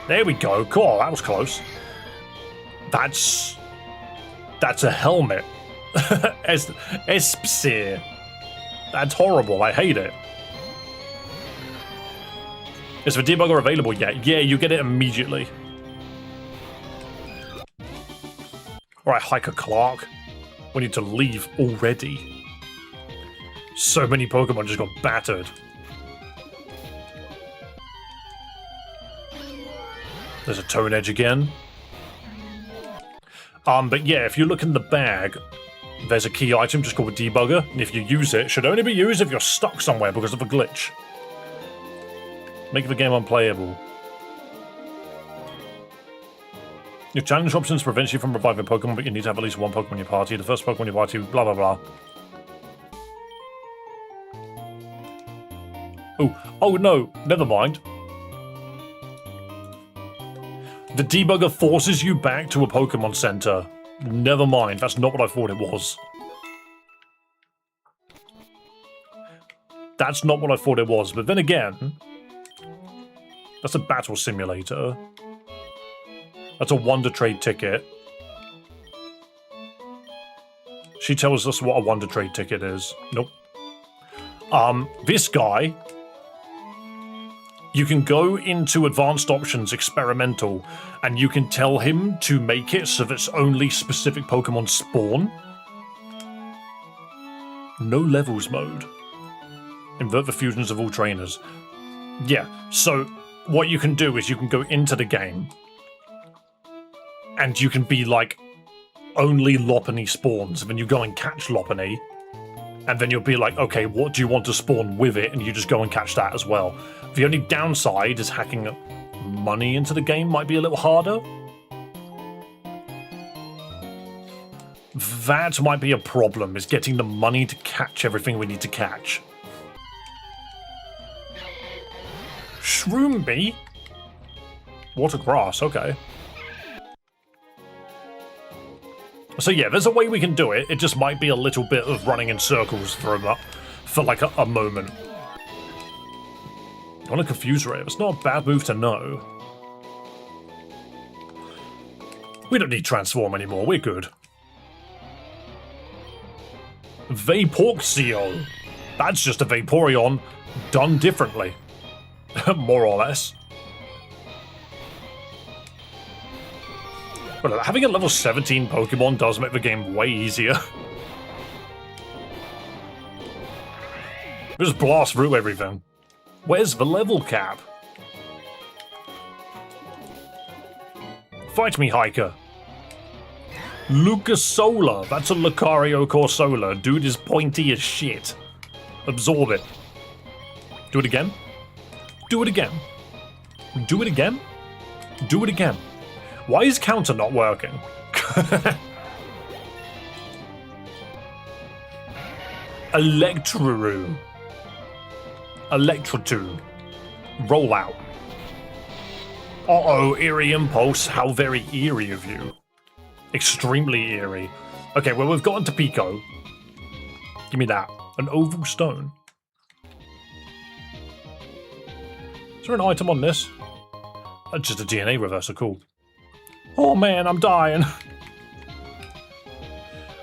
There we go. Cool, that was close. That's a helmet. Espsir. That's horrible. I hate it. Is the debugger available yet? Yeah, you get it immediately. Alright, Hiker Clark. We need to leave already. So many Pokemon just got battered. There's a Tone Edge again. But yeah, if you look in the bag, there's a key item just called a debugger, and if you use it, it should only be used if you're stuck somewhere because of a glitch. Make the game unplayable. Your challenge options prevents you from reviving Pokemon, but you need to have at least one Pokemon in your party. The first Pokemon in your party, blah blah blah. Oh no, never mind. The debugger forces you back to a Pokemon Center. Never mind, that's not what I thought it was. That's not what I thought it was, but then again, that's a battle simulator. That's a Wonder Trade ticket. She tells us what a Wonder Trade ticket is. Nope. This guy You can go into advanced options, experimental, and you can tell him to make it so that only specific Pokemon spawn. No levels mode. Invert the fusions of all trainers. Yeah, so what you can do is you can go into the game and you can be like, only Lopunny spawns, and then you go and catch Lopunny, and then you'll be like, okay, what do you want to spawn with it? And you just go and catch that as well. The only downside is hacking money into the game might be a little harder. That might be a problem, is getting the money to catch everything we need to catch. Shroomby? Water grass, okay. So yeah, there's a way we can do it. It just might be a little bit of running in circles for like a moment. I want to confuse Ray. It's not a bad move to know. We don't need transform anymore. We're good. Vaporeon. That's just a Vaporeon done differently. More or less. But having a level 17 Pokemon does make the game way easier. Just blast through everything. Where's the level cap? Fight me, hiker. Lucasola. That's a Lucario Corsola. Dude is pointy as shit. Absorb it. Do it again. Do it again. Do it again. Do it again. Why is counter not working? Electroroo. Electrotube. Roll out. Uh-oh, eerie impulse. How very eerie of you. Extremely eerie. Okay, well, we've gotten to Pico. Give me that. An oval stone. Is there an item on this? Just a DNA reverser, cool. Oh man, I'm dying.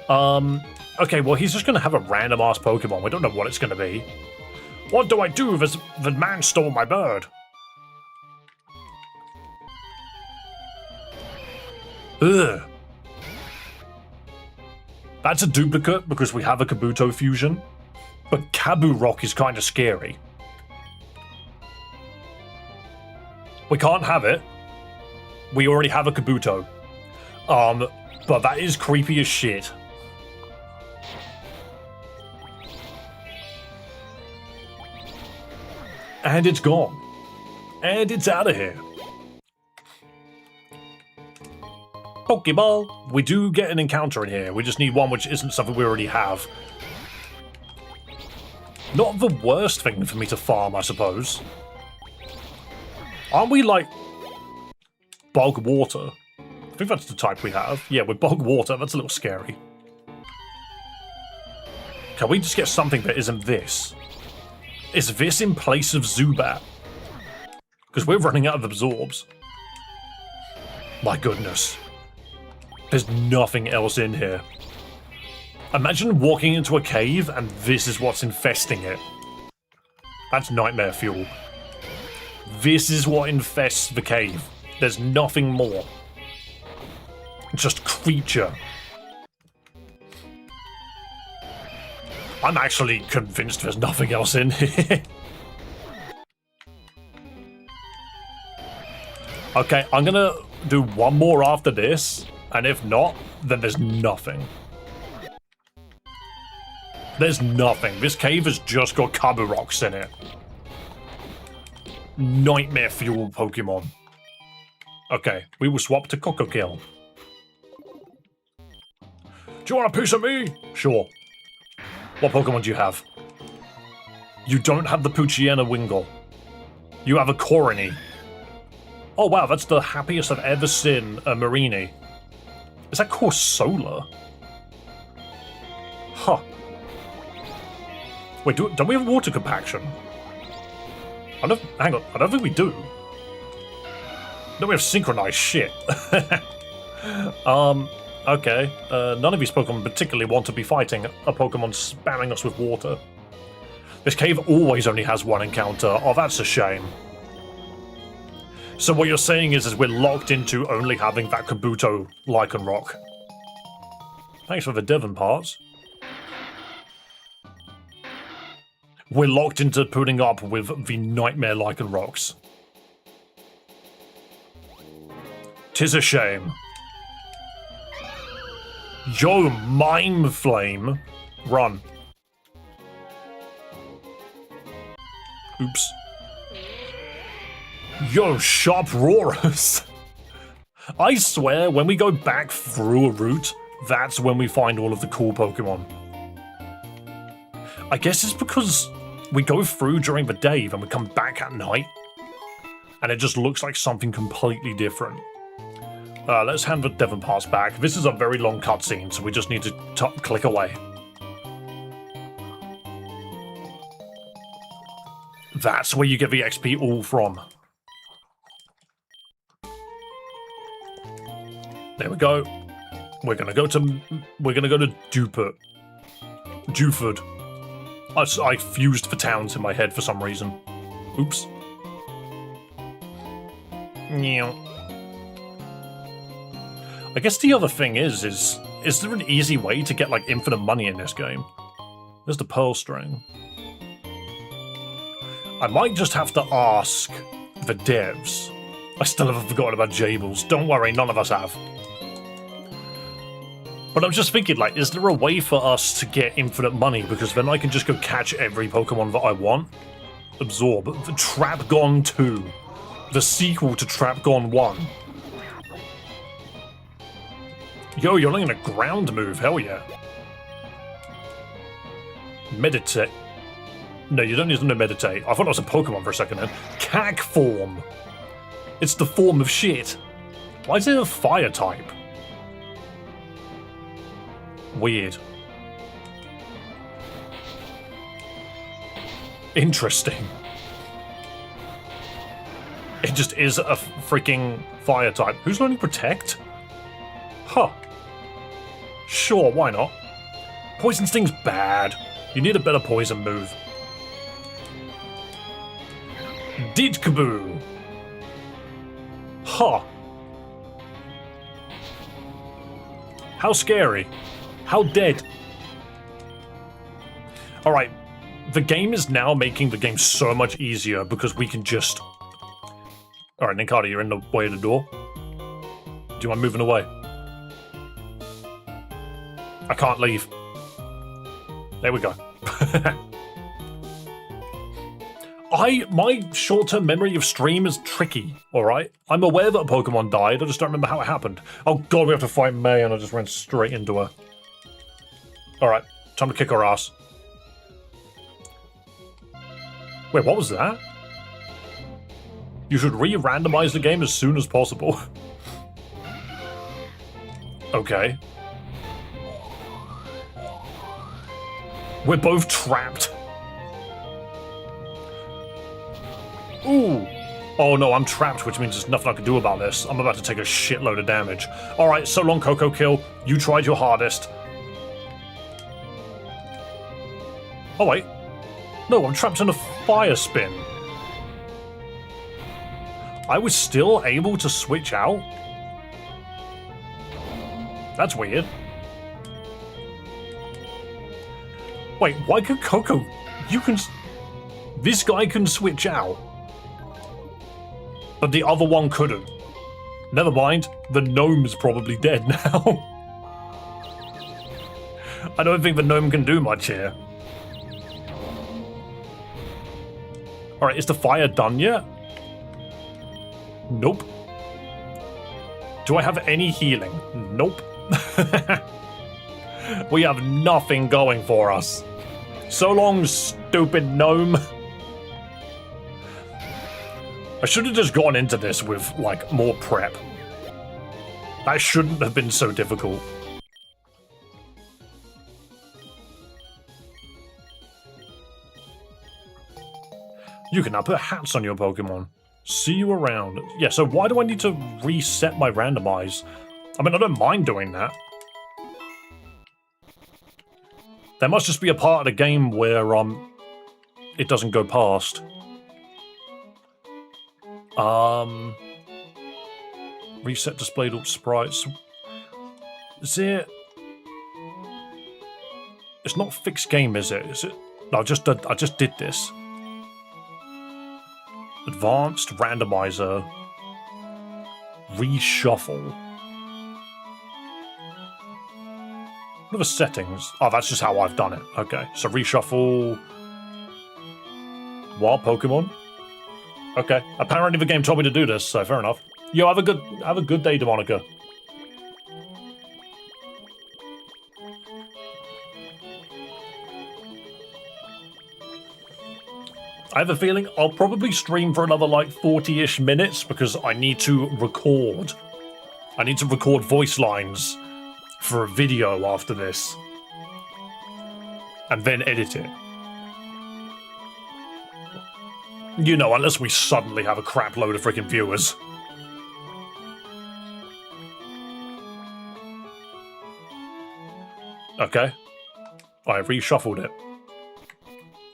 Okay, well, he's just gonna have a random ass Pokemon. We don't know what it's gonna be. What do I do if the man stole my bird? Ugh. That's a duplicate because we have a Kabuto fusion, but Kaburock is kind of scary. We can't have it. We already have a Kabuto. But that is creepy as shit. And it's gone. And it's out of here. Pokeball. We do get an encounter in here. We just need one which isn't something we already have. Not the worst thing for me to farm, I suppose. Aren't we like bog water? I think that's the type we have. Yeah, we're bog water. That's a little scary. Can we just get something that isn't this? Is this in place of Zubat? Because we're running out of absorbs. My goodness. There's nothing else in here. Imagine walking into a cave and this is what's infesting it. That's nightmare fuel. This is what infests the cave. There's nothing more. Just creature. I'm actually convinced there's nothing else in here. Okay, I'm gonna do one more after this, and if not, then there's nothing. There's nothing. This cave has just got Kaburocks in it. Nightmare fuel Pokemon. Okay, we will swap to Cocokill. Do you want a piece of me? Sure. What Pokemon do you have? You don't have the Poochyena Wingull. You have a Corony. Oh wow, that's the happiest I've ever seen a Marini. Is that Corsola? Huh. Wait, don't we have water compaction? Hang on, I don't think we do. No, we have synchronized shit. Okay. None of these Pokemon particularly want to be fighting a Pokemon spamming us with water. This cave always only has one encounter. Oh, that's a shame. So what you're saying is we're locked into only having that Kabuto Lycanroc. Thanks for the Devon parts. We're locked into putting up with the Nightmare Lycanrocs. 'Tis a shame. Yo, Mime Flame. Run. Oops. Yo, Sharp Roarers. I swear, when we go back through a route, that's when we find all of the cool Pokemon. I guess it's because we go through during the day, then we come back at night, and it just looks like something completely different. Let's hand the Devon Pass back. This is a very long cutscene, so we just need to click away. That's where you get the XP all from. There we go. We're gonna go to Dewford. I fused the towns in my head for some reason. Oops. I guess the other thing is there an easy way to get like infinite money in this game? There's the Pearl String. I might just have to ask the devs. I still haven't forgotten about Jables. Don't worry, none of us have. But I'm just thinking, like, is there a way for us to get infinite money? Because then I can just go catch every Pokemon that I want. Absorb. The Trapgon 2. The sequel to Trapgon 1. Yo, you're learning a ground move, hell yeah. Meditate. No, you don't need to meditate. I thought it was a Pokemon for a second then. Cack form. It's the form of shit. Why is it a fire type? Weird. Interesting. It just is a freaking fire type. Who's learning Protect? Huh. Sure, why not? Poison Sting's bad. You need a better poison move. Didkaboo. Huh. How scary. How dead. Alright. The game is now making the game so much easier because we can just... Alright, Ninkata, you're in the way of the door. Do you mind moving away? I can't leave. There we go. My short-term memory of stream is tricky, alright? I'm aware that a Pokemon died, I just don't remember how it happened. Oh god, we have to fight May, and I just ran straight into her. Alright, time to kick her ass. Wait, what was that? You should re-randomize the game as soon as possible. Okay. We're both trapped. Ooh. Oh no, I'm trapped, which means there's nothing I can do about this. I'm about to take a shitload of damage. Alright, so long, Coco Kill. You tried your hardest. Oh wait. No, I'm trapped in a fire spin. I was still able to switch out? That's weird. Wait, why could Coco... You can... This guy can switch out. But the other one couldn't. Never mind, the gnome's probably dead now. I don't think the gnome can do much here. Alright, is the fire done yet? Nope. Do I have any healing? Nope. We have nothing going for us. So long, stupid gnome. I should have just gone into this with, like, more prep. That shouldn't have been so difficult. You can now put hats on your Pokemon. See you around. Yeah, so why do I need to reset my randomize? I mean, I don't mind doing that. There must just be a part of the game where, it doesn't go past. Reset displayed all sprites. Is it... It's not fixed game, is it? Is it? No, I just did this. Advanced randomizer. Reshuffle. What are the settings? Oh, that's just how I've done it. Okay, so reshuffle. Wild Pokemon. Okay, apparently the game told me to do this, so fair enough. Yo, have a good day, Demonica. I have a feeling I'll probably stream for another like 40-ish minutes because I need to record. I need to record voice lines for a video after this. And then edit it. You know, unless we suddenly have a crap load of freaking viewers. Okay. I reshuffled it.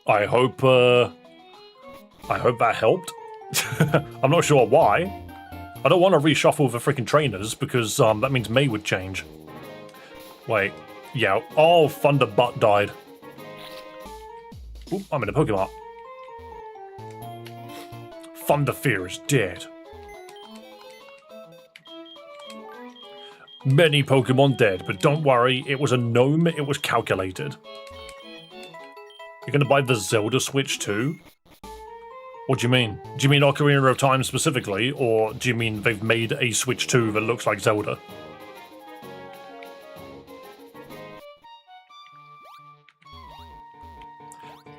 I hope that helped. I'm not sure why. I don't want to reshuffle the freaking trainers because that means May would change. Wait. Yeah. Oh, Thunder Butt died. Oop, I'm in a Pokemon. Thunder Fear is dead. Many Pokemon dead, but don't worry, it was a gnome, it was calculated. You're gonna buy the Zelda Switch too? What do you mean? Do you mean Ocarina of Time specifically, or do you mean they've made a Switch 2 that looks like Zelda?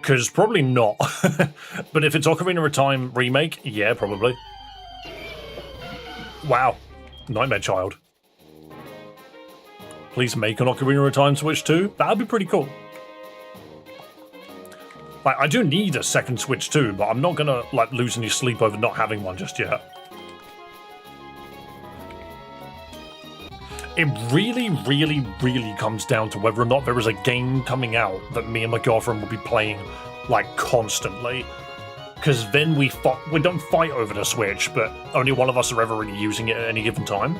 Because probably not. But if it's Ocarina of Time remake, yeah, probably. Wow. Nightmare Child. Please make an Ocarina of Time Switch 2. That'd be pretty cool. Like, I do need a second Switch 2, but I'm not gonna like lose any sleep over not having one just yet. It really, really, really comes down to whether or not there is a game coming out that me and my girlfriend will be playing, like, constantly. Because then we don't fight over the Switch, but only one of us are ever really using it at any given time.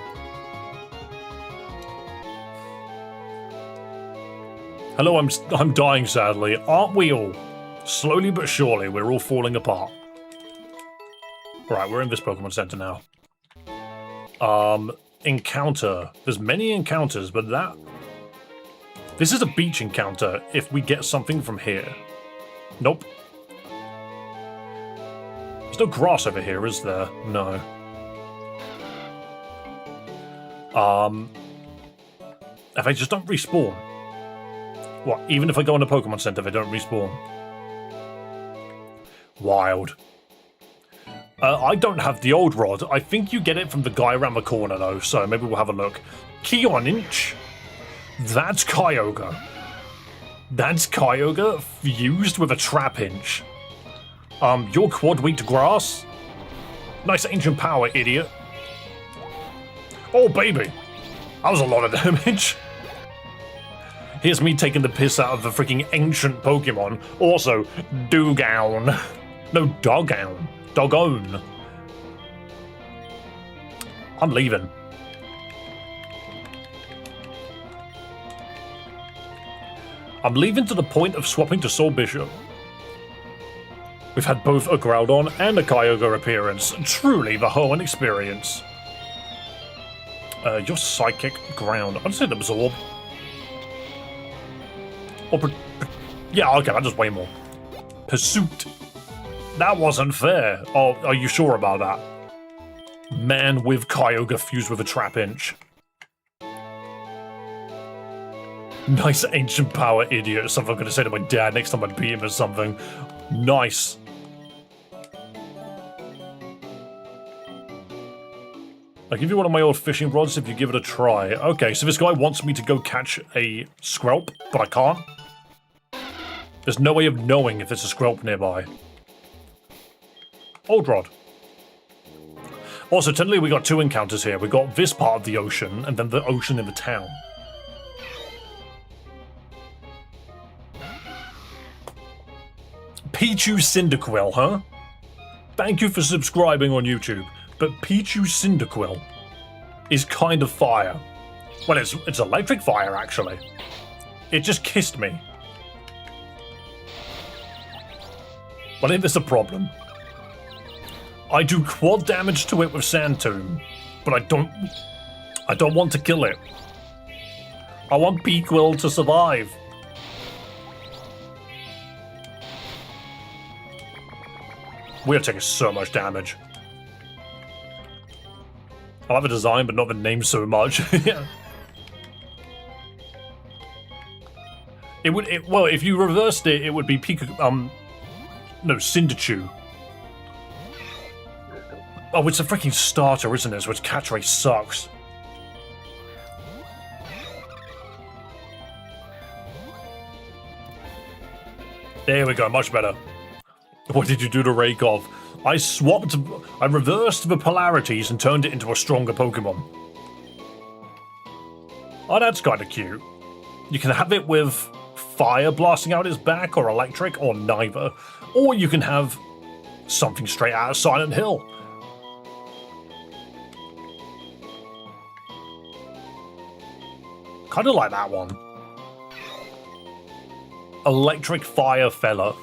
Hello, I'm dying sadly. Aren't we all? Slowly but surely, we're all falling apart. Right, we're in this Pokemon Center now. Encounter. There's many encounters, but this is a beach encounter if we get something from here. Nope. There's no grass over here, is there? No. If I just don't respawn. What, even if I go in the Pokemon Center, they don't respawn? Wild. I don't have the old rod. I think you get it from the guy around the corner, though, so maybe we'll have a look. Kyogre. That's Kyogre. That's Kyogre fused with a Trapinch. You're quad weak to grass? Nice ancient power, idiot. Oh, baby. That was a lot of damage. Here's me taking the piss out of the freaking ancient Pokemon. Also, Dewgong. No, Dogown. Doggone. I'm leaving. I'm leaving to the point of swapping to Soul Bishop. We've had both a Groudon and a Kyogre appearance. Truly the Hoenn experience. Your Psychic Ground. I'll just hit Absorb. Or yeah, okay, that's just way more. Pursuit. That wasn't fair. Oh, are you sure about that? Man with Kyogre fused with a Trapinch. Nice ancient power, idiot. Something I'm going to say to my dad next time I beat him or something. Nice. I'll give you one of my old fishing rods if you give it a try. Okay, so this guy wants me to go catch a Skrelp, but I can't. There's no way of knowing if there's a Skrelp nearby. Old Rod. Also, technically we got two encounters here. We got this part of the ocean, and then the ocean in the town. Pichu Cyndaquil, huh? Thank you for subscribing on YouTube, but Pichu Cyndaquil. is kind of fire. Well, it's electric fire, actually. It just kissed me. But I think there's a problem. I do quad damage to it with Sand Tomb, but I don't want to kill it. I want Peakwill to survive. We are taking so much damage. I like the design, but not the name so much. Yeah. Well, if you reversed it, it would be Cinderchew. Oh, it's a freaking starter, isn't it? So its catchphrase sucks. There we go, much better. What did you do to Raykov? I reversed the polarities and turned it into a stronger Pokemon. Oh, that's kind of cute. You can have it with fire blasting out its back, or electric, or neither. Or you can have something straight out of Silent Hill. Kind of like that one. Electric fire fella.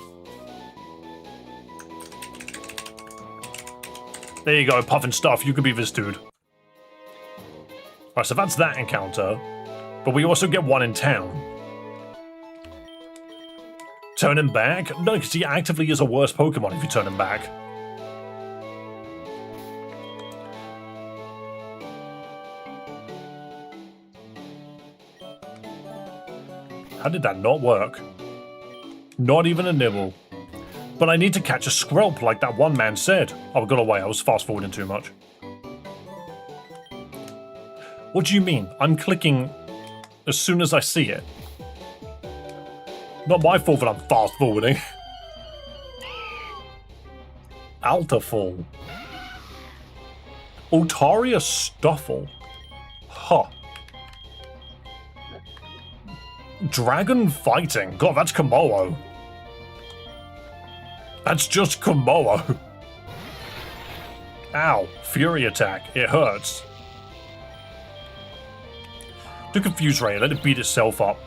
There you go, puffin' stuff. You could be this dude. Alright, so that's that encounter. But we also get one in town. Turn him back? No, because he actively is a worse Pokemon if you turn him back. How did that not work? Not even a nibble. But I need to catch a Skrelp like that one man said. Oh, I got away. I was fast forwarding too much. What do you mean? I'm clicking as soon as I see it. Not my fault that I'm fast forwarding. Altafall. Otaria Stuffle. Huh. Dragon Fighting. God, that's Komodo. That's just Komodo. Ow. Fury Attack. It hurts. Do Confuse Ray. Let it beat itself up.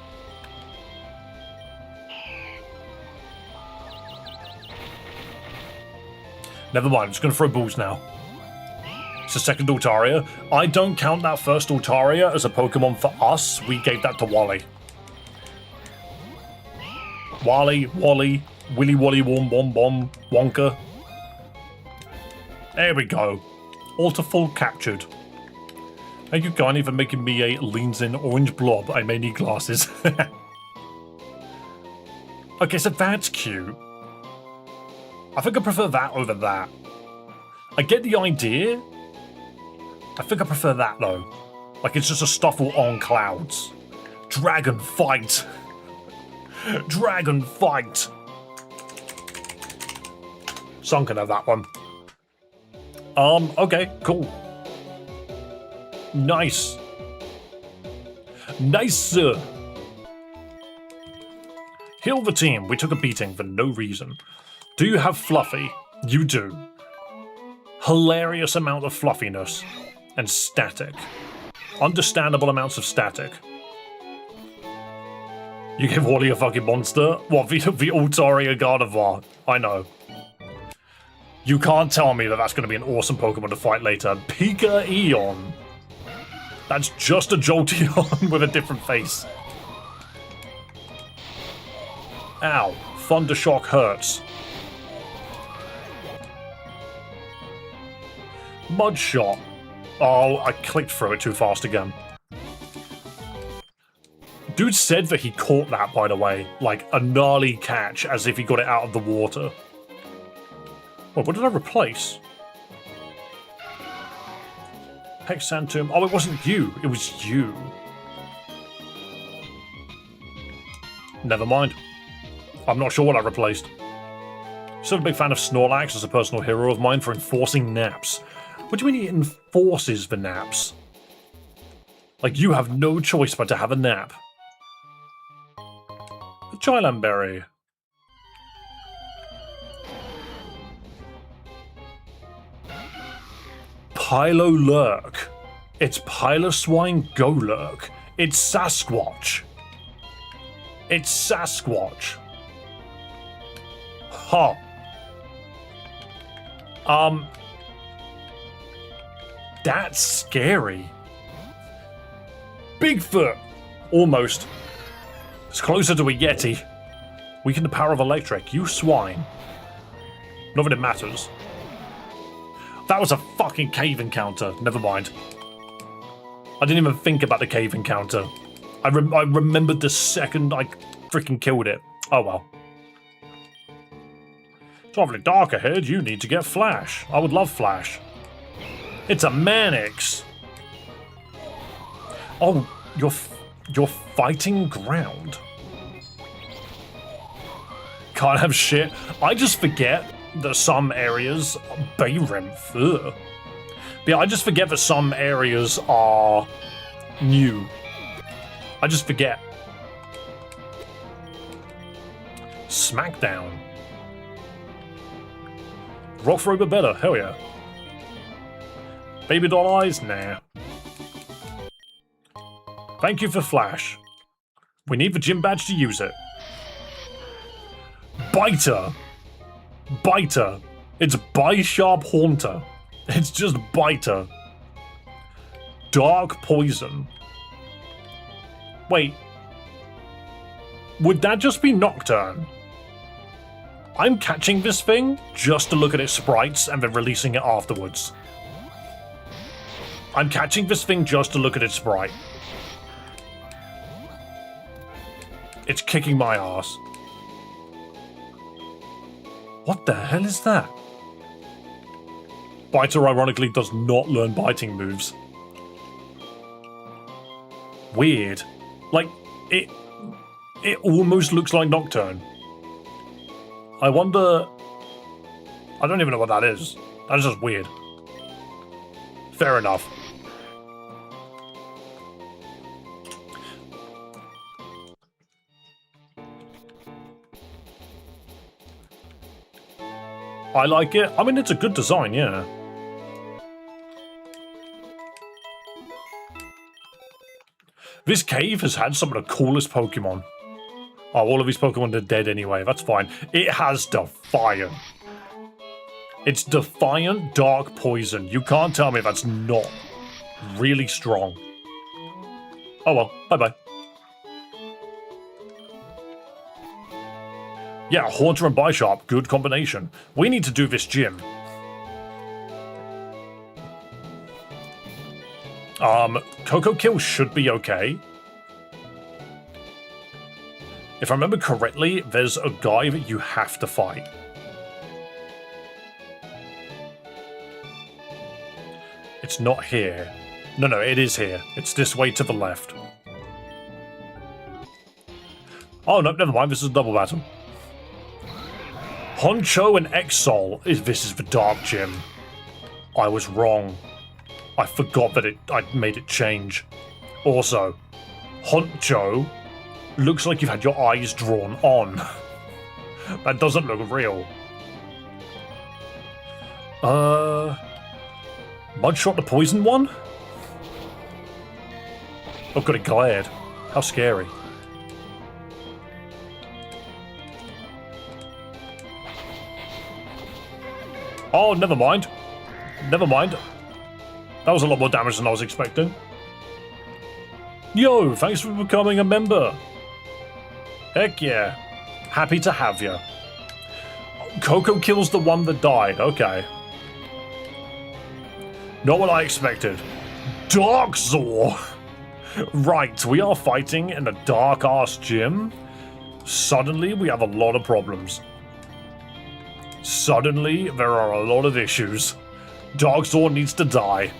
Never mind. I'm just going to throw balls now. It's the second Altaria. I don't count that first Altaria as a Pokemon for us. We gave that to Wally. Wally, Wally, Willy Wally, Wom Bom Bom, Wonka. There we go. Altafall captured. Thank you kindly for making me a leans in orange blob. I may need glasses. Okay, so that's cute. I think I prefer that over that. I get the idea. I think I prefer that though. Like it's just a Stuffle on clouds. Dragon fight. Dragon fight. Sunken of that one. Okay, cool. Nice. Nice. Heal the team. We took a beating for no reason. Do you have Fluffy? You do. Hilarious amount of fluffiness. And static. Understandable amounts of static. You gave Wally a fucking monster? What, the Altaria Gardevoir? I know. You can't tell me that that's going to be an awesome Pokemon to fight later. Pika Eon. That's just a Jolteon with a different face. Ow. Thundershock hurts. Mudshot. Oh, I clicked through it too fast again. Dude said that he caught that, by the way. Like, a gnarly catch, as if he got it out of the water. Well, what did I replace? Hexantum. Oh, it wasn't you. It was you. Never mind. I'm not sure what I replaced. Still a big fan of Snorlax as a personal hero of mine for enforcing naps. What do you mean he enforces the naps? Like, you have no choice but to have a nap. A Chilan Berry. Pylolurk. It's Piloswine Golurk. It's Sasquatch. It's Sasquatch. Huh. That's scary. Bigfoot. Almost. It's closer to a Yeti. Weaken the power of electric. You swine. Not that it matters. That was a fucking cave encounter. Never mind. I didn't even think about the cave encounter. I remembered the second I freaking killed it. Oh well. It's awfully dark ahead. You need to get Flash. I would love Flash. It's a Manix. Oh, you're fighting ground. Can't have shit. I just forget that some areas Bayrinth. Ugh. Yeah, I just forget that some areas are new. I just forget. Smackdown. Rock Rover better, hell yeah. Baby doll eyes? Nah. Thank you for Flash. We need the gym badge to use it. Biter. Biter. It's Bisharp Haunter. It's just Biter. Dark Poison. Wait. Would that just be Nocturne? I'm catching this thing just to look at its sprites and then releasing it afterwards. I'm catching this thing just to look at its sprite. It's kicking my ass. What the hell is that? Biter ironically does not learn biting moves. Weird. Like, it almost looks like Nocturne. I wonder... I don't even know what that is. That's just weird. Fair enough. I like it. I mean, it's a good design, yeah. This cave has had some of the coolest Pokemon. Oh, all of these Pokemon are dead anyway. That's fine. It has Defiant. It's Defiant Dark Poison. You can't tell me that's not really strong. Oh well. Bye-bye. Yeah, Haunter and Bisharp. Good combination. We need to do this gym. Coco Kill should be okay. If I remember correctly, there's a guy that you have to fight. It's not here. No, it is here. It's this way to the left. Oh, no, never mind. This is a double battle. Honcho and Exol. This is the Dark Gym. I was wrong. I forgot that I made it change. Also, Honcho looks like you've had your eyes drawn on. That doesn't look real. Mudshot the poison one? Oh god, it glared. How scary. Oh, never mind. Never mind. That was a lot more damage than I was expecting. Yo, thanks for becoming a member. Heck yeah. Happy to have you. Coco kills the one that died. Okay. Not what I expected. Darkzor! Right, we are fighting in a dark-ass gym. Suddenly, we have a lot of problems. Suddenly, there are a lot of issues. Darkzor needs to die.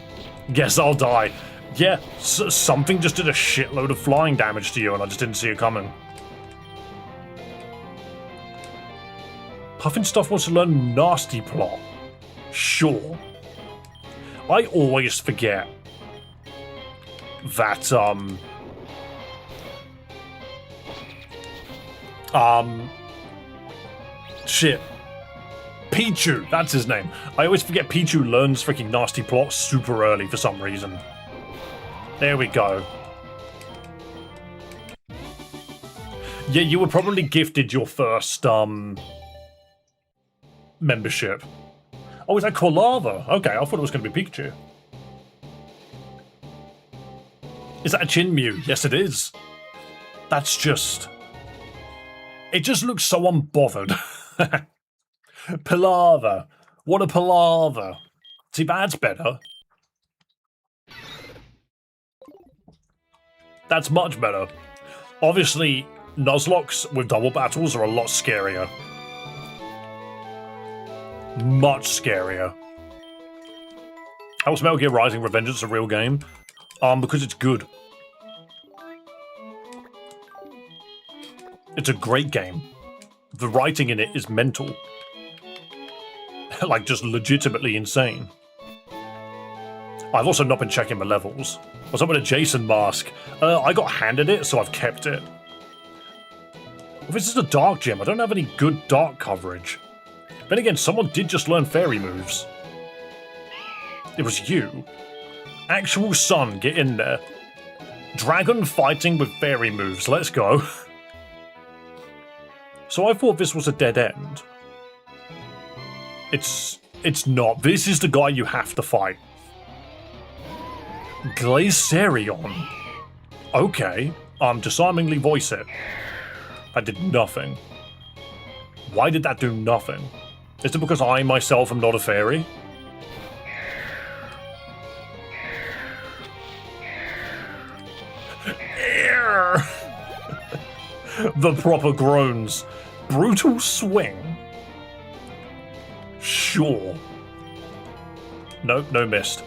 Guess I'll die. Yeah, something just did a shitload of flying damage to you and I just didn't see it coming. Puffin Stuff wants to learn Nasty Plot. Sure. I always forget that, shit. Pichu, that's his name. I always forget Pichu learns freaking Nasty Plot super early for some reason. There we go. Yeah, you were probably gifted your first, membership. Oh, is that Quilava? Okay, I thought it was going to be Pikachu. Is that a Chinmew? Yes, it is. That's just... It just looks so unbothered. Palaver. What a palaver. See, that's better. That's much better. Obviously, Nuzlocks with double battles are a lot scarier. Much scarier. How was Metal Gear Rising Revengeance a real game? Because it's good. It's a great game. The writing in it is mental. Like, just legitimately insane. I've also not been checking my levels. What's up with a Jason mask? I got handed it, so I've kept it. Well, this is a dark gym. I don't have any good dark coverage. Then again, someone did just learn fairy moves. It was you. Actual sun, get in there. Dragon fighting with fairy moves, let's go. So I thought this was a dead end. It's not. This is the guy you have to fight. Glacearion. Okay, disarmingly voice it. That did nothing. Why did that do nothing? Is it because I myself am not a fairy? The proper groans. Brutal swing. Sure. Nope, no missed.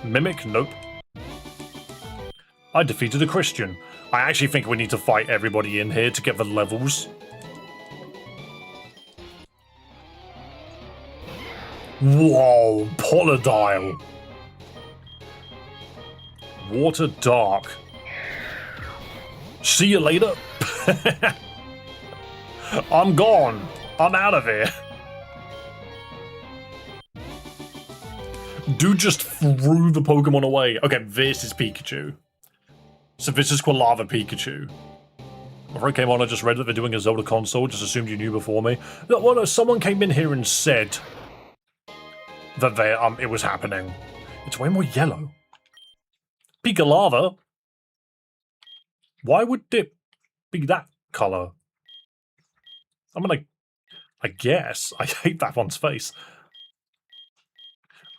Mimic, nope. I defeated a Christian. I actually think we need to fight everybody in here to get the levels. Whoa, Polydile. Water Dark. See you later. I'm gone. I'm out of here. Dude just threw the Pokemon away. Okay, this is Pikachu. So this is Quilava Pikachu. Before I came on, I just read that they're doing a Zelda console. Just assumed you knew before me. No, well, no, someone came in here and said that it was happening. It's way more yellow. Pikalava? Why would it be that color? I mean, I guess. I hate that one's face.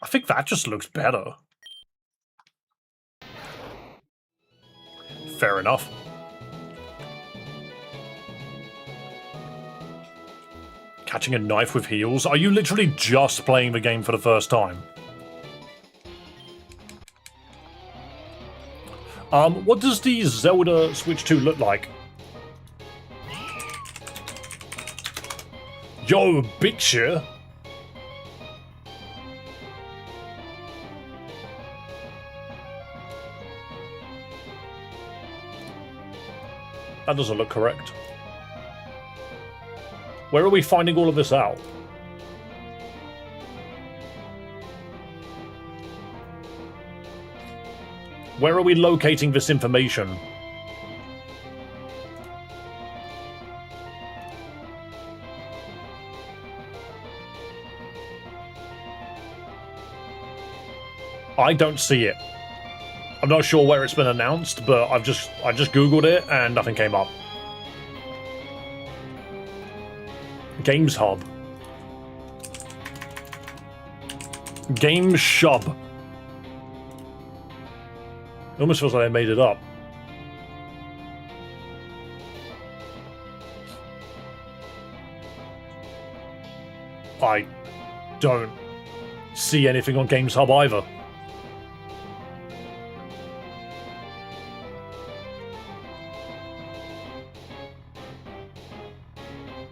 I think that just looks better. Fair enough. Catching a knife with heels? Are you literally just playing the game for the first time? What does the Zelda Switch 2 look like? Yo, bitch! That doesn't look correct. Where are we finding all of this out? Where are we locating this information? I don't see it. I'm not sure where it's been announced, but I just googled it and nothing came up. Games Hub. Game Shub. It almost feels like I made it up. I don't see anything on Games Hub either.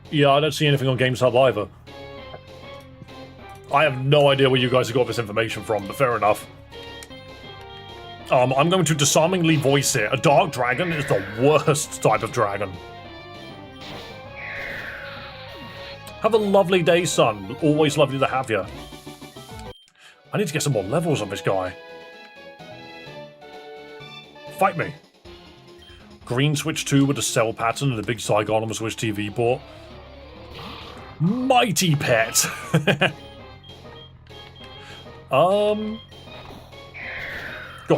Yeah, I don't see anything on Games Hub either. I have no idea where you guys have got this information from, but fair enough. I'm going to disarmingly voice it. A dark dragon is the worst type of dragon. Have a lovely day, son. Always lovely to have you. I need to get some more levels on this guy. Fight me. Green Switch 2 with a cell pattern and a big Saigon on the Switch TV port. Mighty Pet. God,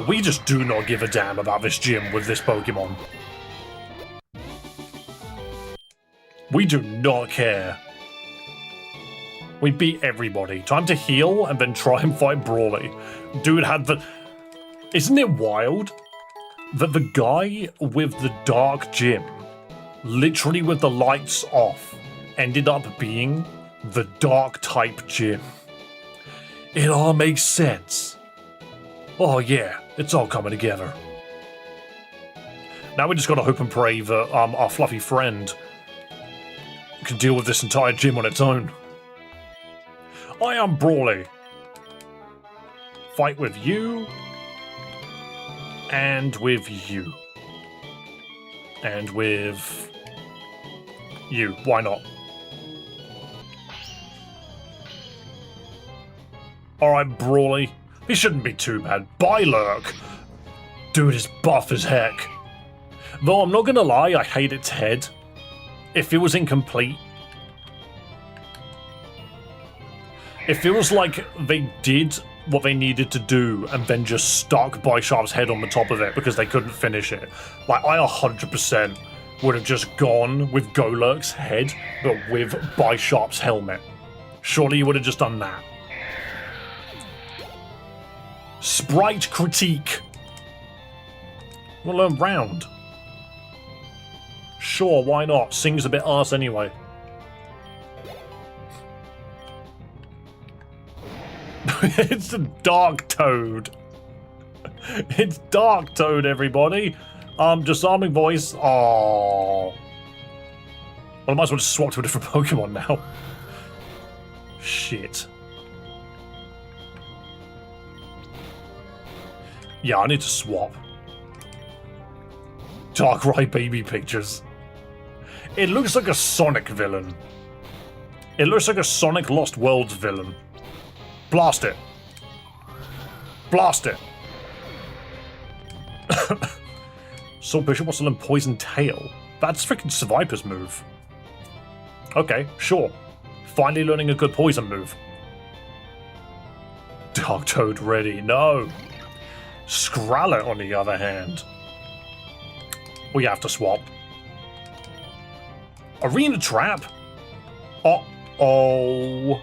we just do not give a damn about this gym with this Pokemon. We do not care. We beat everybody. Time to heal and then try and fight Brawly. Dude had the... Isn't it wild that the guy with the dark gym, literally with the lights off, ended up being the dark type gym? It all makes sense. Oh yeah, it's all coming together. Now we just gotta hope and pray that our fluffy friend can deal with this entire gym on its own. I am Brawly. Fight with you. And with you. And with you. Why not? Alright, Brawly. This shouldn't be too bad. Bye, Lurk. Dude is buff as heck. Though I'm not gonna lie, I hate its head. It feels incomplete. It feels like they did what they needed to do and then just stuck Bisharp's head on the top of it because they couldn't finish it. Like, I 100% would have just gone with Golurk's head, but with Bisharp's helmet. Surely you would have just done that. Sprite Critique. We'll learn Round. Sure, why not? Sings a bit arse anyway. It's a Dark Toad. It's Dark Toad, everybody. Disarming voice. Oh. Well, I might as well just swap to a different Pokemon now. Shit. Yeah, I need to swap. Darkrai baby pictures. It looks like a Sonic villain. It looks like a Sonic Lost Worlds villain. Blast it. Blast it. Soul Bishop wants to learn Poison Tail. That's freaking Seviper's move. Okay, sure. Finally learning a good poison move. Dark Toad ready. No. Scrallet, on the other hand. We have to swap. Arena Trap? Uh-oh.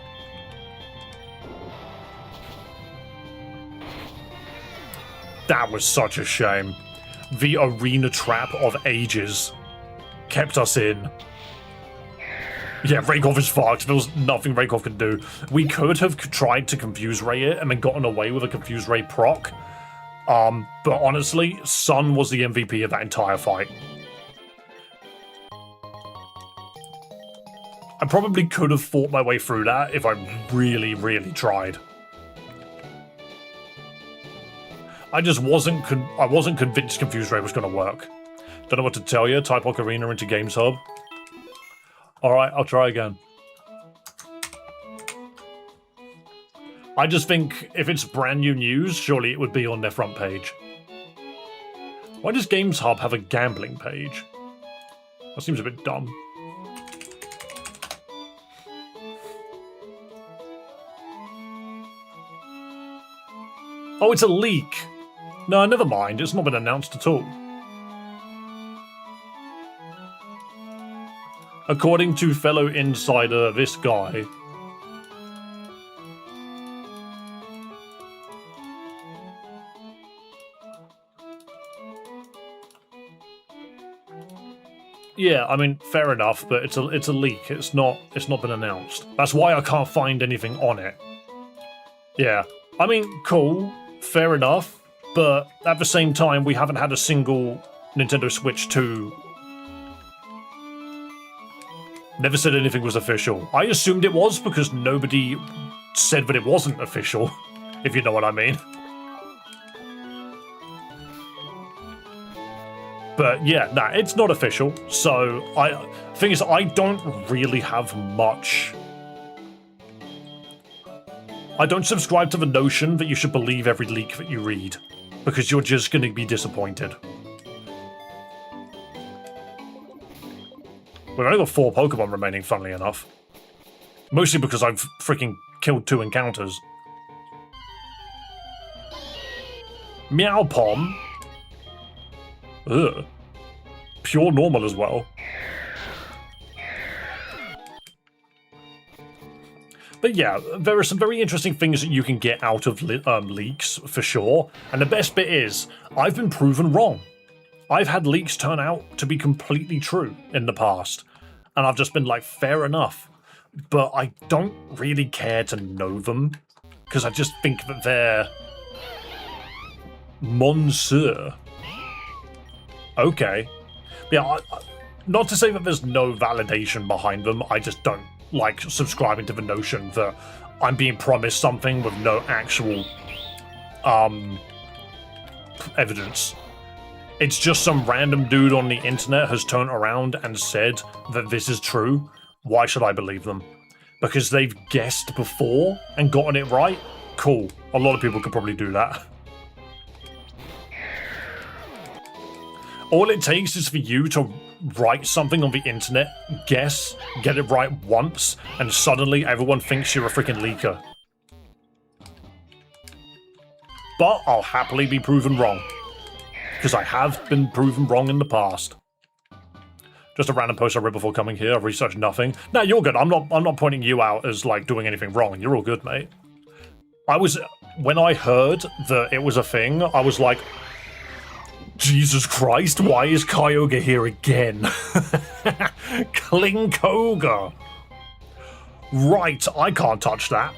That was such a shame. The Arena Trap of ages kept us in. Yeah, Raykov is fucked. There was nothing Raykov could do. We could have tried to Confuse Ray it and then gotten away with a Confuse Ray proc. But honestly, Sun was the MVP of that entire fight. I probably could have fought my way through that if I really, really tried. I just wasn't convinced Confuse Ray was going to work. Don't know what to tell you. Type Ocarina into Games Hub. Alright, I'll try again. I just think if it's brand new news, surely it would be on their front page. Why does Games Hub have a gambling page? That seems a bit dumb. Oh, it's a leak. No, never mind. It's not been announced at all. According to fellow insider, this guy... Yeah, I mean, fair enough, but it's a leak. It's not been announced. That's why I can't find anything on it. Yeah, I mean, cool, fair enough, but at the same time, we haven't had a single Nintendo Switch 2. Never said anything was official. I assumed it was because nobody said that it wasn't official, if you know what I mean. But yeah, nah, it's not official. So thing is, I don't really have much. I don't subscribe to the notion that you should believe every leak that you read, because you're just going to be disappointed. We've only got 4 Pokemon remaining, funnily enough. Mostly because I've freaking killed 2 encounters. Meowpom. Ugh. Pure normal as well. But yeah, there are some very interesting things that you can get out of leaks, for sure. And the best bit is, I've been proven wrong. I've had leaks turn out to be completely true in the past. And I've just been like, fair enough. But I don't really care to know them. Because I just think that they're... Monsieur. Okay. Yeah, not to say that there's no validation behind them, I just don't like subscribing to the notion that I'm being promised something with no actual evidence. It's just some random dude on the internet has turned around and said that this is true. Why should I believe them? Because they've guessed before and gotten it right? Cool. A lot of people could probably do that. All it takes is for you to write something on the internet, guess, get it right once, and suddenly everyone thinks you're a freaking leaker. But I'll happily be proven wrong. Because I have been proven wrong in the past. Just a random post I read before coming here. I've researched nothing. No, you're good. I'm not pointing you out as like doing anything wrong. You're all good, mate. When I heard that it was a thing, I was like, Jesus Christ, why is Kyogre here again? Klinkoga. Right, I can't touch that.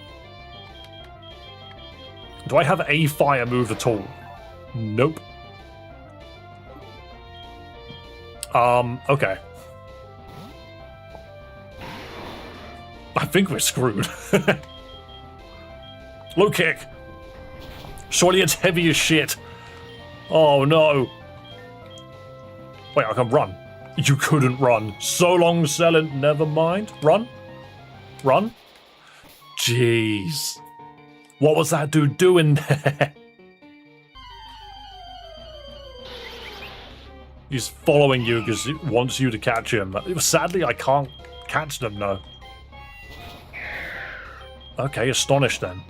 Do I have a fire move at all? Nope. Okay. I think we're screwed. Low kick. Surely it's heavy as shit. Oh no. Wait, I can run. You couldn't run. So long, Selent. Never mind. Run. Run. Jeez. What was that dude doing there? He's following you because he wants you to catch him. Sadly, I can't catch them, though. Okay, astonished then.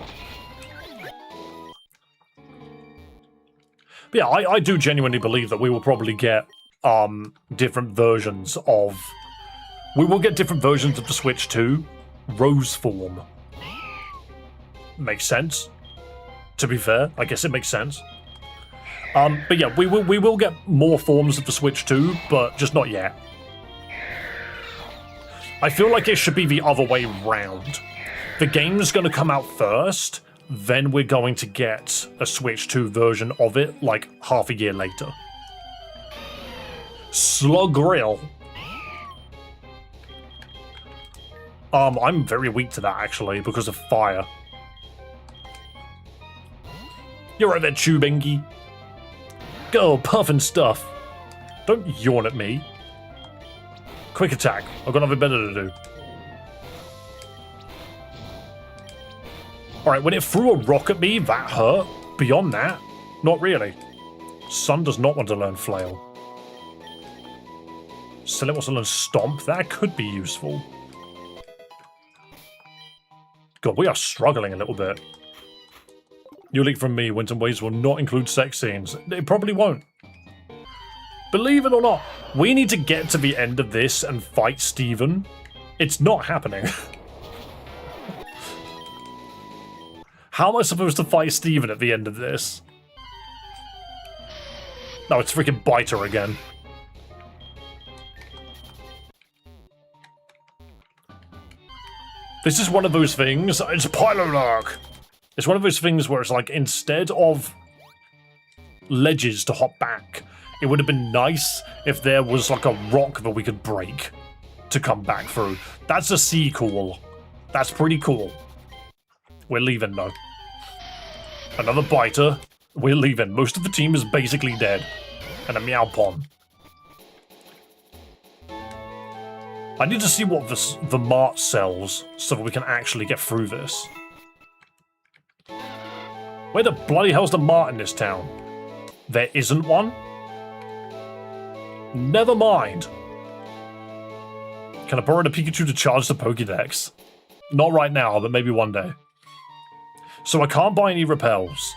But yeah, I do genuinely believe that we will probably get different versions of... We will get different versions of the Switch 2. Rose form. Makes sense. To be fair, I guess it makes sense. But yeah, we will get more forms of the Switch 2, but just not yet. I feel like it should be the other way round. The game's going to come out first, then we're going to get a Switch 2 version of it, like half a year later. Slugrill. I'm very weak to that, actually, because of fire. You're right there, Chubengi. Go, puff and stuff. Don't yawn at me. Quick attack. I've got nothing better to do. Alright, when it threw a rock at me, that hurt. Beyond that, not really. Sun does not want to learn Flail. Selent wants to learn Stomp. That could be useful. God, we are struggling a little bit. New leak from me, Winter Waves will not include sex scenes. It probably won't. Believe it or not, we need to get to the end of this and fight Steven. It's not happening. How am I supposed to fight Steven at the end of this? No, it's freaking Biter again. This is one of those things. It's Pylolark. It's one of those things where it's like, instead of ledges to hop back, it would have been nice if there was like a rock that we could break to come back through. That's a Seacool. That's pretty cool. We're leaving though. Another Biter. We're leaving. Most of the team is basically dead. And a Meowpon. I need to see what the mart sells so that we can actually get through this. Where the bloody hell's the mart in this town? There isn't one? Never mind. Can I borrow the Pikachu to charge the Pokédex? Not right now, but maybe one day. So I can't buy any repels.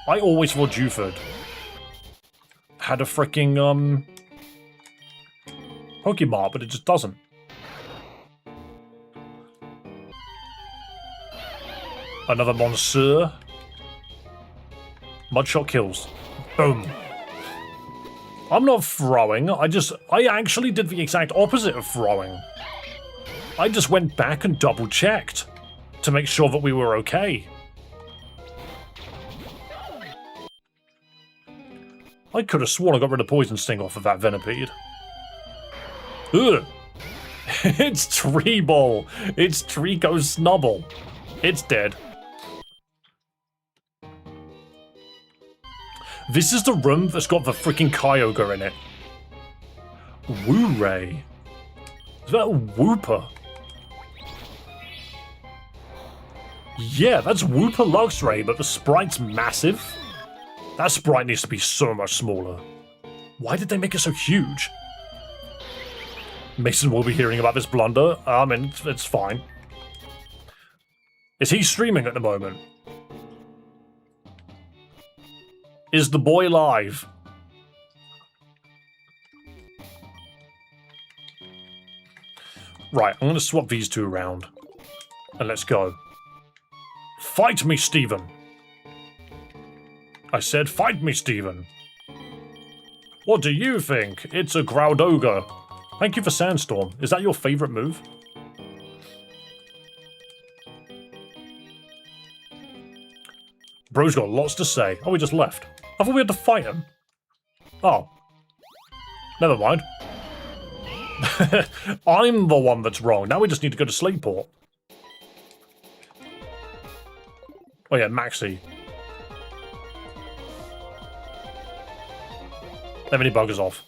I always thought Juford had a freaking, Pokemon, but it just doesn't. Another Monsieur. Mudshot kills. Boom. I'm not throwing, I actually did the exact opposite of throwing. I just went back and double checked to make sure that we were okay. I could have sworn I got rid of Poison Sting off of that Venipede. Ugh. It's Treeball. It's Trico Snubble. It's dead. This is the room that's got the freaking Kyogre in it. Woo-Ray. Is that a Wooper? Yeah, that's Wooper Luxray, but the sprite's massive. That sprite needs to be so much smaller. Why did they make it so huge? Mason will be hearing about this blunder. I mean, it's fine. Is he streaming at the moment? Is the boy live? Right, I'm going to swap these two around. And let's go. Fight me, Steven! I said, fight me, Steven! What do you think? It's a Groudogre. Thank you for Sandstorm. Is that your favourite move? Bro's got lots to say. Oh, he just left. I thought we had to fight him. Oh. Never mind. I'm the one that's wrong. Now we just need to go to Slateport. Oh yeah, Maxi. Let me buggers off.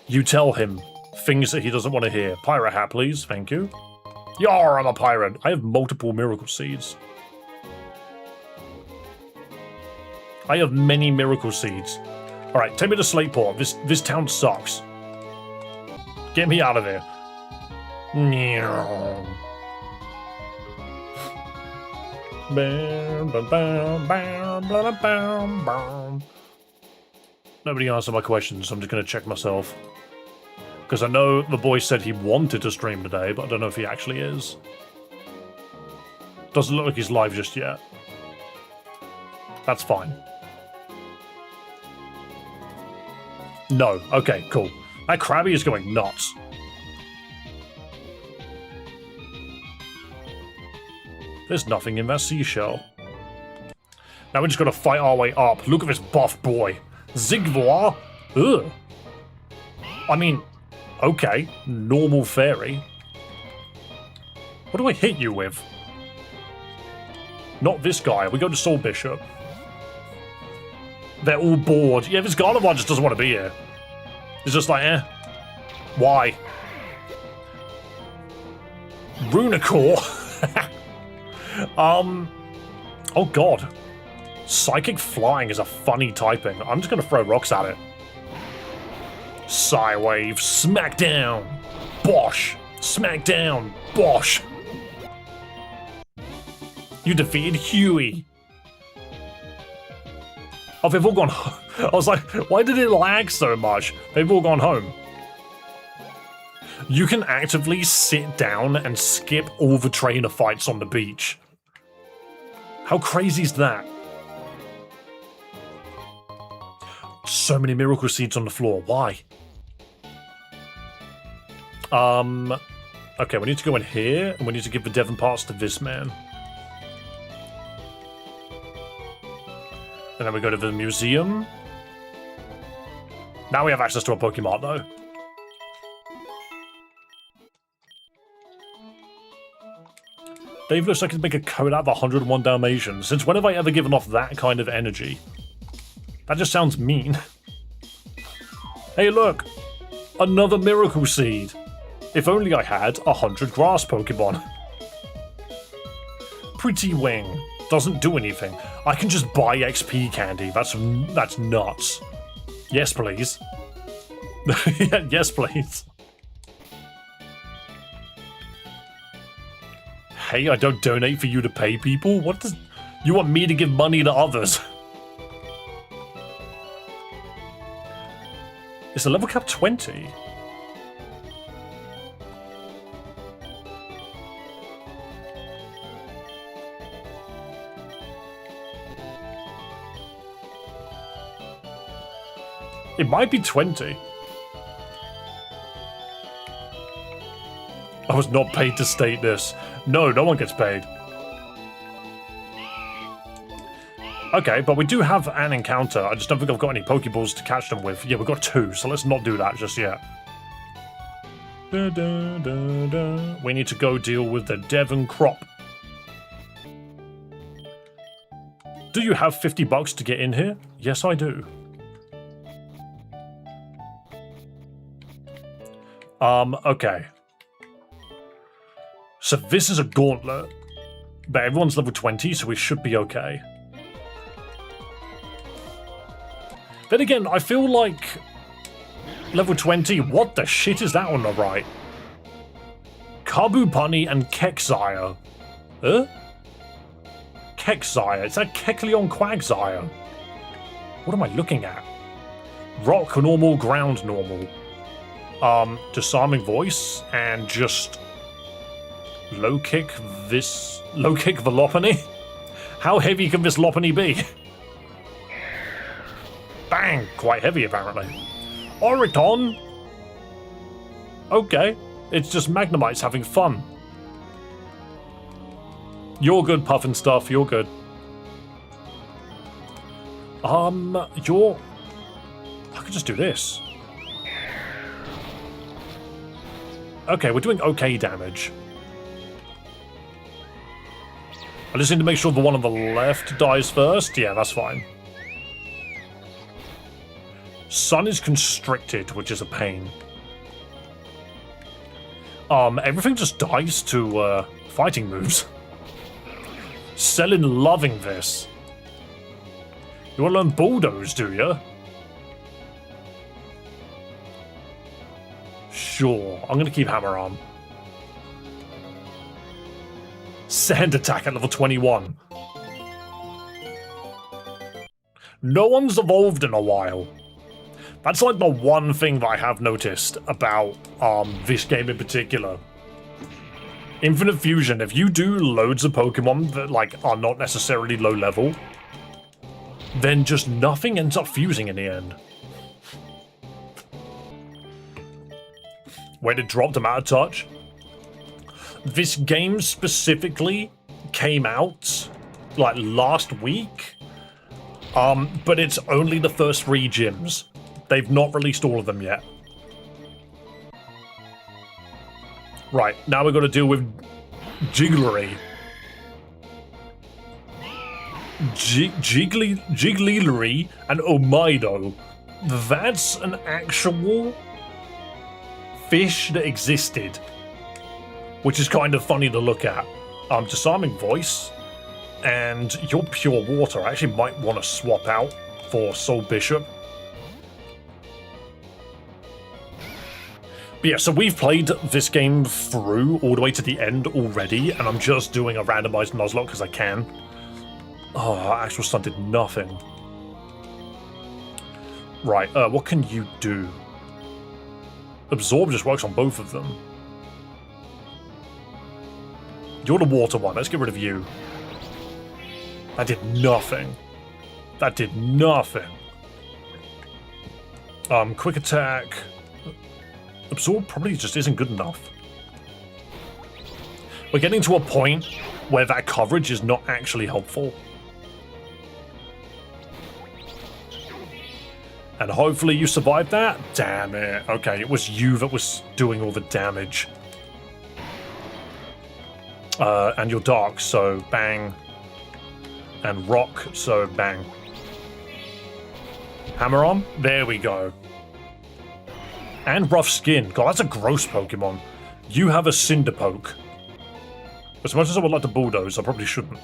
You tell him things that he doesn't want to hear. Pirate hat, please. Thank you. Yar, I'm a pirate. I have multiple miracle seeds. I have many miracle seeds. Alright, take me to Slateport. This town sucks. Get me out of here. Nobody answered my questions, so I'm just going to check myself. Because I know the boy said he wanted to stream today, but I don't know if he actually is. Doesn't look like he's live just yet. That's fine. No. Okay, cool. That Krabby is going nuts. There's nothing in that seashell. Now we're just going to fight our way up. Look at this buff boy. Zigvoir? Ugh. I mean, okay. Normal fairy. What do I hit you with? Not this guy. We go to Soul Bishop. They're all bored. Yeah, this Gardevoir just doesn't want to be here. It's just like, eh. Why? Runicore? Oh god. Psychic Flying is a funny typing. I'm just gonna throw rocks at it. Psywave, Smackdown, Bosh, Smackdown, Bosh. You defeated Huey. Oh, they've all gone home. I was like, why did it lag so much? They've all gone home. You can actively sit down and skip all the trainer fights on the beach. How crazy is that? So many miracle seeds on the floor. Why? Okay, we need to go in here, and we need to give the Devon parts to this man. And then we go to the museum. Now we have access to a Pokemon, though. Dave looks like he'd make a code out of 101 Dalmatians. Since when have I ever given off that kind of energy? That just sounds mean. Hey look! Another Miracle Seed! If only I had 100 grass Pokemon. Pretty Wing. Doesn't do anything. I can just buy XP candy. That's nuts. Yes, please. Yes, please. pay? I don't donate for you to pay people? What does... You want me to give money to others? It's a level cap 20. It might be 20. I was not paid to state this. No, no one gets paid. Okay, but we do have an encounter. I just don't think I've got any Pokeballs to catch them with. Yeah, we've got 2, so let's not do that just yet. Da, da, da, da. We need to go deal with the Devon Crop. Do you have $50 to get in here? Yes, I do. Okay. So this is a gauntlet, but everyone's level 20, so we should be okay. Then again, I feel like level 20, what the shit is that on the right? Kabupani and Kexire. Huh? Kexire, is that Kecleon Quagsire? What am I looking at? Rock normal, ground normal. Disarming voice, and just low kick the Lopunny? How heavy can this Lopunny be? Bang! Quite heavy, apparently. Oriton! Okay, it's just Magnemites having fun. You're good, Puff and stuff, you're good. I could just do this. Okay, we're doing okay damage. I just need to make sure the one on the left dies first. Yeah, that's fine. Sun is constricted, which is a pain. Everything just dies to fighting moves. Selin loving this. You want to learn Bulldoze, do you? Sure, I'm going to keep Hammer Arm. Sand Attack at level 21. No one's evolved in a while. That's like the one thing that I have noticed about this game in particular. Infinite Fusion, if you do loads of Pokemon that like are not necessarily low level, then just nothing ends up fusing in the end. When it dropped them out of touch. This game specifically came out like last week, but it's only the first 3 gyms. They've not released all of them yet. Right, now we've got to deal with Jigglery. Jigglery and Omido. That's an actual fish that existed, which is kind of funny to look at. Disarming Voice, and you're Pure Water. I actually might want to swap out for Soul Bishop. But yeah, so we've played this game through all the way to the end already, and I'm just doing a randomized Nuzlocke because I can. Oh, actual stun did nothing. Right, what can you do? Absorb just works on both of them. You're the water one. Let's get rid of you. That did nothing. That did nothing. Quick attack. Absorb probably just isn't good enough. We're getting to a point where that coverage is not actually helpful. And hopefully you survived that. Damn it. Okay, it was you that was doing all the damage. And you're dark, so bang. And rock, so bang. Hammer on? There we go. And rough skin. God, that's a gross Pokemon. You have a Cinderpoke. As much as I would like to bulldoze, I probably shouldn't.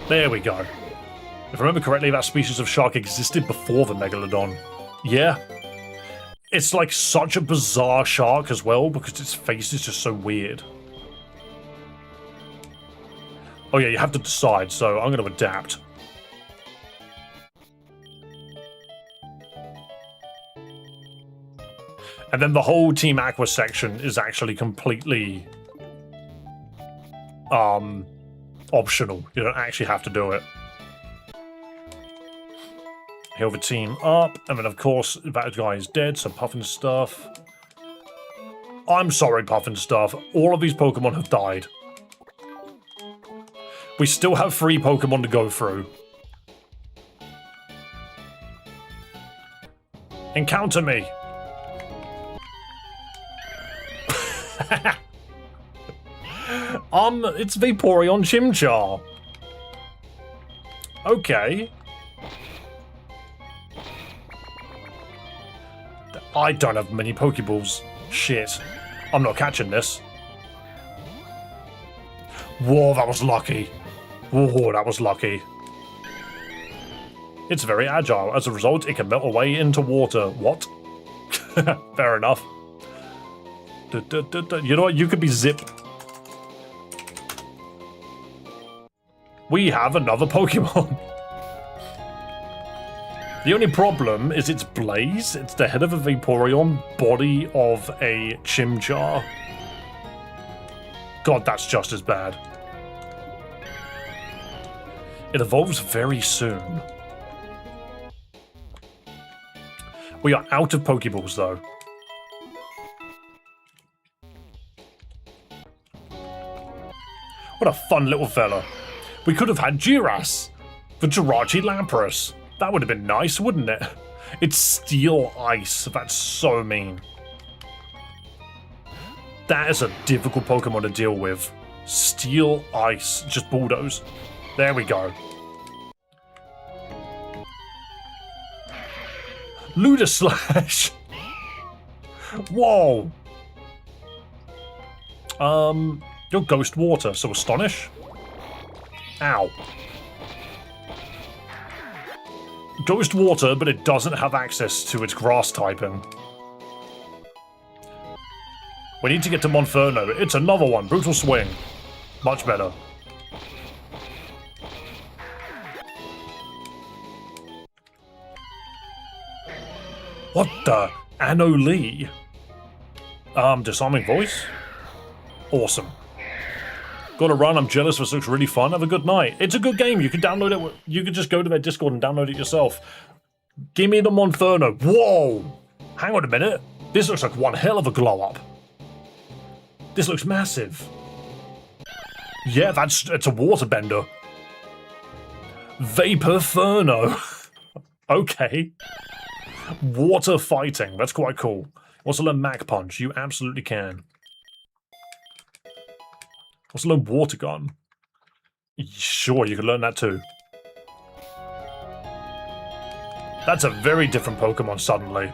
There we go. If I remember correctly, that species of shark existed before the Megalodon. Yeah. It's like such a bizarre shark as well because its face is just so weird. Oh yeah, you have to decide, so I'm going to adapt. And then the whole Team Aqua section is actually completely optional. You don't actually have to do it. Heal the team up, and then of course that guy is dead, so Puff and Stuff. I'm sorry, Puff and Stuff. All of these Pokemon have died. We still have 3 Pokemon to go through. Encounter me. It's Vaporeon Chimchar. Okay. I don't have many Pokeballs. Shit. I'm not catching this. Whoa, that was lucky. Whoa, that was lucky. It's very agile. As a result, it can melt away into water. What? Fair enough. You know what? You could be Zip. We have another Pokemon. The only problem is it's Blaze. It's the head of a Vaporeon, body of a Chimchar. God, that's just as bad. It evolves very soon. We are out of Pokeballs, though. What a fun little fella. We could have had Giras, the Jirachi Lapras. That would have been nice, wouldn't it? It's Steel Ice. That's so mean. That is a difficult Pokemon to deal with. Steel Ice. Just bulldoze. There we go. Ludaslash. Whoa. You're Ghost Water, so Astonish. Ow. Ghost Water, but it doesn't have access to its grass typing. We need to get to Monferno. It's another one. Brutal Swing. Much better. What the? Anno Lee? Disarming Voice? Awesome. Gotta run, I'm jealous, this looks really fun. Have a good night. It's a good game, you can download it, you can just go to their Discord and download it yourself. Give me the Monferno. Whoa! Hang on a minute. This looks like one hell of a glow up. This looks massive. Yeah, it's a waterbender. Vaporferno. Okay. Water fighting, that's quite cool. Wants to learn Mach Punch? You absolutely can. Wants to learn Water Gun? Sure, you can learn that too. That's a very different Pokemon suddenly.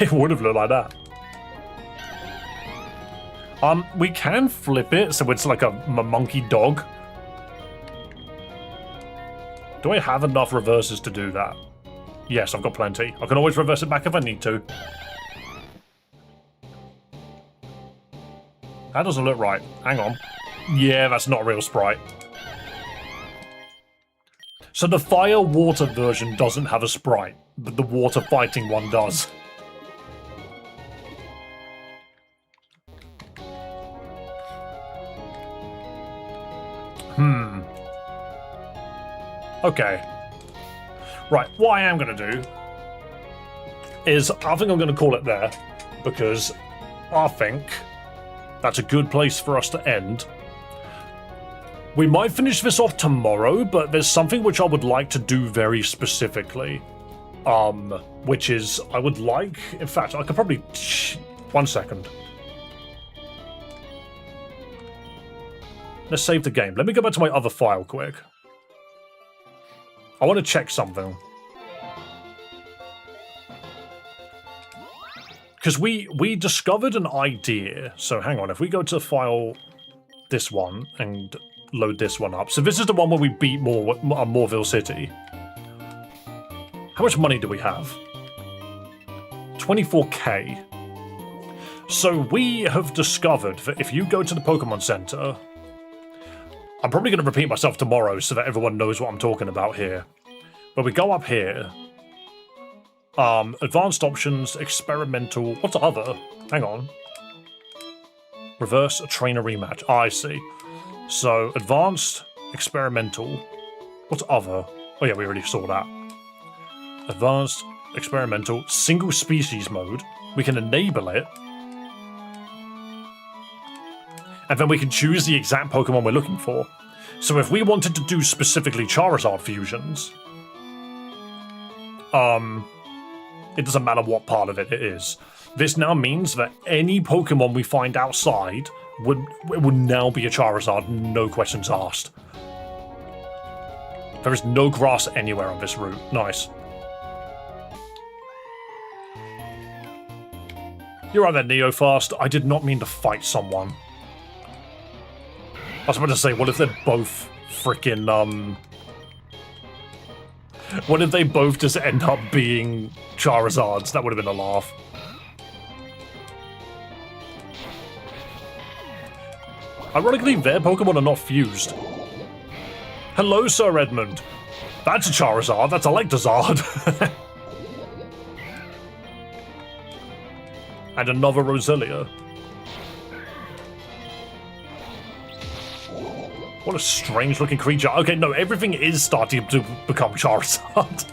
It would have looked like that. We can flip it so it's like a monkey dog. Do I have enough reverses to do that? Yes, I've got plenty. I can always reverse it back if I need to. That doesn't look right. Hang on. Yeah, that's not a real sprite. So the fire-water version doesn't have a sprite, but the water-fighting one does. Okay. Right, what I am going to do is I think I'm going to call it there, because I think that's a good place for us to end. We might finish this off tomorrow, but there's something which I would like to do very specifically. Which is, I would like... In fact, I could probably... 1 second. Let's save the game. Let me go back to my other file quick. I want to check something. Because we discovered an idea. So hang on, if we go to file this one and load this one up. So this is the one where we beat Moorville City. How much money do we have? 24k. So we have discovered that if you go to the Pokemon Center, I'm probably going to repeat myself tomorrow so that everyone knows what I'm talking about here. But we go up here, advanced options, experimental, what's the other? Hang on. Reverse trainer rematch. I see. So advanced, experimental, what's other? Oh yeah, we already saw that. Advanced, experimental, single species mode. We can enable it. And then we can choose the exact Pokemon we're looking for. So if we wanted to do specifically Charizard fusions, it doesn't matter what part of it is. This now means that any Pokemon we find outside would now be a Charizard, no questions asked. There is no grass anywhere on this route. Nice. You're right there, Neofast. I did not mean to fight someone. I was about to say, what if they're both freaking, what if they both just end up being Charizards? That would have been a laugh. Ironically, their Pokemon are not fused. Hello, Sir Edmund. That's a Charizard. That's a Electazard. And another Roselia. What a strange-looking creature. Okay, no, everything is starting to become Charizard.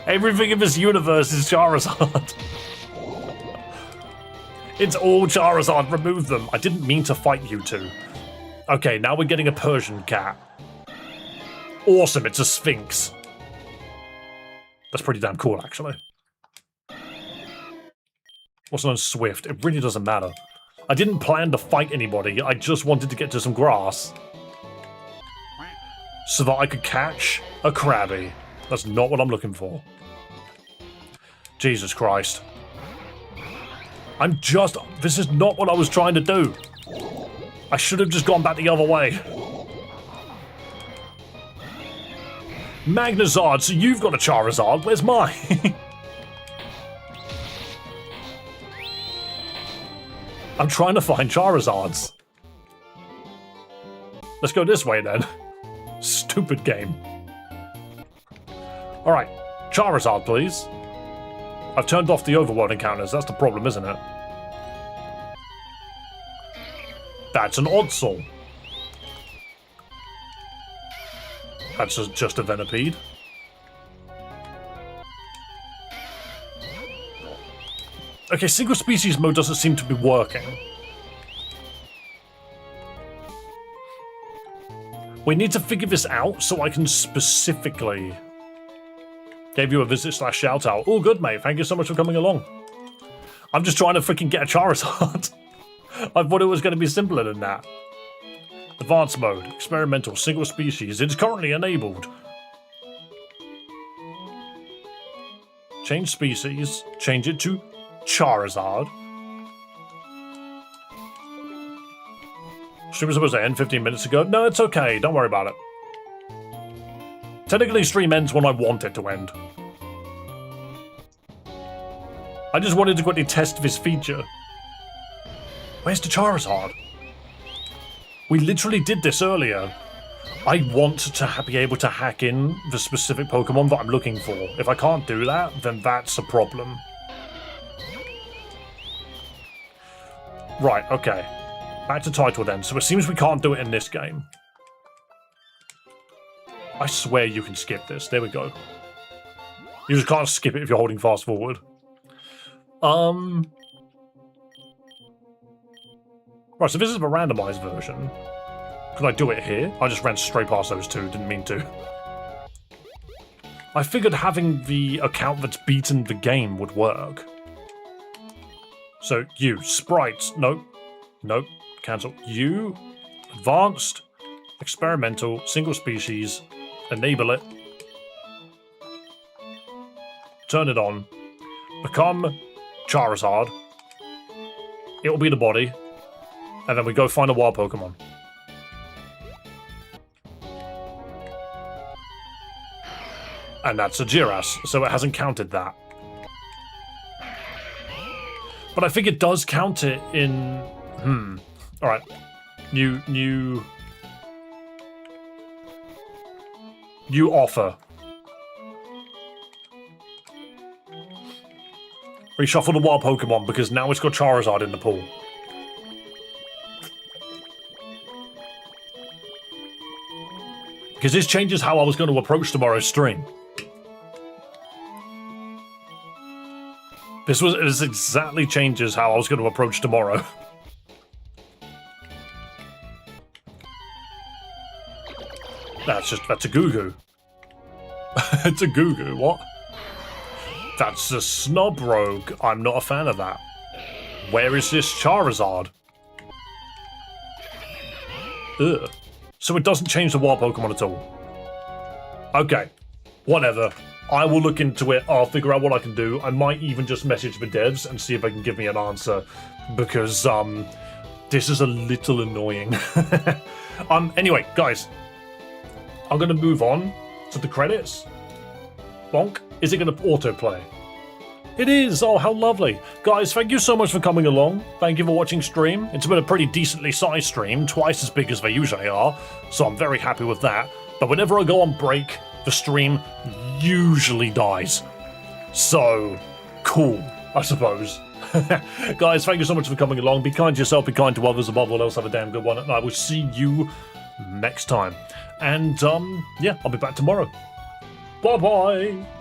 Everything in this universe is Charizard. It's all Charizard. Remove them. I didn't mean to fight you two. Okay, now we're getting a Persian cat. Awesome, it's a Sphinx. That's pretty damn cool, actually. Also known as Swift. It really doesn't matter. I didn't plan to fight anybody. I just wanted to get to some grass. So that I could catch a Krabby. That's not what I'm looking for. Jesus Christ. This is not what I was trying to do. I should have just gone back the other way. Magnezard, so you've got a Charizard. Where's mine? I'm trying to find Charizards. Let's go this way then. Stupid game. Alright, Charizard, please. I've turned off the overworld encounters. That's the problem, isn't it? That's an Odsal. That's just a Venipede. Okay, single species mode doesn't seem to be working. We need to figure this out so I can specifically... Gave you a visit / shout out. All good, mate. Thank you so much for coming along. I'm just trying to freaking get a Charizard. I thought it was going to be simpler than that. Advanced mode. Experimental. Single species. It is currently enabled. Change species. Change it to Charizard. Stream was supposed to end 15 minutes ago. No, it's okay. Don't worry about it. Technically, stream ends when I want it to end. I just wanted to quickly test this feature. Where's the Charizard? We literally did this earlier. I want to be able to hack in the specific Pokemon that I'm looking for. If I can't do that, then that's a problem. Right, okay. Back to title then. So it seems we can't do it in this game. I swear you can skip this. There we go. You just can't skip it if you're holding fast forward. Right, so this is a randomized version. Could I do it here? I just ran straight past those two, didn't mean to. I figured having the account that's beaten the game would work. So, you, sprites, nope, nope, cancel. You, advanced, experimental, single species, enable it, turn it on, become Charizard, it will be the body, and then we go find a wild Pokemon. And that's a Giras, so it hasn't counted that. But I think it does count it in... Alright. New offer. Reshuffle the wild Pokemon because now it's got Charizard in the pool. Because this changes how I was going to approach tomorrow's stream. This exactly changes how I was going to approach tomorrow. That's a Goo-Goo. It's a Goo-Goo, what? That's a Snob Rogue. I'm not a fan of that. Where is this Charizard? Ugh. So it doesn't change the wild Pokemon at all. Okay. Whatever. I will look into it. I'll figure out what I can do. I might even just message the devs and see if they can give me an answer. Because, this is a little annoying. Anyway, guys. I'm going to move on to the credits. Bonk. Is it going to autoplay? It is! Oh, how lovely. Guys, thank you so much for coming along. Thank you for watching stream. It's been a pretty decently sized stream, twice as big as they usually are, so I'm very happy with that. But whenever I go on break, the stream usually dies. So, cool, I suppose. Guys, thank you so much for coming along. Be kind to yourself, be kind to others. Above all else, have a damn good one, and I will see you next time. And, yeah, I'll be back tomorrow. Bye-bye!